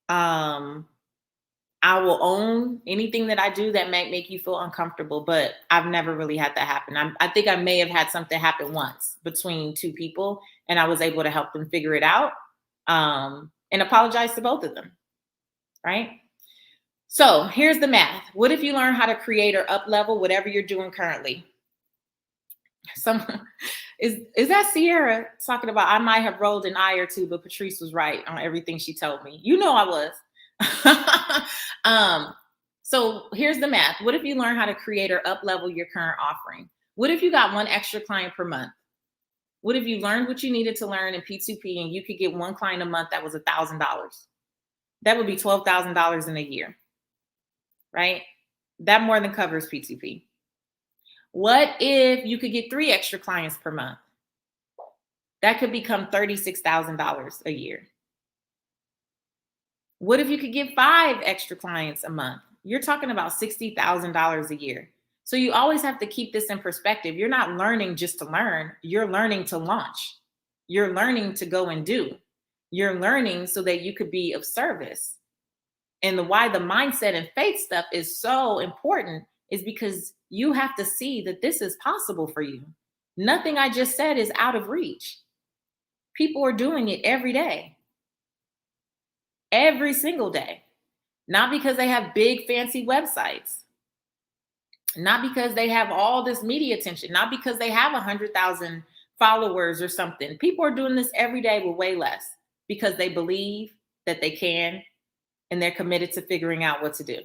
I will own anything that I do that might make you feel uncomfortable, but I've never really had that happen. I think I may have had something happen once between two people, and I was able to help them figure it out and apologize to both of them, right? So here's the math. What if you learn how to create or up level whatever you're doing currently? Is that Sierra talking about I might have rolled an eye or two, but Patrice was right on everything she told me. You know I was. So here's the math. What if you learn how to create or up level your current offering? What if you got one extra client per month? What if you learned what you needed to learn in P2P and you could get one client a month that was $1,000? That would be $12,000 in a year, right? That more than covers P2P. What if you could get 3 extra clients per month? That could become $36,000 a year. What if you could get 5 extra clients a month? You're talking about $60,000 a year. So you always have to keep this in perspective. You're not learning just to learn. You're learning to launch. You're learning to go and do. You're learning so that you could be of service. And why the mindset and faith stuff is so important is because you have to see that this is possible for you. Nothing I just said is out of reach. People are doing it every day. Every single day. Not because they have big fancy websites. Not because they have all this media attention. Not because they have 100,000 followers or something. People are doing this every day with way less because they believe that they can and they're committed to figuring out what to do.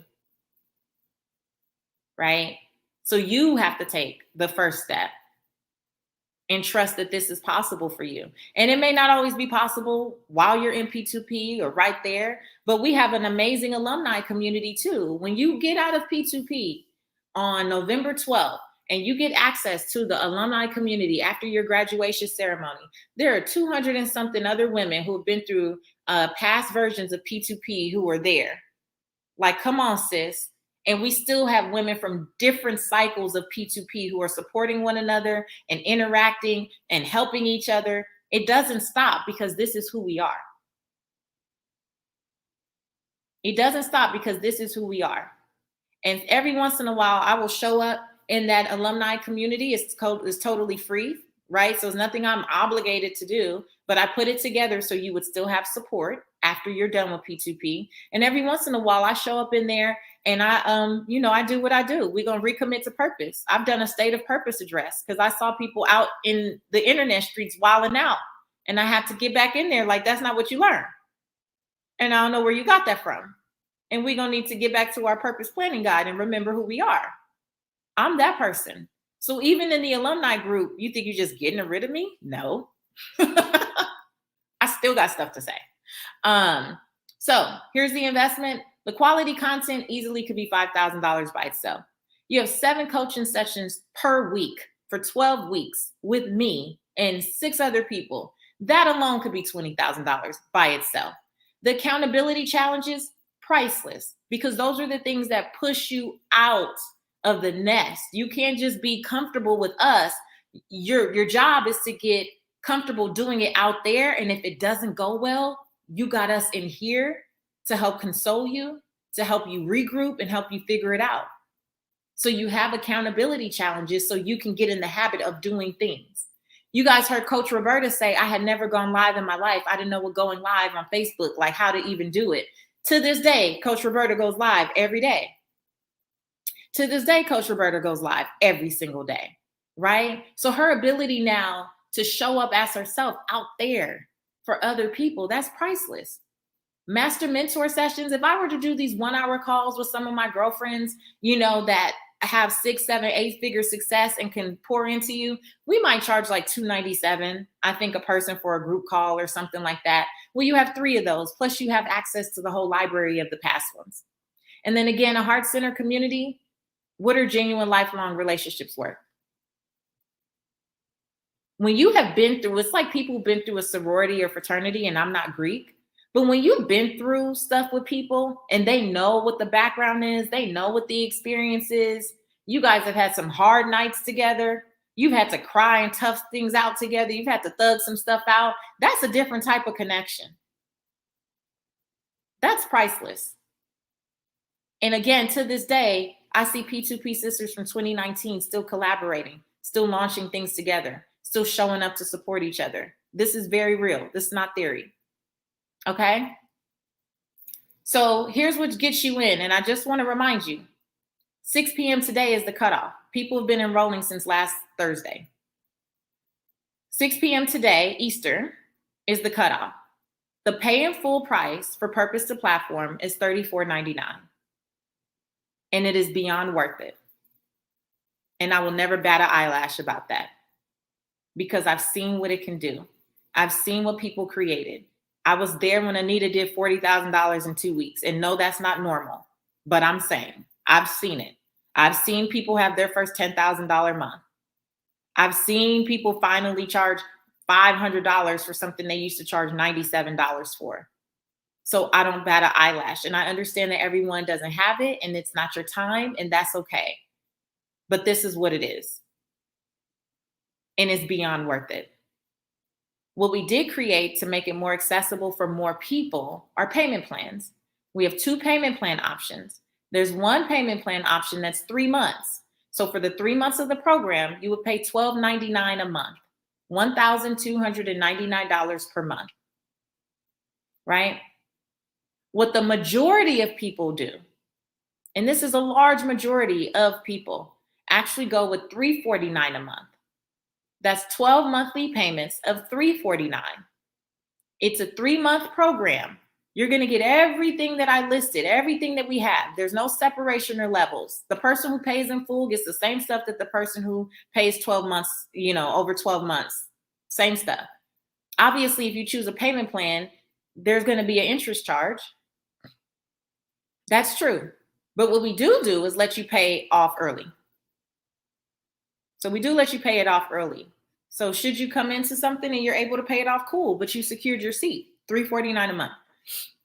Right? So you have to take the first step and trust that this is possible for you. And it may not always be possible while you're in P2P or right there, but we have an amazing alumni community too. When you get out of P2P on November 12th and you get access to the alumni community after your graduation ceremony, there are 200 and something other women who have been through past versions of P2P who are there. Like, come on, sis. And we still have women from different cycles of P2P who are supporting one another and interacting and helping each other. It doesn't stop because this is who we are. It doesn't stop because this is who we are. And every once in a while, I will show up in that alumni community. It's totally free, right? So it's nothing I'm obligated to do, but I put it together so you would still have support after you're done with P2P. And every once in a while, I show up in there and I do what I do. We're going to recommit to purpose. I've done a state of purpose address because I saw people out in the internet streets wilding out. And I had to get back in there like, that's not what you learn. And I don't know where you got that from. And we're going to need to get back to our purpose planning guide and remember who we are. I'm that person. So even in the alumni group, you think you're just getting rid of me? No. I still got stuff to say. So here's the investment. The quality content easily could be $5,000 by itself. You have 7 coaching sessions per week for 12 weeks with me and 6 other people. That alone could be $20,000 by itself. The accountability challenges, priceless, because those are the things that push you out of the nest. You can't just be comfortable with us. Your job is to get comfortable doing it out there. And if it doesn't go well, you got us in here to help console you, to help you regroup and help you figure it out. So you have accountability challenges so you can get in the habit of doing things. You guys heard Coach Roberta say, I had never gone live in my life. I didn't know what going live on Facebook, like how to even do it. To this day, Coach Roberta goes live every day. To this day, Coach Roberta goes live every single day, right? So her ability now to show up as herself out there for other people, that's priceless. Master mentor sessions. If I were to do these 1-hour calls with some of my girlfriends, that have 6, 7, 8-figure success and can pour into you, we might charge like $297, I think, a person for a group call or something like that. Well, you have 3 of those, plus you have access to the whole library of the past ones. And then again, a heart-centered community. What are genuine lifelong relationships worth? When you have been through, it's like people who've been through a sorority or fraternity, and I'm not Greek, but when you've been through stuff with people and they know what the background is, they know what the experience is, you guys have had some hard nights together, you've had to cry and tough things out together, you've had to thug some stuff out, that's a different type of connection. That's priceless. And again, to this day, I see P2P sisters from 2019 still collaborating, still launching things together, still showing up to support each other. This is very real. This is not theory. Okay? So here's what gets you in. And I just want to remind you, 6 p.m. today is the cutoff. People have been enrolling since last Thursday. 6 p.m. today, Eastern, is the cutoff. The pay in full price for Purpose to Platform is $34.99. And it is beyond worth it. And I will never bat an eyelash about that because I've seen what it can do. I've seen what people created. I was there when Anita did $40,000 in 2 weeks. And no, that's not normal. But I'm saying, I've seen it. I've seen people have their first $10,000 month. I've seen people finally charge $500 for something they used to charge $97 for. So I don't bat an eyelash. And I understand that everyone doesn't have it and it's not your time, and that's okay. But this is what it is. And it's beyond worth it. What we did create to make it more accessible for more people are payment plans. We have 2 payment plan options. There's one payment plan option that's 3 months. So for the 3 months of the program, you would pay $12.99 a month, $1,299 per month, right? What the majority of people do, and this is a large majority of people, actually go with $349 a month. That's 12 monthly payments of $349. It's a 3-month program. You're going to get everything that I listed, everything that we have. There's no separation or levels. The person who pays in full gets the same stuff that the person who pays 12 months, over 12 months, same stuff. Obviously, if you choose a payment plan, there's going to be an interest charge. That's true. But what we do is let you pay off early. So we do let you pay it off early. So should you come into something and you're able to pay it off, cool, but you secured your seat, $349 a month.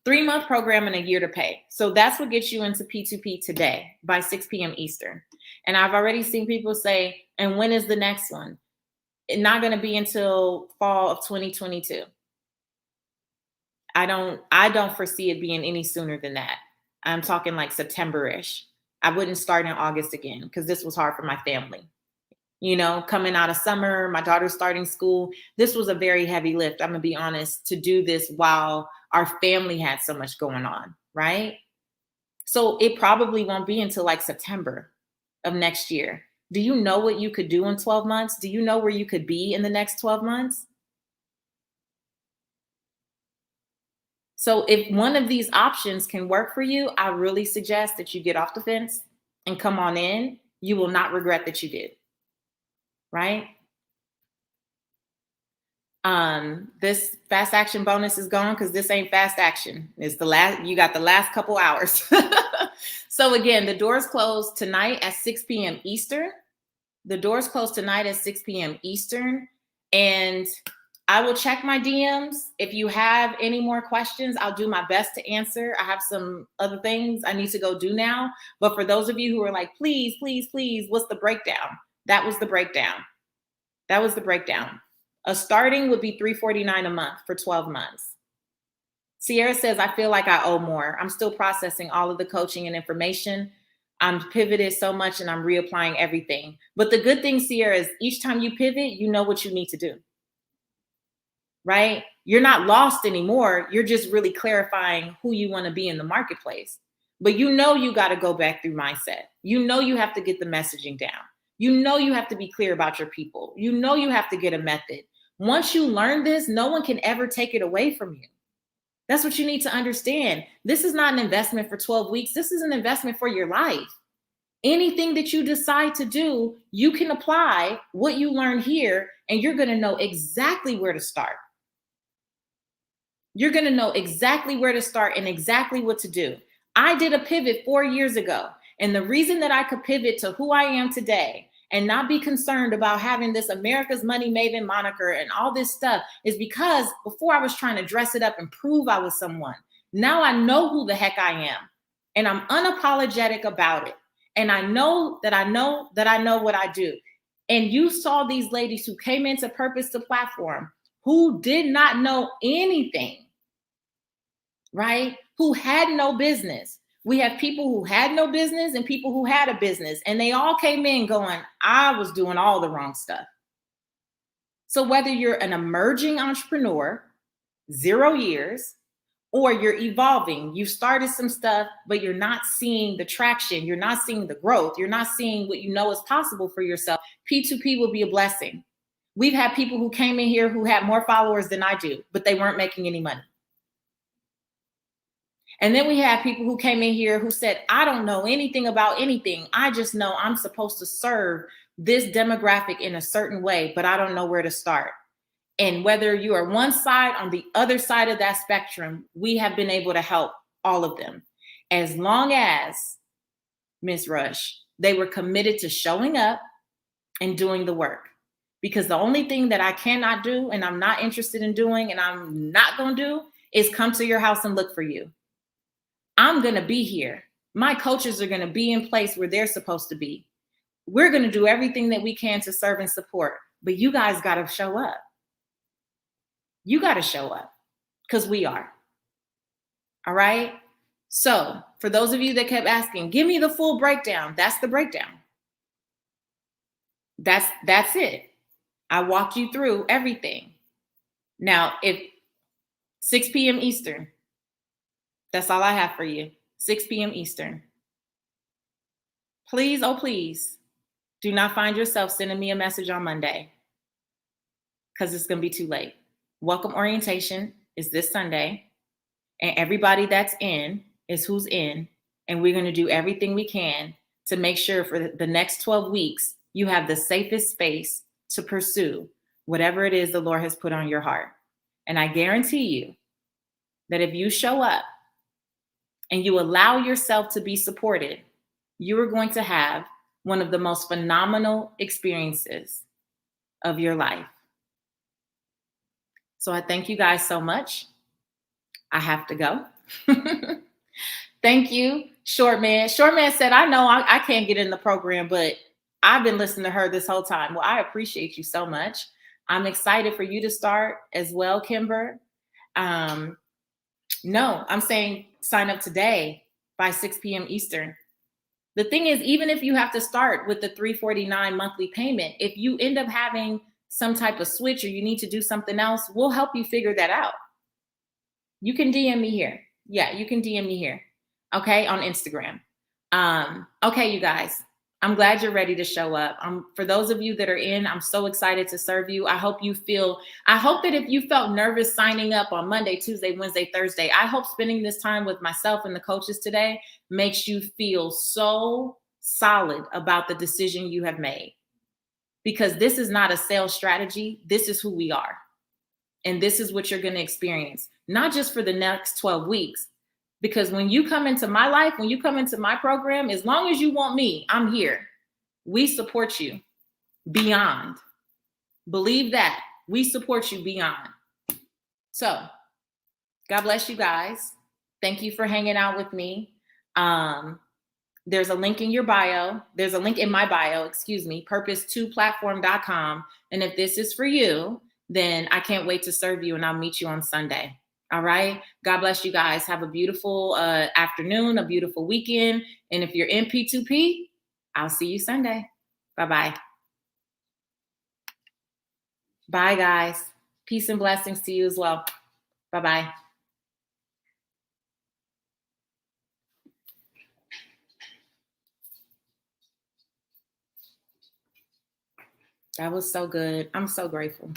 3-month program and a year to pay. So that's what gets you into P2P today by 6 p.m. Eastern. And I've already seen people say, and when is the next one? It's not going to be until fall of 2022. I don't foresee it being any sooner than that. I'm talking like September-ish. I wouldn't start in August again because this was hard for my family. You know, coming out of summer, my daughter's starting school. This was a very heavy lift, I'm going to be honest, to do this while our family had so much going on, right? So it probably won't be until like September of next year. Do you know what you could do in 12 months? Do you know where you could be in the next 12 months? So if one of these options can work for you, I really suggest that you get off the fence and come on in. You will not regret that you did. Right? This fast action bonus is gone because this ain't fast action. It's the last, you got the last couple hours. So again, the doors close tonight at 6 p.m. Eastern. The doors close tonight at 6 p.m. Eastern. And I will check my DMs. If you have any more questions, I'll do my best to answer. I have some other things I need to go do now. But for those of you who are like, please, please, please, what's the breakdown? That was the breakdown. That was the breakdown. A starting would be $349 a month for 12 months. Sierra says, I feel like I owe more. I'm still processing all of the coaching and information. I'm pivoted so much and I'm reapplying everything. But the good thing, Sierra, is each time you pivot, you know what you need to do. Right? You're not lost anymore. You're just really clarifying who you want to be in the marketplace. But you know you got to go back through mindset. You know you have to get the messaging down. You know you have to be clear about your people. You know you have to get a method. Once you learn this, no one can ever take it away from you. That's what you need to understand. This is not an investment for 12 weeks. This is an investment for your life. Anything that you decide to do, you can apply what you learn here, and you're going to know exactly where to start. You're going to know exactly where to start and exactly what to do. I did a pivot 4 years ago. And the reason that I could pivot to who I am today and not be concerned about having this America's Money Maven moniker and all this stuff is because before I was trying to dress it up and prove I was someone. Now I know who the heck I am. And I'm unapologetic about it. And I know that I know that I know what I do. And you saw these ladies who came into Purpose to Platform who did not know anything, right? Who had no business. We have people who had no business and people who had a business, and they all came in going, I was doing all the wrong stuff. So whether you're an emerging entrepreneur, 0 years, or you're evolving, you've started some stuff, but you're not seeing the traction, you're not seeing the growth, you're not seeing what you know is possible for yourself, P2P will be a blessing. We've had people who came in here who had more followers than I do, but they weren't making any money. And then we have people who came in here who said, I don't know anything about anything. I just know I'm supposed to serve this demographic in a certain way, but I don't know where to start. And whether you are one side on the other side of that spectrum, we have been able to help all of them. As long as, Ms. Rush, they were committed to showing up and doing the work. Because the only thing that I cannot do and I'm not interested in doing and I'm not going to do is come to your house and look for you. I'm going to be here. My coaches are going to be in place where they're supposed to be. We're going to do everything that we can to serve and support, but you guys got to show up. You got to show up because we are. All right. So for those of you that kept asking, give me the full breakdown. That's the breakdown. That's it. I walked you through everything. Now, if 6 p.m. Eastern, that's all I have for you. 6 p.m. Eastern. Please, oh please, do not find yourself sending me a message on Monday because it's going to be too late. Welcome orientation is this Sunday, and everybody that's in is who's in, and we're going to do everything we can to make sure for the next 12 weeks you have the safest space to pursue whatever it is the Lord has put on your heart. And I guarantee you that if you show up and you allow yourself to be supported, you are going to have one of the most phenomenal experiences of your life. So I thank you guys so much. I have to go. Thank you, Short Man. Short Man said, I know I can't get in the program, but I've been listening to her this whole time. Well, I appreciate you so much. I'm excited for you to start as well, Kimber. No, I'm saying sign up today by 6 p.m. Eastern. The thing is, even if you have to start with the $349 monthly payment, if you end up having some type of switch or you need to do something else, we'll help you figure that out. You can DM me here. Yeah, you can DM me here. Okay, on Instagram. Okay, you guys, I'm glad you're ready to show up. For those of you that are in, I'm so excited to serve you. I hope that if you felt nervous signing up on Monday, Tuesday, Wednesday, Thursday, I hope spending this time with myself and the coaches today makes you feel so solid about the decision you have made. Because this is not a sales strategy. This is who we are. And this is what you're going to experience, not just for the next 12 weeks. Because when you come into my life, when you come into my program, as long as you want me, I'm here. We support you beyond. Believe that. We support you beyond. So, God bless you guys. Thank you for hanging out with me. There's a link in your bio. There's a link in my bio, purpose2platform.com. And if this is for you, then I can't wait to serve you, and I'll meet you on Sunday. All right. God bless you guys. Have a beautiful afternoon, a beautiful weekend. And if you're in P2P, I'll see you Sunday. Bye-bye. Bye, guys. Peace and blessings to you as well. Bye-bye. That was so good. I'm so grateful.